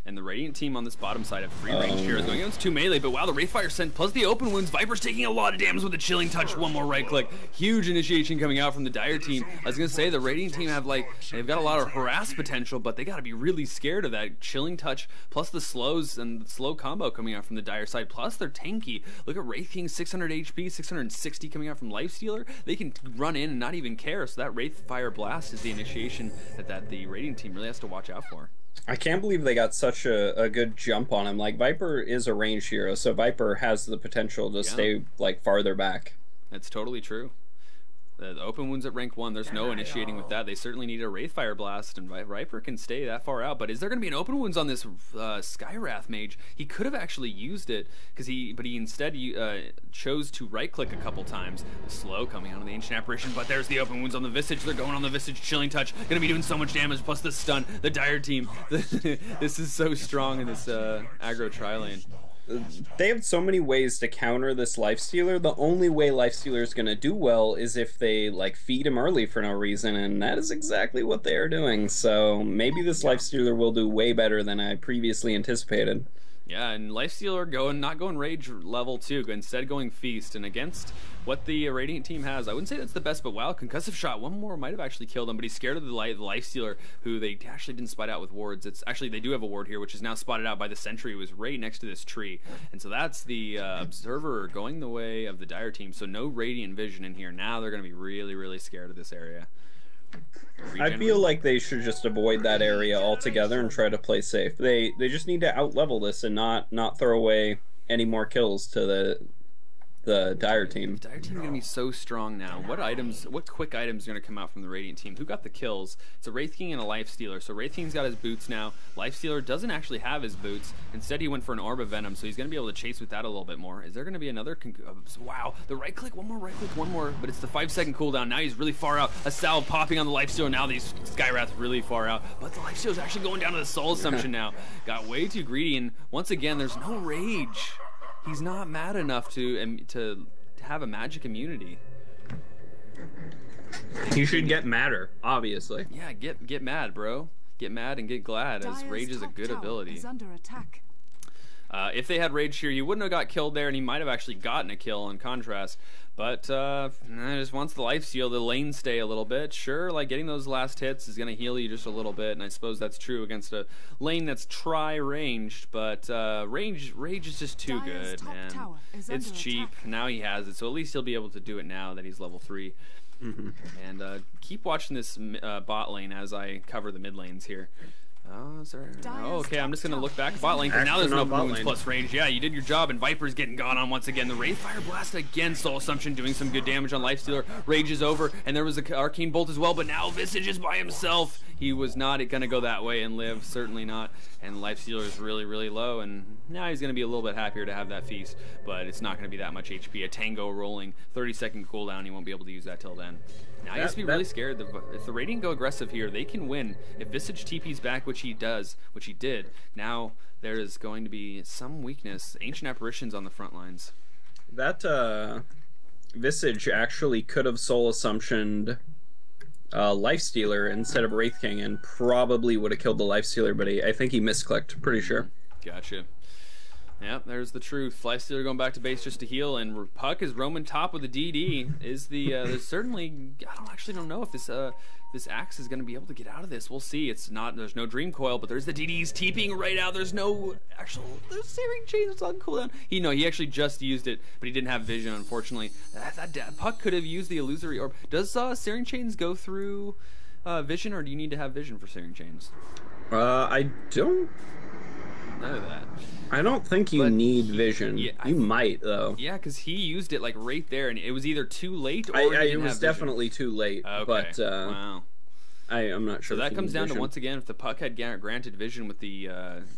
And the Radiant team on this bottom side have free range heroes going against 2 melee, but wow, the Wraithfire sent plus the open wounds. Viper's taking a lot of damage with the Chilling Touch. One more right click. Huge initiation coming out from the Dire team. I was going to say, the Radiant team have they've got a lot of harass potential, but they got to be really scared of that Chilling Touch, plus the slows and the slow combo coming out from the Dire side, plus they're tanky. Look at Wraith King, 600 HP, 660 coming out from Lifestealer. They can run in and not even care, so that Wraithfire Blast is the initiation that the Radiant team really has to watch out for. I can't believe they got such a good jump on him. Like, Viper is a range hero, so Viper has the potential to stay, like, farther back. That's totally true. The open wounds at rank 1, there's no initiating with that. They certainly need a Wraithfire Blast, and Viper can stay that far out. But is there going to be an open wounds on this Skywrath Mage? He could have actually used it, but he instead chose to right-click a couple times. The slow coming out of the Ancient Apparition, but there's the open wounds on the Visage. They're going on the Visage, Chilling Touch. Going to be doing so much damage, plus the stun. The Dire team. This is so strong in this aggro tri-lane. They have so many ways to counter this Lifestealer. The only way Lifestealer is going to do well is if they like feed him early for no reason, and that is exactly what they are doing. So maybe this Lifestealer will do way better than I previously anticipated. Yeah, and Lifestealer not going Rage level 2, instead going Feast, and against what the Radiant team has, I wouldn't say that's the best, but wow, Concussive Shot, one more might have actually killed him, but he's scared of the Lifestealer, who they actually didn't spot out with wards. It's actually, they do have a ward here, which is now spotted out by the Sentry, who was right next to this tree, and so that's the Observer going the way of the Dire team, so no Radiant vision in here. Now they're going to be really, really scared of this area. I feel like they should just avoid that area altogether and try to play safe. They just need to out-level this and not throw away any more kills to the Dire team. The Dire team are going to be so strong now. What quick items are going to come out from the Radiant team? Who got the kills? It's a Wraith King and a Lifestealer. So Wraith King's got his boots now. Lifestealer doesn't actually have his boots. Instead, he went for an Orb of Venom, so he's going to be able to chase with that a little bit more. Is there going to be another... wow, the right click, one more, but it's the 5-second cooldown. Now he's really far out. A salve popping on the Lifestealer. Now these Skywrath really far out. But the Lifestealer's actually going down to the Soul Assumption now. Got way too greedy, and once again, there's no rage. He's not mad enough to have a magic immunity. He should get madder, obviously. Yeah, get mad, bro. Get mad and get glad, as rage is a good ability. Is under attack. If they had Rage here, he wouldn't have got killed there, and he might have actually gotten a kill in contrast. But just wants the lifesteal, the lane stay a little bit. Sure, like getting those last hits is going to heal you just a little bit, and I suppose that's true against a lane that's tri-ranged. But Rage is just too good, man. It's cheap. Now he has it, so at least he'll be able to do it now that he's level 3. And keep watching this bot lane as I cover the mid lanes here. Oh, okay, I'm just going to look back at bot lane, because now there's no wounds plus range. Yeah, you did your job, and Viper's getting gone on once again. The Wraithfire Blast again, Soul Assumption doing some good damage on Lifestealer. Rage is over, and there was an Arcane Bolt as well, but now Visage is by himself. He was not going to go that way and live, certainly not. And Lifestealer is really, really low, and now he's going to be a little bit happier to have that feast, but it's not going to be that much HP. A Tango rolling, 30-second cooldown, he won't be able to use that till then. Now he has to be really scared. If the Radiant go aggressive here, they can win. If Visage TP's back, which he did, now there is going to be some weakness. Ancient Apparitions on the front lines. That Visage actually could have Soul Assumptioned Lifestealer instead of Wraith King, and probably would have killed the Lifestealer, but I think he misclicked, pretty sure. Gotcha. Yep, there's the truth. Lifestealer going back to base just to heal, and Puck is roaming top with the DD. Is the there's certainly, I don't know if this Axe is going to be able to get out of this. We'll see. There's no Dream Coil, but there's the DDs TPing right out. There's Searing Chains on cooldown. He actually just used it, but he didn't have vision, unfortunately. That Puck could have used the Illusory Orb. Does Searing Chains go through vision, or do you need to have vision for Searing Chains? I don't know that. I don't think you need vision. Yeah, you might, though. Yeah, because he used it like right there, and it was either too late or it was definitely too late. Okay. But wow. I'm not sure. So that comes down to, once again, if the Puck had granted vision with the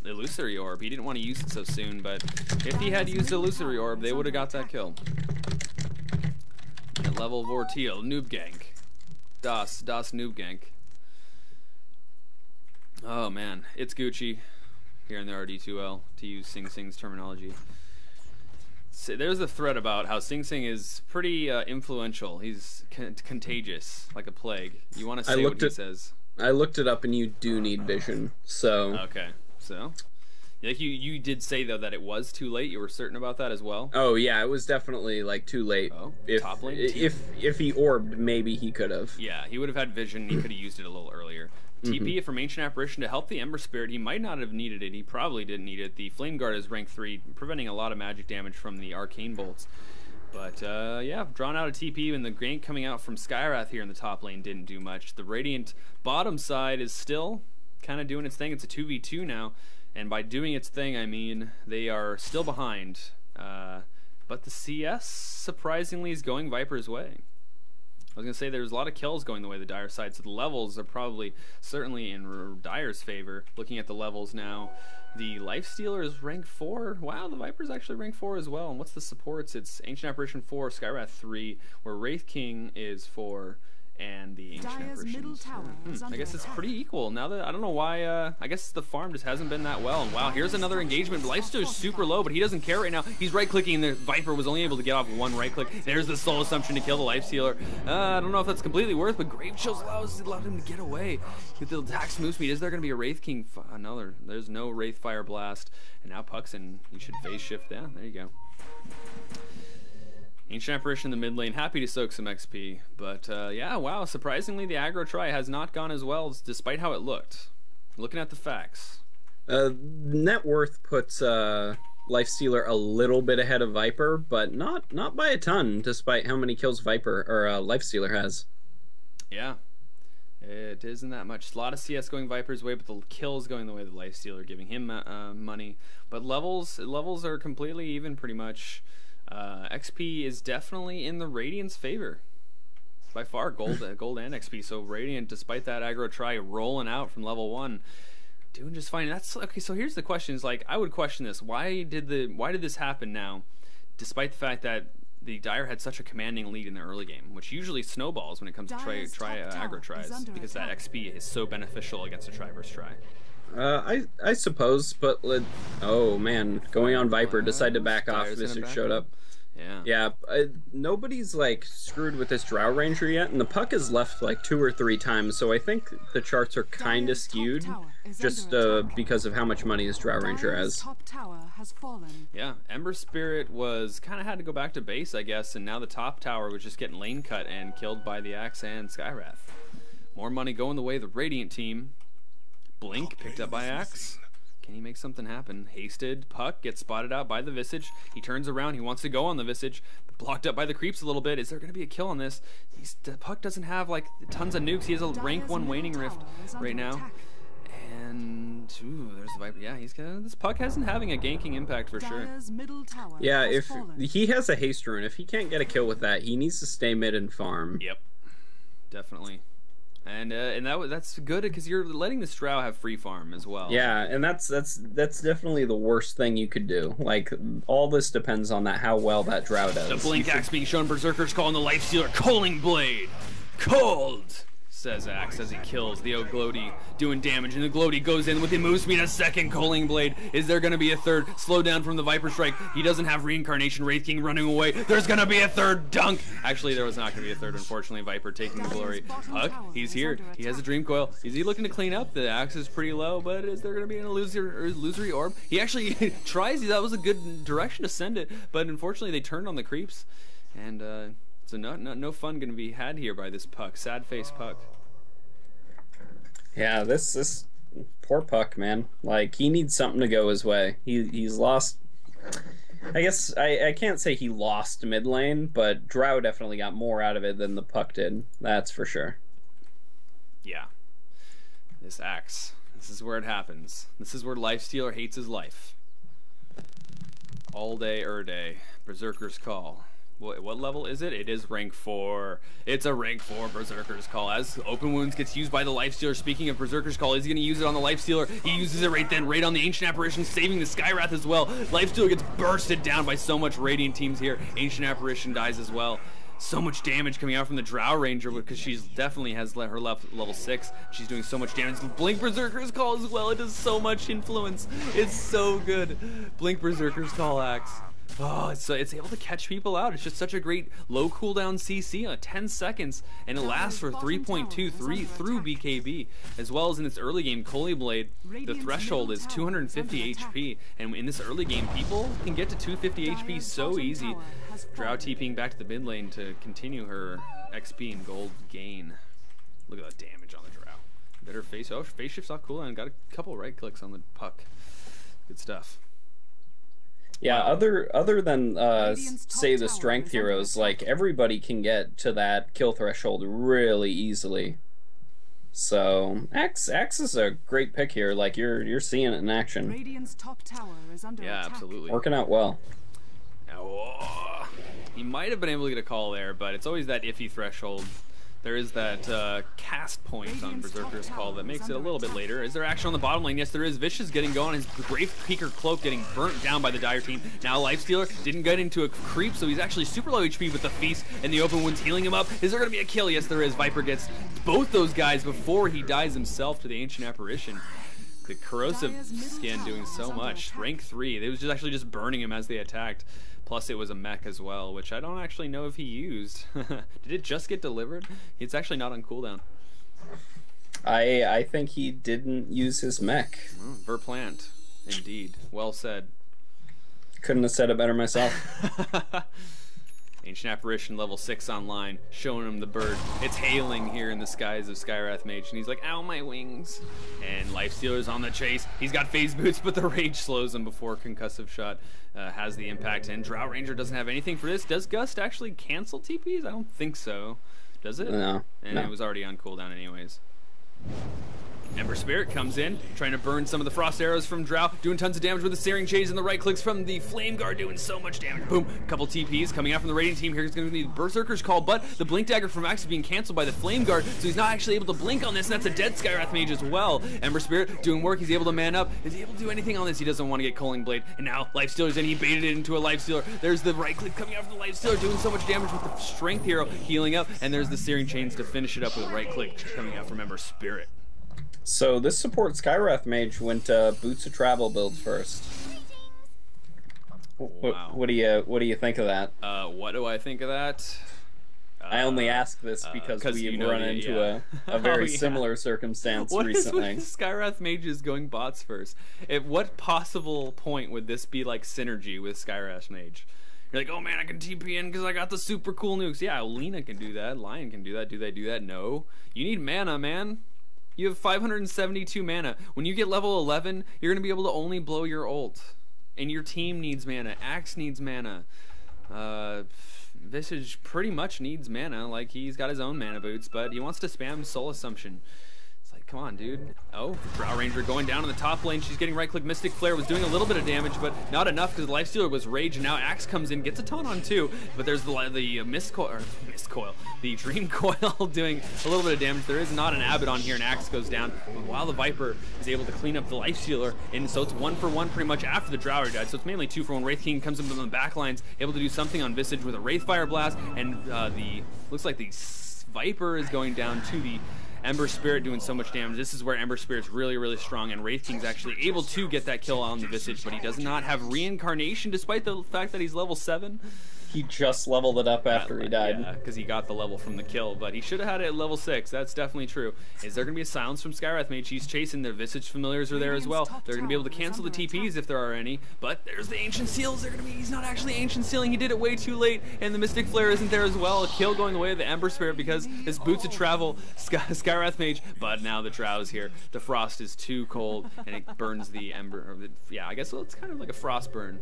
Illusory Orb, he didn't want to use it so soon, but if he had used Illusory Orb, they would have got that kill. At level Vorteal, noob gank. Das noob gank. Oh man, it's Gucci here in the RD2L, to use Sing Sing's terminology. So there's a thread about how Sing Sing is pretty influential. He's contagious, like a plague. You want to say what he says. I looked it up, and you do need vision, so... Okay, so... Like you did say, though, that it was too late. You were certain about that as well? Oh, yeah, it was definitely, like, too late. Oh, top lane? If he orbed, maybe he could have. Yeah, he would have had vision. He could have used it a little earlier. TP from Ancient Apparition to help the Ember Spirit. He might not have needed it. He probably didn't need it. The Flame Guard is rank 3, preventing a lot of magic damage from the Arcane Bolts. But, yeah, drawn out a TP, and the gank coming out from Skywrath here in the top lane didn't do much. The Radiant bottom side is still kind of doing its thing. It's a 2v2 now, and by doing its thing, I mean they are still behind. But the CS, surprisingly, is going Viper's way. I was going to say there's a lot of kills going the way of the Dire side, so the levels are probably certainly in Dire's favor. Looking at the levels now, the Lifestealer is rank 4. Wow, the Viper's actually rank 4 as well. And what's the supports? It's Ancient Apparition 4, Skywrath 3, where Wraith King is 4, and the Ancient Apparitions. I guess it's pretty equal. Now that I don't know why, I guess the farm just hasn't been that well. And wow, here's another engagement. Lifestealer is super low, but he doesn't care right now. He's right-clicking, and the Viper was only able to get off one right-click. There's the Soul Assumption to kill the Lifestealer. I don't know if that's completely worth, but Grave Chills allowed him to get away. With the attack smooth speed, is there going to be a Wraith King? There's no Wraith Fire Blast. And now Puck's in. You should phase shift down. There you go. Ancient Apparition in the mid lane, happy to soak some XP, but yeah, wow, surprisingly the aggro try has not gone as well despite how it looked. Looking at the facts. Net worth puts Lifestealer a little bit ahead of Viper, but not by a ton, despite how many kills Viper or Lifestealer has. Yeah, it isn't that much. A lot of CS going Viper's way, but the kills going the way of the Lifestealer, giving him money. But levels are completely even, pretty much. XP is definitely in the Radiant's favor. By far, gold and XP. So Radiant, despite that aggro try rolling out from level 1, doing just fine. That's okay. So here's the question: is like I would question this. Why did this happen now, despite the fact that the Dire had such a commanding lead in the early game, which usually snowballs when it comes to aggro tries, because that XP is so beneficial against a try versus try. I suppose, but oh man, going on Viper, decided to back off. Visage showed up. Yeah. Nobody's like screwed with this Drow Ranger yet, and the puck is left like 2 or 3 times, so I think the charts are kind of skewed just because of how much money this Drow Ranger has. Top tower has fallen. Yeah, Ember Spirit was kind of had to go back to base, I guess, and now the top tower was just getting lane cut and killed by the Axe and Skywrath. More money going the way of the Radiant team. Blink picked up by Axe. Can he make something happen? Hasted puck gets spotted out by the Visage. He turns around. He wants to go on the Visage. Blocked up by the creeps a little bit. Is there going to be a kill on this? The puck doesn't have like tons of nukes. He has a rank 1 waning rift right now. And ooh, there's the Viper. Yeah, this puck isn't having a ganking impact for sure. Yeah, if he has a haste rune, if he can't get a kill with that, he needs to stay mid and farm. Yep, definitely. And that's good because you're letting the Drow have free farm as well. Yeah, and that's definitely the worst thing you could do. Like, all this depends on how well that Drow does. The Blink Axe being shown, Berserker's Call, and the Lifestealer Culling Blade. Cold, says Axe as he kills the Gloaty, doing damage, and the Gloaty goes in with the move speed, a second Culling Blade. Is there going to be a third? Slow down from the Viper Strike. He doesn't have Reincarnation. Wraith King running away. There's going to be a third dunk. Actually, there was not going to be a third, unfortunately. Viper taking the glory. Puck, he's here. He has a Dream Coil. Is he looking to clean up? The Axe is pretty low, but is there going to be an illusory orb? He actually tries. That was a good direction to send it, but unfortunately they turned on the creeps, and so no fun going to be had here by this Puck. Sad face Puck. Yeah, this poor Puck, man. Like, he needs something to go his way. He's lost. I guess I can't say he lost mid lane, but Drow definitely got more out of it than the Puck did. That's for sure. Yeah. This Axe. This is where it happens. This is where Lifestealer hates his life. All day, day. Berserker's Call. What level is it? It is rank 4. It's a rank 4 Berserker's Call. As Open Wounds gets used by the Lifestealer. Speaking of Berserker's Call, is he going to use it on the Lifestealer? He uses it right then, right on the Ancient Apparition, saving the Skywrath as well. Lifestealer gets bursted down by so much Radiant teams here. Ancient Apparition dies as well. So much damage coming out from the Drow Ranger because she definitely has her level 6. She's doing so much damage. Blink Berserker's Call as well. It does so much influence. It's so good. Blink Berserker's Call Axe. Oh, it's able to catch people out. It's just such a great low cooldown CC on 10 seconds, and it lasts for 3.23 through BKB, as well as in this early game, Culling Blade. The threshold is 250 HP, and in this early game, people can get to 250 HP so easy. Drow TPing back to the mid lane to continue her XP and gold gain. Look at that damage on the Drow. Better face. Oh, face shift's off cooldown. Got a couple right clicks on the Puck. Good stuff. Yeah, other than say the strength heroes, like, everybody can get to that kill threshold really easily. So Axe is a great pick here. Like, you're seeing it in action. Radiant's top tower is under attack. Absolutely. Working out well. Oh, he might have been able to get a call there, but it's always that iffy threshold. There is that cast point on Berserker's Call that makes it a little bit later. Is there action on the bottom lane? Yes, there is. Vicious getting going. His Grave Peaker Cloak getting burnt down by the Dire team. Now Lifestealer didn't get into a creep, so he's actually super low HP with the Feast and the Open Wounds healing him up. Is there going to be a kill? Yes, there is. Viper gets both those guys before he dies himself to the Ancient Apparition. The Corrosive Skin doing so much. Rank 3. It was just actually just burning him as they attacked. Plus, it was a mech as well, which I don't actually know if he used. Did it just get delivered? It's actually not on cooldown. I think he didn't use his mech. Oh, Verplant, indeed. Well said. Couldn't have said it better myself. Ancient Apparition level 6 online, showing him the bird. It's hailing here in the skies of Skywrath Mage, and he's like, ow, my wings. And Lifestealer's on the chase. He's got phase boots, but the rage slows him before Concussive Shot has the impact. And Drow Ranger doesn't have anything for this. Does Gust actually cancel TPs? I don't think so. Does it? No. And it was already on cooldown anyways. Ember Spirit comes in, trying to burn some of the frost arrows from Drow, doing tons of damage with the Searing Shades and the right clicks from the Flame Guard, doing so much damage. Boom, a couple TPs coming out from the Radiant team. Here's going to be the Berserker's Call, but the Blink Dagger from Axe is being canceled by the Flame Guard, so he's not actually able to blink on this, and that's a dead Skywrath Mage as well. Ember Spirit doing work, he's able to man up. Is he able to do anything on this? He doesn't want to get Culling Blade, and now Lifestealer's in, he baited it into a Lifestealer. There's the right click coming out from the Lifestealer, doing so much damage with the Strength Hero, healing up, and there's the Searing Chains to finish it up with a right click coming out from Ember Spirit. So this support Skywrath Mage went Boots of Travel build first. Wow. What do you think of that? What do I think of that? I only ask this because we've run into a very similar circumstance recently. What is with Skywrath mages going bots first? At what possible point would this be like synergy with Skywrath mage? You're like, oh man, I can TP in because I got the super cool nukes. Yeah, Lena can do that. Lion can do that. Do they do that? No. You need mana, man. You have 572 mana. When you get level 11, you're going to be able to only blow your ult. And your team needs mana. Axe needs mana. Visage pretty much needs mana. Like, he's got his own mana boots, but he wants to spam Soul Assumption. It's like, come on, dude. Oh, Drow Ranger going down in the top lane. She's getting right-click. Mystic Flare was doing a little bit of damage, but not enough because the Lifestealer was Rage, and now Axe comes in, gets a taunt on too, but there's the Mist Coil, the Dream Coil doing a little bit of damage. There is not an Abaddon here, and Axe goes down, but while the Viper is able to clean up the Lifestealer, and so it's 1-for-1 pretty much after the Drow died, so it's mainly 2-for-1. Wraith King comes in from the back lines, able to do something on Visage with a Wraith Fire Blast, and looks like the Viper is going down to the Ember Spirit, doing so much damage. This is where Ember Spirit's really, really strong, and Wraith King's actually able to get that kill on the Visage, but he does not have Reincarnation despite the fact that he's level 7. He just leveled it up after he died. Yeah, because he got the level from the kill, but he should have had it at level 6. That's definitely true. Is there going to be a silence from Skywrath Mage? He's chasing. Their Visage Familiars are there as well. They're going to be able to cancel the TPs if there are any, but there's the Ancient Seals. They're going to be. He's not actually Ancient Sealing. He did it way too late, and the Mystic Flare isn't there as well. A kill going the way of the Ember Spirit because his boots of travel, Skywrath Mage, but now the Drow's here. The Frost is too cold, and it burns the Ember. Yeah, I guess it's kind of like a frost burn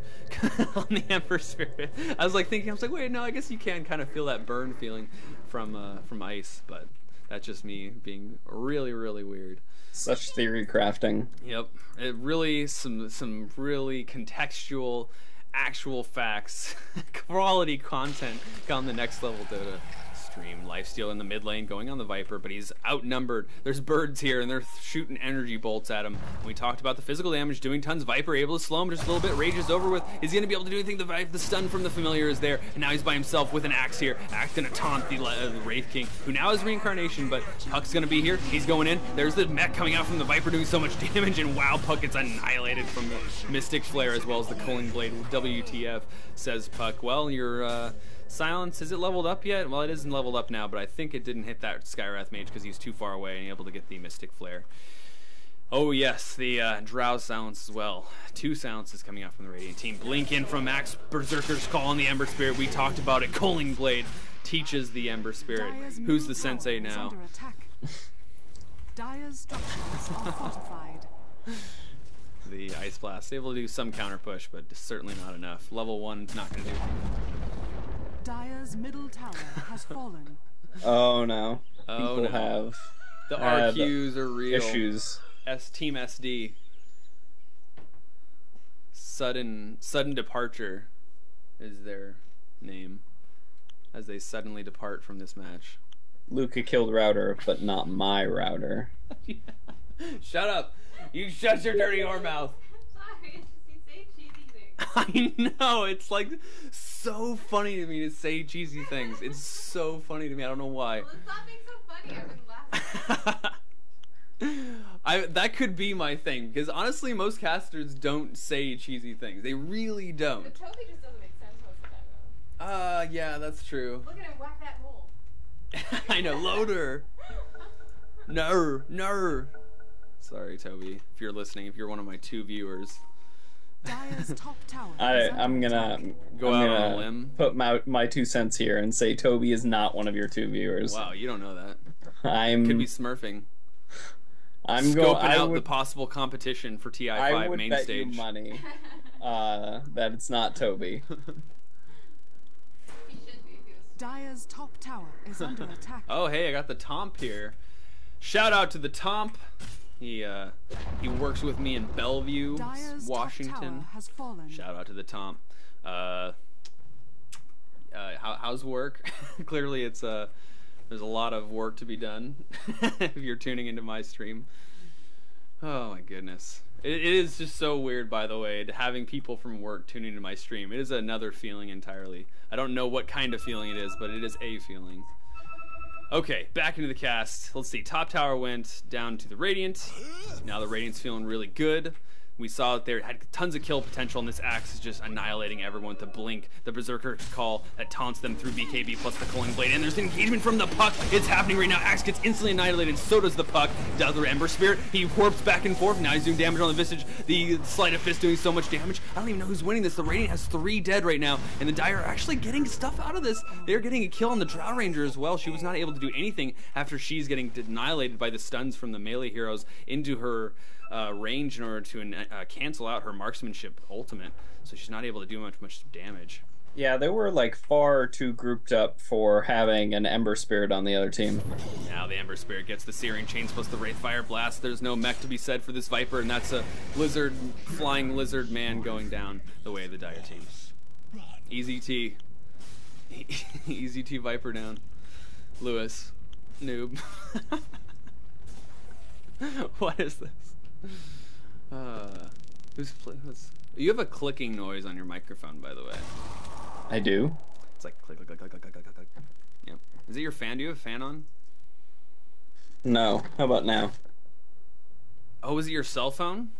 on the Ember Spirit. I was like thinking, wait, no, I guess you can kind of feel that burn feeling from ice, but that's just me being really, really weird. Such theory crafting. Yep, it really some really contextual, actual facts, quality content on the next level Dota stream. Lifesteal in the mid lane going on the Viper, but he's outnumbered. There's birds here and they're shooting energy bolts at him. We talked about the physical damage doing tons. Viper able to slow him just a little bit. Rage is over with. Is he going to be able to do anything? The stun from the Familiar is there, and now he's by himself with an Axe here. Axe gonna taunt the Wraith King, who now has Reincarnation, but Puck's gonna be here. He's going in. There's the mech coming out from the Viper doing so much damage, and wow, Puck gets annihilated from the Mystic Flare as well as the Culling Blade. WTF, says Puck. Well, your Silence, is it leveled up yet? Well, it isn't leveled up now, but I think it didn't hit that Skywrath Mage because he's too far away and able to get the Mystic Flare. Oh yes, the Drow's Silence as well. 2 silences coming out from the Radiant team. Blink in from Max Berserker's Call on the Ember Spirit. We talked about it. Culling Blade teaches the Ember Spirit. Who's the sensei now? Dire's structures are fortified. The Ice Blast, able to do some counter push, but certainly not enough. Level 1, not going to do. Dire's middle tower has fallen. Oh no. Oh, People no. have The RQs are real. issues. Team SD. Sudden departure is their name as they suddenly depart from this match. Luca killed Router, but not my Router. Yeah. Shut up. You shut your dirty whore mouth. Sorry, you say cheesy things. I know, it's like so funny to me to say cheesy things. It's so funny to me. I don't know why. Well, it's not being so funny. I've been laughing. That could be my thing, because honestly, most casters don't say cheesy things. They really don't. The Toby just doesn't make sense most of the time, though. Yeah, that's true. Look at him whack that mole. I know, loader. No. Sorry, Toby, if you're listening, if you're one of my 2 viewers. Dire's top tower. I'm gonna Go out on a limb. Put my 2 cents here and say Toby is not one of your 2 viewers. Wow, you don't know that. Could be smurfing. I'm scoping out the possible competition for TI5 main bet stage. You money that it's not Toby. He should be. He was... Dire's top tower is under attack. Oh, hey, I got the Tomp here. Shout out to the Tomp. He works with me in Bellevue, Dire's Washington. top tower has fallen. Shout out to the Tomp. How's work? Clearly, it's there's a lot of work to be done. If you're tuning into my stream. Oh my goodness. It is just so weird, by the way, having people from work tuning into my stream. It is another feeling entirely. I don't know what kind of feeling it is, but it is a feeling. Okay, back into the cast. Let's see. Top tower went down to the Radiant. Now the Radiant's feeling really good. We saw that they had tons of kill potential, and this axe is just annihilating everyone with the blink, the Berserker's Call that taunts them through BKB plus the Culling Blade. And there's an engagement from the Puck. It's happening right now. Axe gets instantly annihilated, so does the Puck. Does the Ember Spirit. He warps back and forth. Now he's doing damage on the Visage. The Sleight of Fist doing so much damage. I don't even know who's winning this. The Radiant has 3 dead right now, and the Dire are actually getting stuff out of this. They're getting a kill on the Drow Ranger as well. She was not able to do anything after she's getting annihilated by the stuns from the melee heroes into her range in order to cancel out her marksmanship ultimate, so she's not able to do much damage. Yeah, they were like far too grouped up for having an Ember Spirit on the other team. Now the Ember Spirit gets the Searing Chains plus the Wraithfire Blast. There's no mech to be said for this Viper, and that's a flying lizard man going down the way of the Dire team. Easy T. Easy T Viper down. Lewis. Noob. What is this? You have a clicking noise on your microphone, by the way. I do? It's like click, click, click, click, click, click, click, click. Yep. Is it your fan? Do you have a fan on? No. How about now? Oh, is it your cell phone?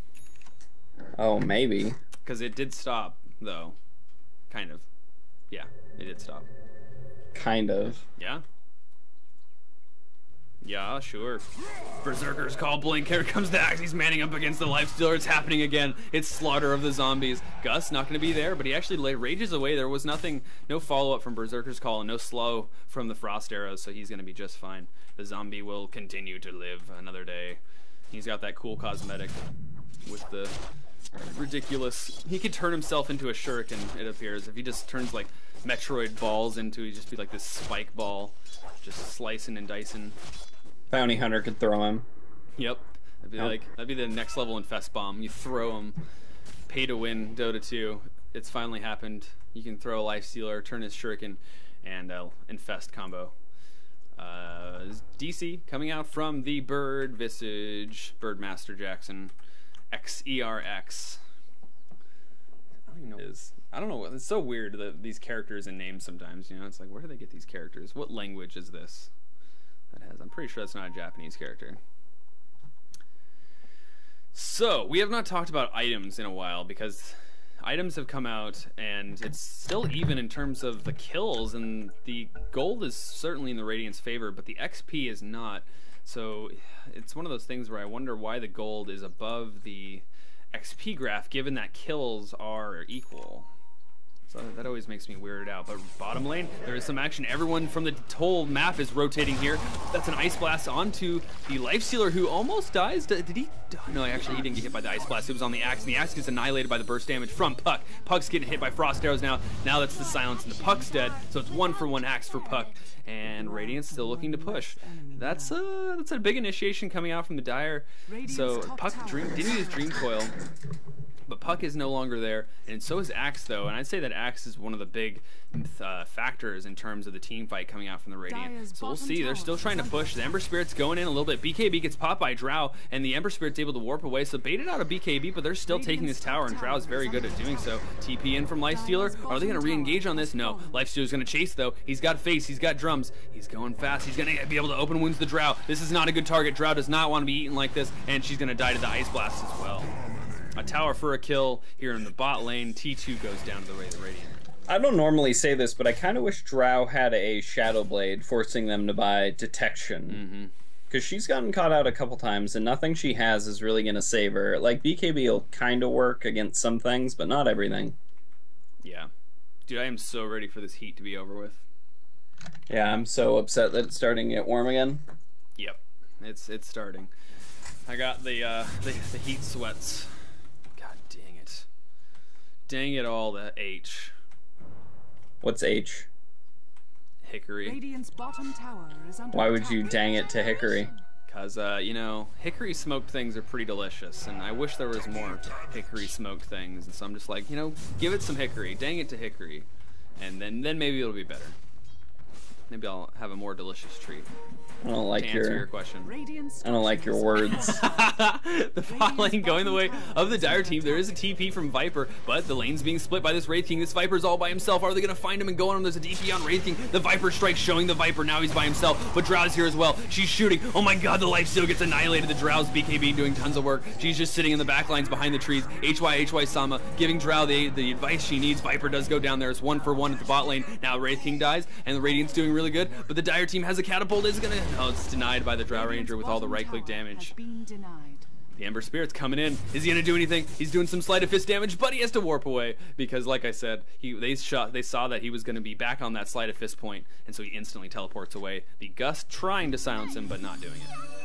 Oh, maybe. Because it did stop, though. Kind of. Yeah, it did stop. Kind of. Yeah? Yeah, sure. Berserker's Call, blink, here comes the axe, he's manning up against the Lifestealer, it's happening again. It's slaughter of the zombies. Gus not going to be there, but he actually rages away. There was nothing, no follow-up from Berserker's Call and no slow from the Frost Arrows, so he's going to be just fine. The zombie will continue to live another day. He's got that cool cosmetic with the ridiculous... He could turn himself into a shuriken, it appears. If he just turns like Metroid balls into, he'd just be like this spike ball, just slicing and dicing. Bounty Hunter could throw him. Yep. That'd be the next level Infest Bomb. You throw him. Pay to win Dota 2. It's finally happened. You can throw a Lifestealer, turn his Shuriken, and Infest combo. DC coming out from the Bird Visage, Birdmaster Jackson, XERX. I don't even know what it is. I don't know. It's so weird that these characters and names sometimes, you know? It's like, where do they get these characters? What language is this? That has. I'm pretty sure that's not a Japanese character. So, we have not talked about items in a while because items have come out and it's still even in terms of the kills, and the gold is certainly in the Radiant's favor, but the XP is not. So, it's one of those things where I wonder why the gold is above the XP graph given that kills are equal. So that always makes me weirded out. But bottom lane, there is some action. Everyone from the whole map is rotating here. That's an Ice Blast onto the Lifestealer, who almost dies. Did he? No, actually, he didn't get hit by the Ice Blast. It was on the Axe, and the Axe gets annihilated by the burst damage from Puck. Puck's getting hit by Frost Arrows now. Now that's the silence, and the Puck's dead. So it's 1-for-1 Axe for Puck. And Radiant's still looking to push. That's a big initiation coming out from the Dire. So Puck didn't use Dream Coil. But Puck is no longer there, and so is Axe, though. And I'd say that Axe is one of the big factors in terms of the team fight coming out from the Radiant. So we'll see. They're still trying to push. The Ember Spirit's going in a little bit. BKB gets popped by Drow, and the Ember Spirit's able to warp away. So baited out of BKB, but they're still taking this tower, and Drow is very good at doing so. TP in from Lifestealer. Are they going to re-engage on this? No. Lifestealer's going to chase, though. He's got face. He's got drums. He's going fast. He's going to be able to open wounds to Drow. This is not a good target. Drow does not want to be eaten like this, and she's going to die to the Ice Blast as well. A tower for a kill here in the bot lane. T2 goes down to the way of the Radiant. I don't normally say this, but I kind of wish Drow had a Shadow Blade, forcing them to buy Detection. Because she's gotten caught out a couple times, and nothing she has is really going to save her. Like, BKB will kind of work against some things, but not everything. Yeah. Dude, I am so ready for this heat to be over with. Yeah, I'm so upset that it's starting to get warm again. Yep. It's starting. I got the heat sweats. Dang it all, the H. What's H? Hickory. Radiant's bottom tower is under Why would attack. you dang it to Hickory? Because, you know, hickory smoked things are pretty delicious, and I wish there was more hickory smoked things, and so I'm just like, you know, give it some hickory. Dang it to Hickory. And then maybe it'll be better. maybe I'll have a more delicious treat. I don't like To answer your question. I don't like your words. The bot lane going the way of the Dire team. There is a TP from Viper, but the lane's being split by this Wraith King. This Viper's all by himself. Are they going to find him and go on him? There's a DP on Wraith King. The Viper strike showing the Viper. Now he's by himself, but Drow's here as well. She's shooting. Oh my god, the lifesteal gets annihilated. The Drow's BKB doing tons of work. She's just sitting in the back lines behind the trees. HY Sama giving Drow the advice she needs. Viper does go down there. It's 1-for-1 at the bot lane. Now Wraith King dies, and the Radiant's doing really good, but the Dire team has a catapult. Is gonna... Oh, it's denied by the Drow Ranger with all the right-click damage. The Ember Spirit's coming in. Is he gonna do anything? He's doing some sleight of fist damage, but he has to warp away because, like I said, they saw that he was gonna be back on that sleight of fist point, and so he instantly teleports away. The Gust trying to silence him, but not doing it.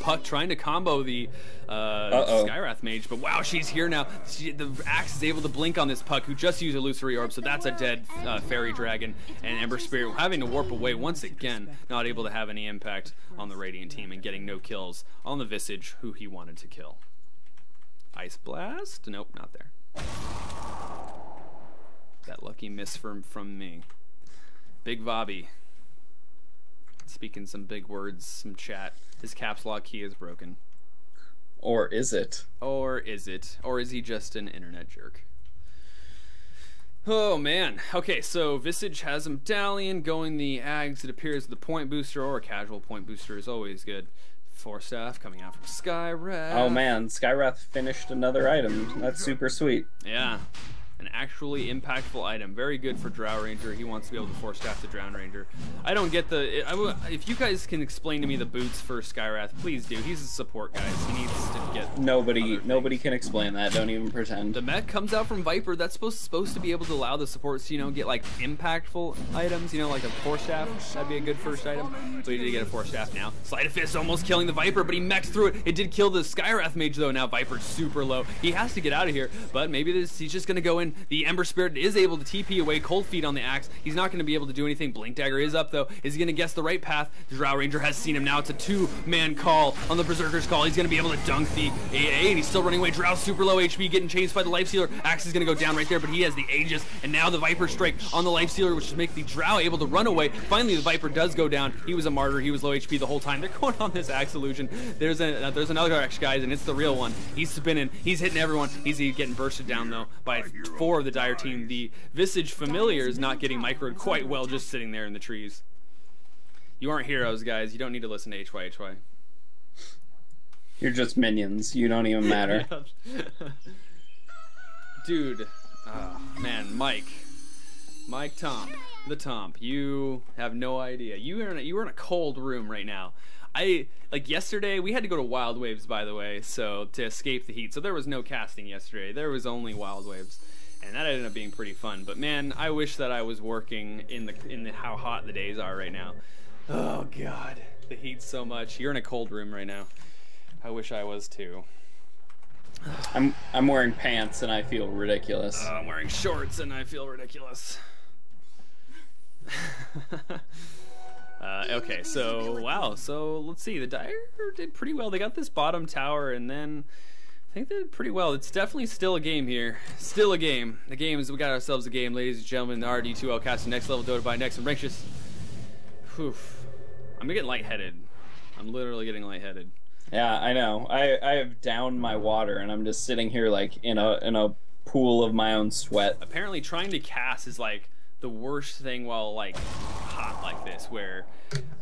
Puck trying to combo the Skywrath mage, but wow, she's here now. The Axe is able to blink on this Puck, who just used Illusory Orb, so that's a dead Fairy Dragon, and Ember Spirit having to warp away once again, not able to have any impact on the Radiant team and getting no kills on the Visage, who he wanted to kill. Ice Blast? Nope, not there. That lucky miss from me. Big Vobby. Speaking some big words, some chat. His caps lock key is broken. Or is it? Or is it? Or is he just an internet jerk? Oh man. Okay, so Visage has him Dalian going the Ags. It appears the point booster or a casual point booster is always good. Force Staff coming out from Skywrath. Oh man, Skywrath finished another item. That's super sweet. Yeah. An actually impactful item. Very good for Drow Ranger. He wants to be able to force staff the Drow Ranger. I don't get the... if you guys can explain to me the boots for Skywrath, please do. He's a support, guys. He needs to get... Nobody can explain that. Don't even pretend. The mech comes out from Viper. That's supposed to be able to allow the supports to, get like impactful items, like a force staff. That'd be a good first item. So he did get a force staff now. Sleight of Fist almost killing the Viper, but he mechs through it. It did kill the Skywrath mage, though. Now Viper's super low. He has to get out of here, but maybe he's just going to go in. The Ember Spirit is able to TP away, Cold Feet on the Axe. He's not going to be able to do anything. Blink Dagger is up, though. Is he going to guess the right path? The Drow Ranger has seen him now. It's a two-man call on the Berserker's call. He's going to be able to dunk the AA, and he's still running away. Drow super low HP, getting chased by the Lifestealer. Axe is going to go down right there, but he has the Aegis, and now the Viper Strike on the Lifestealer, which makes the Drow able to run away. Finally, the Viper does go down. He was a martyr. He was low HP the whole time. They're going on this Axe illusion. There's another Axe, guys, and it's the real one. He's spinning. He's hitting everyone. He's getting bursted down, though, by 4 of the Dire team. The Visage Familiar is not getting microed quite well, just sitting there in the trees. You aren't heroes, guys. You don't need to listen to HY. You're just minions. You don't even matter. Dude. Oh, man, Mike Tomp. The Tomp. You have no idea. You were in a cold room right now. Like yesterday, we had to go to Wild Waves, by the way, so to escape the heat. So there was no casting yesterday. There was only Wild Waves. And that ended up being pretty fun. But man, I wish that I was working in the how hot the days are right now. Oh god, the heat so much. You're in a cold room right now. I wish I was too. I'm wearing pants and I feel ridiculous. I'm wearing shorts and I feel ridiculous. Okay, so wow. So let's see. The Dire did pretty well. They got this bottom tower, and then I think they did pretty well. It's definitely still a game here. Still a game. The game is, we got ourselves a game, ladies and gentlemen. The RD2L casting next level Dota by next and Rankshis. Whew. I'm getting lightheaded. I'm literally getting lightheaded. Yeah, I know. I have downed my water and I'm just sitting here like in a pool of my own sweat. Apparently trying to cast is like the worst thing while like hot like this, where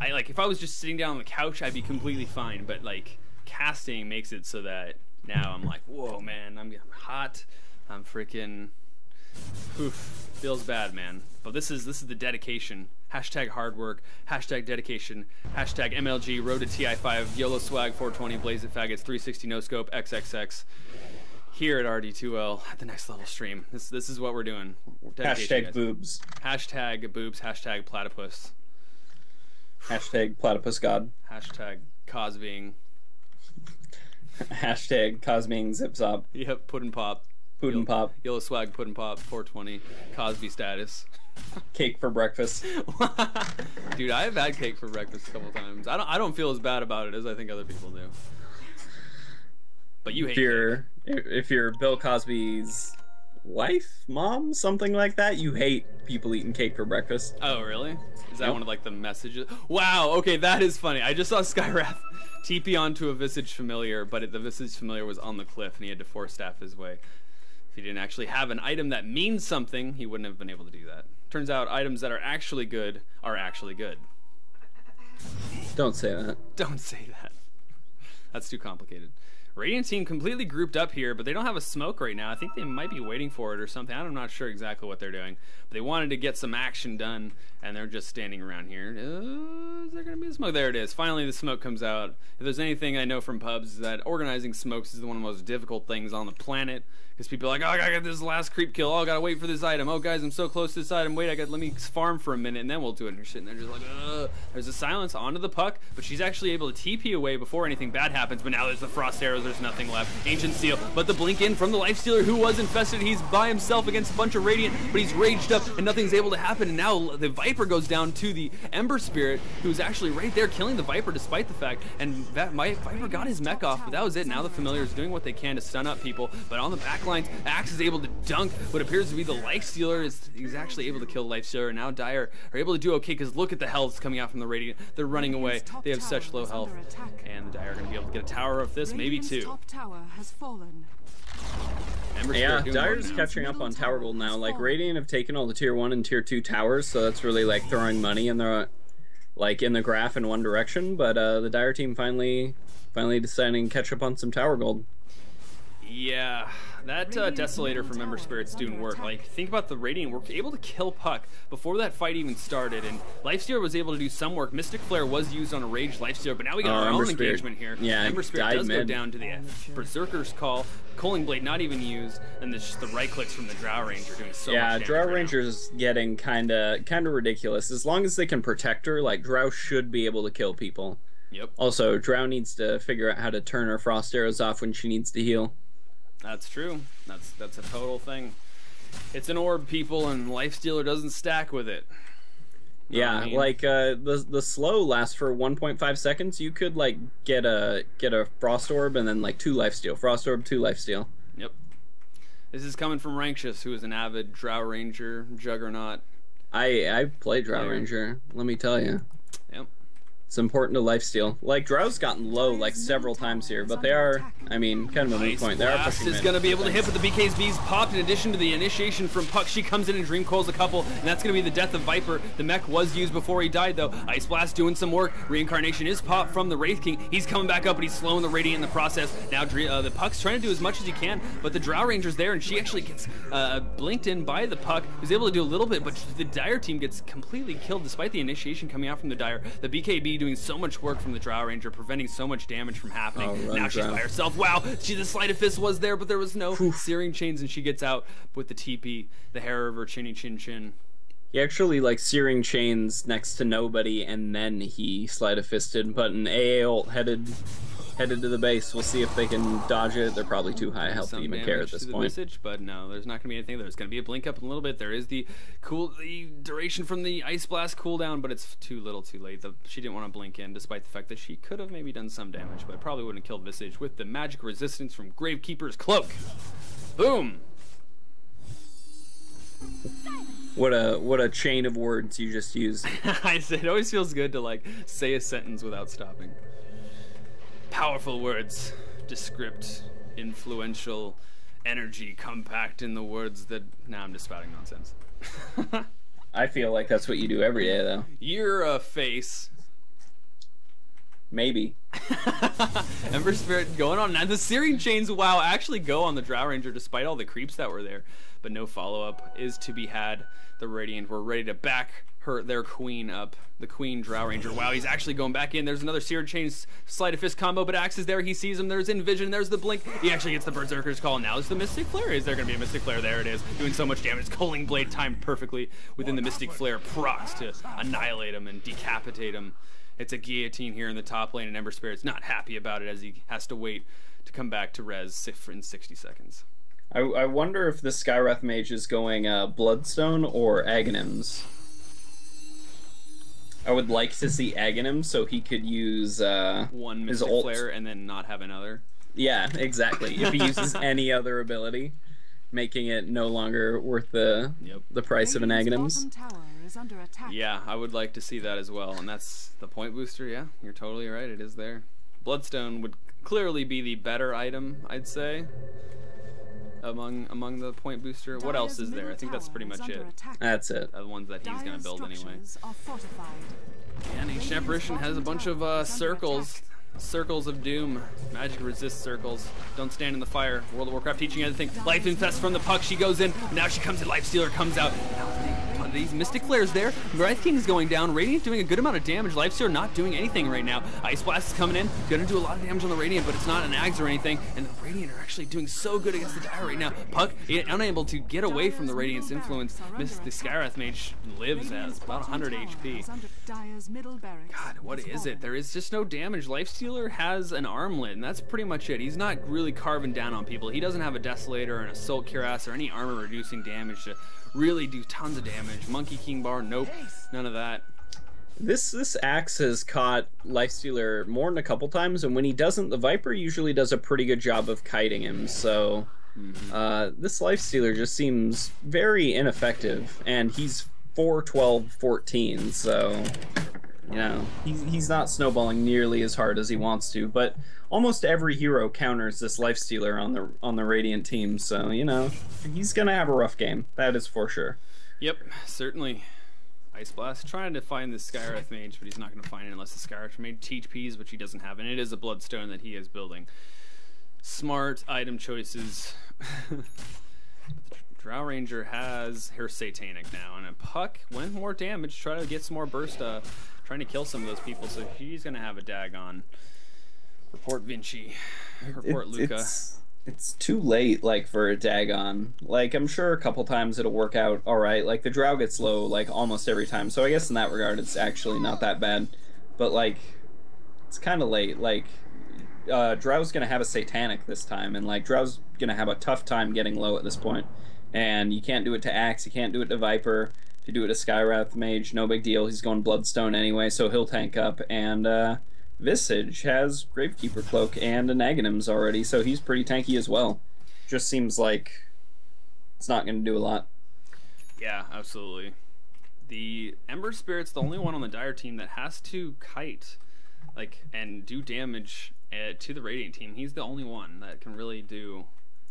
if I was just sitting down on the couch I'd be completely fine, but like casting makes it so that now I'm like, whoa, man, I'm hot. I'm freaking, feels bad, man. But this is the dedication. Hashtag hard work. Hashtag dedication. Hashtag MLG. Road to TI5. YOLO swag. 420. Blaze it faggots. 360 no scope. XXX. Here at RD2L at the next level stream. This is what we're doing. Hashtag guys. Boobs. Hashtag boobs. Hashtag platypus. Hashtag platypus god. Hashtag Cosbeing. Hashtag Cosbeing zip zop. Yep, puddin' pop. Puddin' pop. Yellow swag, puddin' pop, 420. Cosby status. Cake for breakfast. Dude, I have had cake for breakfast a couple times. I don't feel as bad about it as I think other people do. But you hate if you're Bill Cosby's wife, mom, something like that. You hate people eating cake for breakfast. Oh, really? Is that Yep. one of like the messages? Wow. Okay, that is funny. I just saw Skywrath TP onto a Visage Familiar, but the Visage Familiar was on the cliff, and he had to force staff his way. If he didn't actually have an item that means something, he wouldn't have been able to do that. Turns out items that are actually good are actually good. Don't say that. Don't say that. That's too complicated. Radiant team completely grouped up here, but they don't have a smoke right now. I think they might be waiting for it or something. I'm not sure exactly what they're doing. But they wanted to get some action done, and they're just standing around here. Is there going to be a smoke? There it is. Finally, the smoke comes out. If there's anything I know from pubs, is that organizing smokes is one of the most difficult things on the planet. Because people are like, oh, I gotta get this last creep kill. Oh, I gotta wait for this item. Oh, guys, I'm so close to this item. Wait, let me farm for a minute, and then we'll do it. And you're sitting there just like, ugh. There's a silence onto the puck, but she's actually able to TP away before anything bad happens. But now there's the frost arrows. There's nothing left. Ancient Seal, but the blink in from the Lifestealer who was infested. He's by himself against a bunch of Radiant, but he's raged up, and nothing's able to happen. And now the Viper goes down to the Ember Spirit, who's actually right there killing the Viper despite the fact. And that Viper got his mech off, but that was it. Now the Familiar is doing what they can to stun up people. But on the back lines, Axe is able to dunk what appears to be the Lifestealer. He's actually able to kill Lifestealer, and now Dire are able to do okay because look at the health coming out from the Radiant. They're running away. They have such low health, and the Dire are going to be able to get a tower of this, maybe two. Top tower has fallen. Yeah, Dire's catching up on tower gold now. Like, Radiant have taken all the tier 1 and tier 2 towers, so that's really like throwing money in the graph in one direction. But the Dire team finally deciding to catch up on some tower gold. Yeah, that Desolator from Ember Spirit's doing work. Like, think about the Radiant were able to kill Puck before that fight even started, and Lifestealer was able to do some work. Mystic Flare was used on a raged Lifestealer, but now we got our own engagement here. Yeah, Ember Spirit does go mid. down to the Berserker's Call. Culling Blade not even used, and just the right clicks from the Drow Ranger doing so much damage. Yeah, Drow right Ranger's getting kinda ridiculous. As long as they can protect her, like, Drow should be able to kill people. Yep. Also, Drow needs to figure out how to turn her frost arrows off when she needs to heal. That's true. That's a total thing. It's an orb, people, and Lifestealer doesn't stack with it. Know Yeah, what I mean? like the slow lasts for 1.5 seconds. You could like get a frost orb and then like 2 lifesteal. Frost orb, 2 lifesteal. Yep. This is coming from Rankshis, who is an avid Drow Ranger juggernaut. I play Drow Player. Ranger. Let me tell you, Yep. it's important to lifesteal. Like Drow's gotten low like several times here, but they are, I mean, kind of a moot Ice point. They are Blast pushing is mid. going to be able to hit, but the BKB's popped in addition to the initiation from Puck. She comes in and Dream Coils a couple, and that's going to be the death of Viper. The mech was used before he died, though. Ice Blast doing some work. Reincarnation is popped from the Wraith King. He's coming back up, but he's slowing the Radiant in the process. Now the Puck's trying to do as much as he can, but the Drow Ranger's there, and she actually gets blinked in by the Puck. Who's able to do a little bit, but the Dire team gets completely killed despite the initiation coming out from the Dire. The BKB doing so much work from the Drow Ranger, preventing so much damage from happening. Oh, Now she's Drow. by herself. Wow, the Sleight of Fist was there, but there was no Searing Chains, and she gets out with the TP, the hair of her chinny chin chin. He actually like searing chains next to nobody, and then he sleight of fisted. But an AA ult headed to the base. We'll see if they can dodge it. They're probably too high health to Some even care at damage this to the point. Visage, but no, there's not going to be anything. There's going to be a blink up in a little bit. There is the duration from the Ice Blast cooldown, but it's too little too late. She didn't want to blink in, despite the fact that she could have maybe done some damage, but probably wouldn't have killed Visage with the magic resistance from Gravekeeper's Cloak. Boom! What a chain of words you just used. It always feels good to like say a sentence without stopping. Powerful words, descript, influential, energy, compact in the words that. Now I'm just spouting nonsense. I feel like that's what you do every day, though. You're a face. Maybe. Ember Spirit going on. Now the Searing Chains, wow, actually go on the Drow Ranger despite all the creeps that were there. But no follow-up is to be had. The Radiant were ready to back their queen up. The Queen Drow Ranger. Wow, he's actually going back in. There's another Searing Chains Sleight of Fist combo, but Axe is there. He sees him. There's Envision. There's the blink. He actually gets the Berserker's Call. Now is the Mystic Flare. Is there going to be a Mystic Flare? There it is. Doing so much damage. Culling Blade timed perfectly within the Mystic Flare. Procs to annihilate him and decapitate him. It's a guillotine here in the top lane, and Ember Spirit's not happy about it as he has to wait to come back to res in 60 seconds. I wonder if the Skywrath mage is going Bloodstone or Aghanims. I would like to see Aghanim so he could use One his Mystic ult. Flare and then not have another. Yeah, exactly. If he uses any other ability. making it no longer worth the price of an Radiant's Aghanims. bottom tower is under attack. Yeah, I would like to see that as well, and that's the point booster. Yeah, you're totally right. It is there. Bloodstone would clearly be the better item, I'd say, among the point booster. What else is there? I think that's pretty much it. That's it. The ones that he's gonna build anyway. Are fortified. And Ancient Apparition has a bunch of circles. Circles of Doom. Magic resist circles. Don't stand in the fire. World of Warcraft teaching anything. Life Infest from the puck. She goes in. Now she comes in. Lifestealer comes out. Now these Mystic Flares there. Wraith King is going down. Radiant doing a good amount of damage. Lifestealer not doing anything right now. Ice Blast is coming in. Gonna do a lot of damage on the Radiant, but it's not an Ags or anything. And the Radiant are actually doing so good against the Dire right now. Puck unable to get away from the Radiant's influence. The Skywrath Mage lives at about 100 HP. God, what is it? There is just no damage. Lifestealer has an armlet, and that's pretty much it. He's not really carving down on people. He doesn't have a Desolator or an Assault Cuirass or any armor reducing damage to really do tons of damage. Monkey King Bar, nope, none of that. This axe has caught Lifestealer more than a couple times, and when he doesn't, the Viper usually does a pretty good job of kiting him, so this Lifestealer just seems very ineffective, and he's 4-12-14, so you know, he's not snowballing nearly as hard as he wants to, but almost every hero counters this Lifestealer on the Radiant team, so you know, he's gonna have a rough game. That is for sure. Yep, certainly. Ice Blast trying to find the Skywrath Mage, but he's not gonna find it unless the Skywrath Mage TPs, which he doesn't have, and it is a Bloodstone that he is building. Smart item choices. Drow Ranger has her Satanic now, and a Puck, when more damage, try to get some more burst, trying to kill some of those people, so she's gonna have a Dagon. Report Vinci. Report Luca. It's too late, like, for a Dagon. Like, I'm sure a couple times it'll work out alright. Like, the Drow gets low, like, almost every time, so I guess in that regard it's actually not that bad. But, like, it's kind of late. Like, Drow's gonna have a Satanic this time, and, like, Drow's gonna have a tough time getting low at this point. And you can't do it to Axe, you can't do it to Viper. If you do it to Skywrath Mage, no big deal. He's going Bloodstone anyway, so he'll tank up. And Visage has Gravekeeper Cloak and an Aghanims already, so he's pretty tanky as well. Just seems like it's not going to do a lot. Yeah, absolutely. The Ember Spirit's the only one on the Dire team that has to kite, like, and do damage to the Radiant team. He's the only one that can really do,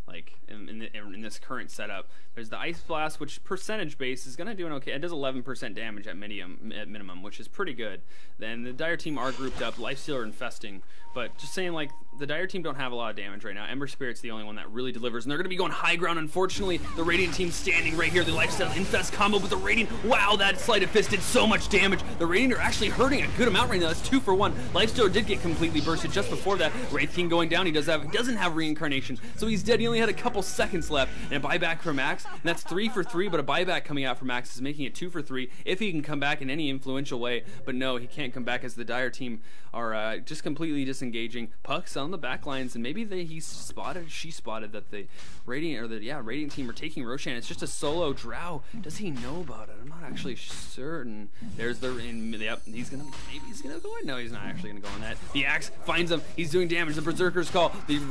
like, in this current setup. There's the Ice Blast, which percentage base is going to do an okay. It does 11% damage at minimum, which is pretty good. Then the Dire team are grouped up, Lifestealer infesting. But just saying, like, the Dire team don't have a lot of damage right now. Ember Spirit's the only one that really delivers, and they're going to be going high ground. Unfortunately, the Radiant team standing right here. The Lifestealer infest combo with the Radiant. Wow, that Sleight of Fist did so much damage. The Radiant are actually hurting a good amount right now. That's 2 for 1. Lifestealer did get completely bursted just before that. Wraith King going down. He doesn't have Reincarnation, so he's dead. He only had a couple seconds left, and a buyback from Max. And that's 3 for 3, but a buyback coming out from Max is making it 2 for 3 if he can come back in any influential way. But no, he can't come back as the Dire team are just completely disengaging. Puck's on the back lines, and maybe she spotted that the Radiant team are taking Roshan. It's just a solo Drow. Does he know about it? I'm not actually certain. There's yep, maybe he's gonna go in. No, he's not actually gonna go in that. The Axe finds him. He's doing damage. The Berserker's Call. The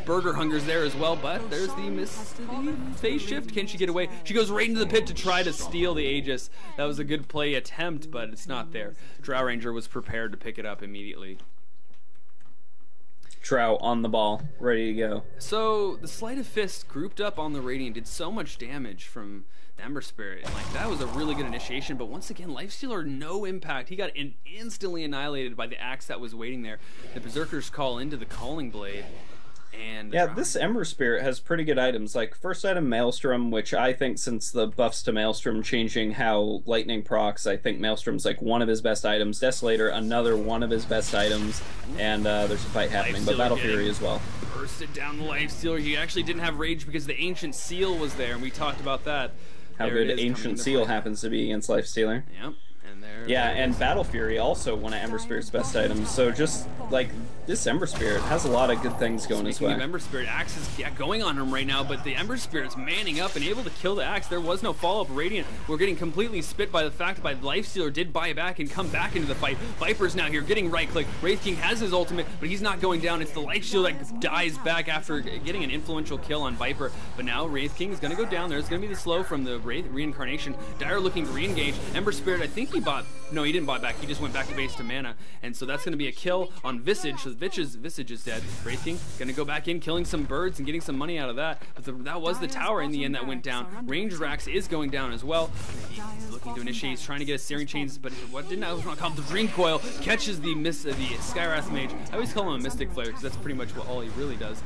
Burger Hunger's there as well, but there's the phase shift. Can she get away? She goes right into the pit to try to steal the Aegis. That was a good play attempt, but it's not there. Drow Ranger was prepared to pick it up immediately. Drow on the ball, ready to go. So the Sleight of Fist grouped up on the Radiant did so much damage from the Ember Spirit. And, like, that was a really good initiation, but once again, Lifestealer, no impact. He got instantly annihilated by the Axe that was waiting there. The Berserker's Call into the Calling Blade. And yeah, this Ember Spirit has pretty good items. Like, first item, Maelstrom, which I think since the buffs to Maelstrom changing how Lightning procs, I think Maelstrom's like one of his best items. Desolator, another one of his best items. And there's a fight happening, but Battle Fury as well. Bursted down the Lifestealer. He actually didn't have Rage because the Ancient Seal was there, and we talked about that. How good Ancient Seal happens to be against Lifestealer. Yep. And there. Yeah, there it and is. Battle Fury also one of Ember Spirit's best items. So just like this Ember Spirit has a lot of good things going his Speaking way. of Ember Spirit, Axe is going on him right now, but the Ember Spirit's manning up and able to kill the Axe. There was no follow-up. Radiant we're getting completely spit by the fact that Lifestealer did buy back and come back into the fight. Viper's now here getting right-click. Wraith King has his ultimate, but he's not going down. It's the Lifestealer that dies back after getting an influential kill on Viper. But now Wraith King is going to go down. There's going to be the slow from the Wraith Reincarnation. Dire looking to re-engage. Ember Spirit, I think he bought... No, he didn't buy back. He just went back to base to mana. And so that's going to be a kill on Visage. So Visage is dead. Wraith King going to go back in, killing some birds and getting some money out of that. But that was the tower in the end that went down. Ranged Rax is going down as well. He's looking to initiate. He's trying to get a Searing Chains, but what didn't I was want to call him? The Dream Coil catches the Skywrath Mage. I always call him a Mystic Flare because that's pretty much all he really does.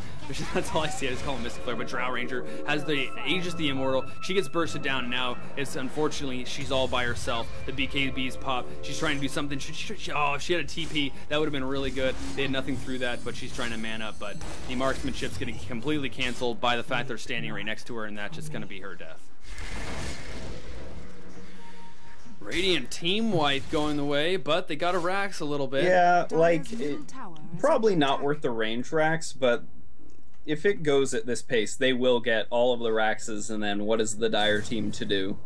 That's all I see. I just call him Mystic Flare. But Drow Ranger has the Aegis the Immortal. She gets bursted down now. It's unfortunately she's all by herself. The BKBs pop. She's trying to do something. Oh, if she had a TP, that would have been really good. They had nothing through that, but she's trying to man up. But the marksmanship's getting completely canceled by the fact they're standing right next to her, and that's just going to be her death. Radiant team wipe going the way, but they got a Rax a little bit. Yeah, like probably not worth the range Rax, but if it goes at this pace, they will get all of the Raxes, and then what is the Dire team to do?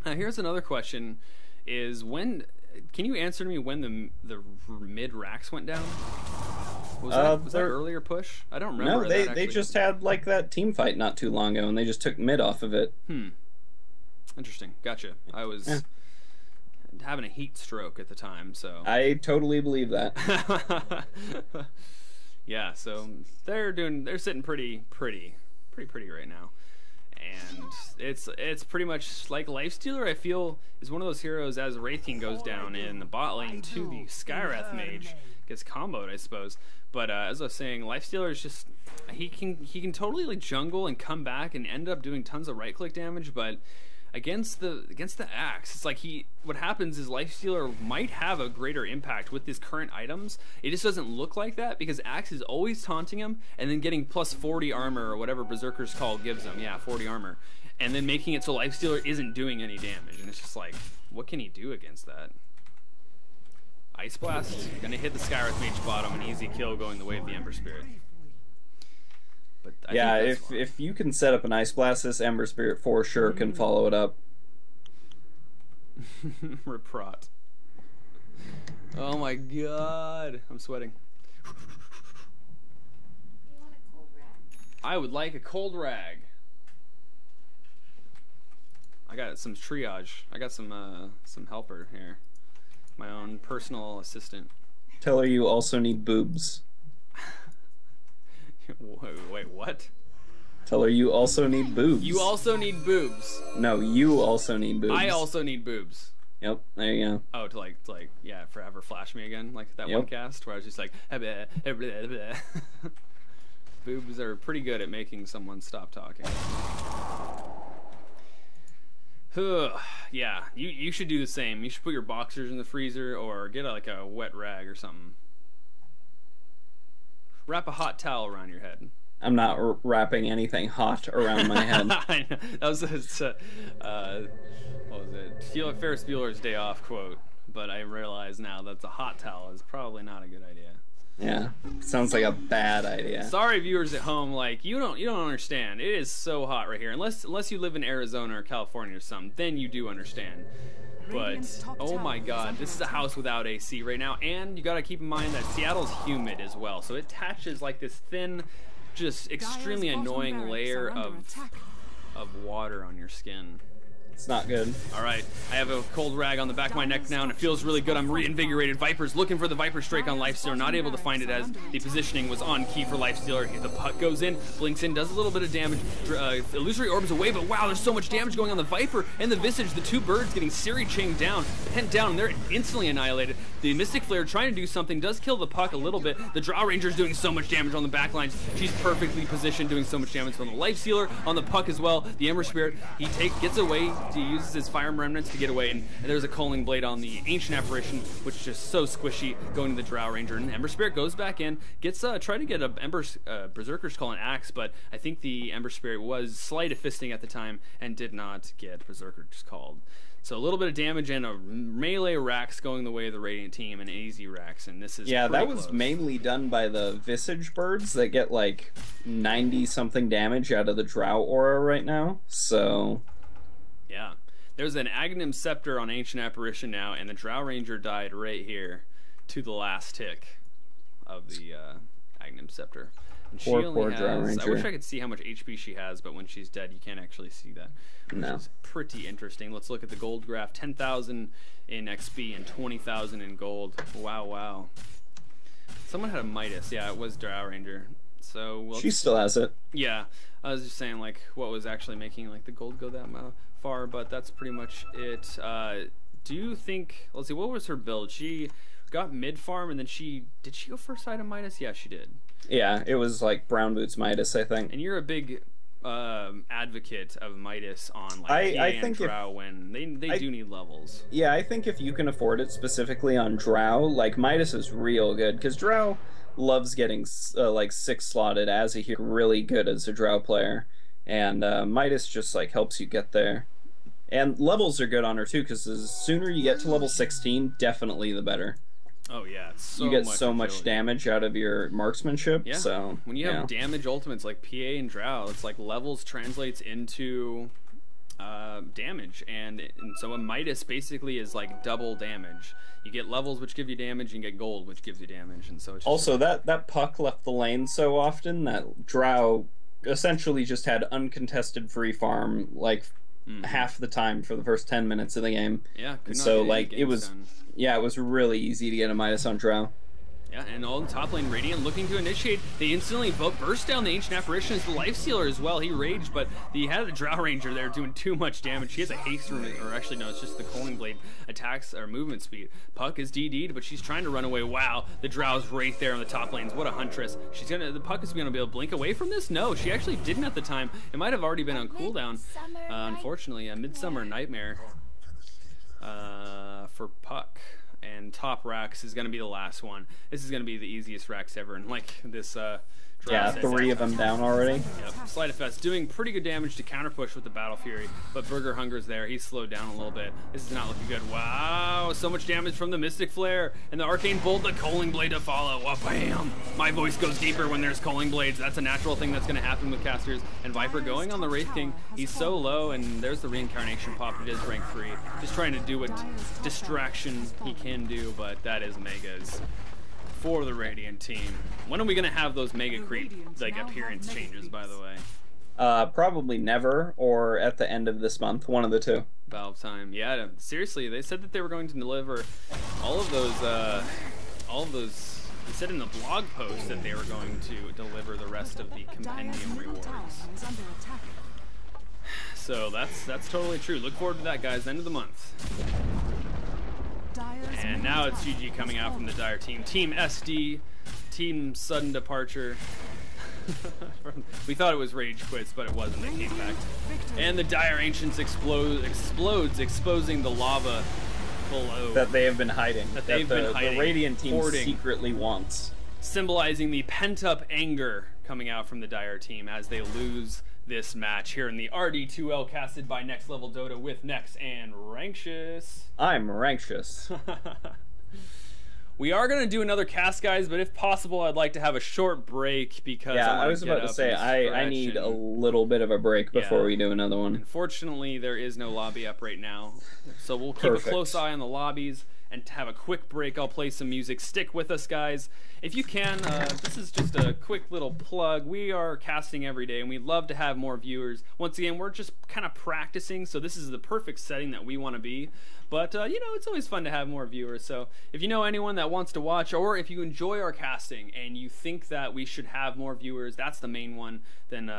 Here's another question: is when? Can you answer to me when the mid Rax went down? Was that earlier push? I don't remember. No, they just had like that team fight not too long ago, and they just took mid off of it. Interesting. Gotcha. I was having a heat stroke at the time, so I totally believe that. Yeah, so they're sitting pretty right now. And it's pretty much like Lifestealer, I feel, is one of those heroes as Wraith King goes down in the bot lane to the Skywrath Mage. Gets comboed, I suppose. But as I was saying, Lifestealer is just he can totally like jungle and come back and end up doing tons of right click damage, but against the Axe, it's like what happens is Lifestealer might have a greater impact with his current items. It just doesn't look like that because Axe is always taunting him and then getting plus 40 armor or whatever Berserker's Call gives him. Yeah, 40 armor. And then making it so Lifestealer isn't doing any damage. And it's just like, what can he do against that? Ice Blast, gonna hit the Skywrath Mage bottom, an easy kill going the way of the Ember Spirit. But yeah, if you can set up an Ice Blast, this Ember Spirit for sure can follow it up. Reprot. Oh my god, I'm sweating. You want a cold rag? I would like a cold rag. I got some triage. I got some helper here. My own personal assistant. Tell her you also need boobs. Wait, what? Tell her you also need boobs. You also need boobs. No, you also need boobs. I also need boobs. Yep, there you go. Oh, to like, yeah, forever flash me again, like that one cast where I was just like, boobs are pretty good at making someone stop talking. Yeah, you should do the same. You should put your boxers in the freezer or get like a wet rag or something. Wrap a hot towel around your head. I'm not wrapping anything hot around my head. I know. That was what was it? Ferris Bueller's Day Off quote. But I realize now that the hot towel is probably not a good idea. Yeah, sounds like a bad idea. Sorry, viewers at home. Like you don't understand. It is so hot right here. Unless you live in Arizona or California or something, then you do understand. But oh my god, this is a house without AC right now, and you gotta keep in mind that Seattle's humid as well, so it attaches like this thin, just extremely annoying layer of water on your skin. It's not good. Alright, I have a cold rag on the back of my neck now, and it feels really good. I'm reinvigorated. Viper's looking for the Viper Strike on Lifestealer, not able to find it as the positioning was on key for Lifestealer. The puck goes in, blinks in, does a little bit of damage. Illusory Orbs away, but wow, there's so much damage going on the Viper and the Visage. The two birds getting Siri chained down, pent down, and they're instantly annihilated. The Mystic Flare trying to do something, does kill the puck a little bit. The Drow Ranger is doing so much damage on the backlines. She's perfectly positioned, doing so much damage from the Lifestealer on the puck as well. The Ember Spirit, he gets away, he uses his Fire Remnants to get away, and there's a Culling Blade on the Ancient Apparition, which is just so squishy, going to the Drow Ranger. And Ember Spirit goes back in, gets try to get a Berserker's Call and Axe, but I think the Ember Spirit was sleight of fisting at the time and did not get Berserker's Called. So a little bit of damage and a melee Rax going the way of the Radiant team, and easy Rax, and this is yeah, that was close. mainly done by the Visage birds that get like 90-something damage out of the Drow aura right now. So yeah, there's an Aghanim Scepter on Ancient Apparition now, and the Drow Ranger died right here to the last tick of the Aghanim Scepter. And she poor only Drow has, I Ranger. wish I could see how much HP she has, but when she's dead, you can't actually see that. No. Which is pretty interesting. Let's look at the gold graph. 10,000 in XP and 20,000 in gold. Wow, wow. Someone had a Midas. Yeah, it was Drow Ranger. So we'll she still has it. yeah, I was just saying like what was actually making like the gold go that far, but that's pretty much it. Do you think? Let's see. What was her build? She got mid farm, and then did she go first item Midas? Yeah, she did. Yeah, it was like Brown Boots Midas, I think. And you're a big advocate of Midas on like PA I and think Drow when they do need levels. Yeah, I think if you can afford it specifically on Drow, like Midas is real good because Drow loves getting like 6 slotted as a hero, really good as a Drow player, and Midas just like helps you get there. And levels are good on her too because the sooner you get to level 16, definitely the better. Oh yeah, it's so you get much so much agility. Damage out of your marksmanship. Yeah. So when you have damage ultimates like PA and Drow, it's like levels translates into damage, and so a Midas basically is like double damage. You get levels which give you damage, and you get gold which gives you damage, and so it's just also that puck left the lane so often that Drow essentially just had uncontested free farm like half the time for the first 10 minutes of the game. yeah. Could not So get any like it games was done. yeah, it was really easy to get a Midas on Drow. Yeah, and all in top lane, Radiant looking to initiate. They instantly burst down the Ancient Apparition as the Life Stealer as well. He raged, but he had a Drow Ranger there doing too much damage. He has a haste, or actually no, it's just the Culling Blade attacks or movement speed. Puck is DD'd, but she's trying to run away. Wow, the Drow's right there on the top lanes. What a huntress. The Puck is gonna be able to blink away from this? No, she actually didn't at the time. It might have already been on cooldown. Unfortunately, a Midsummer Nightmare for Puck. And top Rax is going to be the last one. This is going to be the easiest Rax ever. And like this Yeah, 3 of them down already. Yep. Sleight of Fest doing pretty good damage to counter push with the Battle Fury, but Burger Hunger's there. He's slowed down a little bit. This is not looking good. Wow, so much damage from the Mystic Flare and the Arcane Bolt, the Culling Blade to follow. Wow, bam! My voice goes deeper when there's Culling Blades. That's a natural thing that's going to happen with casters. And Viper going on the Wraith King. He's so low, and there's the Reincarnation pop. It is rank 3. Just trying to do what distraction he can do, but that is megas for the Radiant team. When are we gonna have those mega creep like appearance changes, by the way? Probably never, or at the end of this month, one of the two. Valve time. Yeah, seriously, they said that they were going to deliver all of those they said in the blog post that they were going to deliver the rest of the compendium rewards. So that's totally true. Look forward to that, guys, end of the month. And now it's GG coming out from the Dire team. Team SD, Team Sudden Departure. We thought it was Rage Quits, but it wasn't. They came back. And the Dire Ancients explodes, exposing the lava below. That they have been hiding. That they've been hiding. The Radiant team hoarding, secretly wants. symbolizing the pent-up anger coming out from the Dire team as they lose this match here in the RD2L casted by Next Level Dota with Nex and Rankshis. I'm Rankshis. We are going to do another cast, guys, but if possible, I'd like to have a short break because I was about to say, I need a little bit of a break before we do another one. Unfortunately, there is no lobby up right now, so we'll keep a close eye on the lobbies and have a quick break. I'll play some music. Stick with us, guys. If you can, this is just a quick little plug. We are casting every day, and we'd love to have more viewers. Once again, we're just kind of practicing, so this is the perfect setting that we want to be. But, you know, it's always fun to have more viewers. So if you know anyone that wants to watch, or if you enjoy our casting and you think that we should have more viewers, that's the main one, then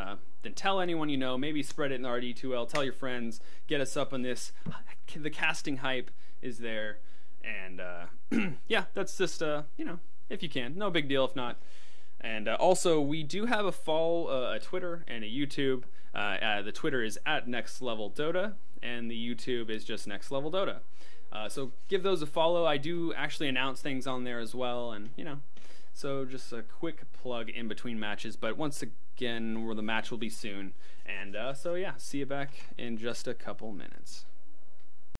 tell anyone you know. Maybe spread it in the RD2L. Tell your friends. Get us up on this. The casting hype is there. And, yeah, that's just, you know, if you can. No big deal if not. And also, we do have a Twitter and a YouTube. The Twitter is at Next Level Dota, and the YouTube is just Next Level Dota. So give those a follow. I do actually announce things on there as well, and so just a quick plug in between matches. But once again, the match will be soon, and so yeah, see you back in just a couple minutes.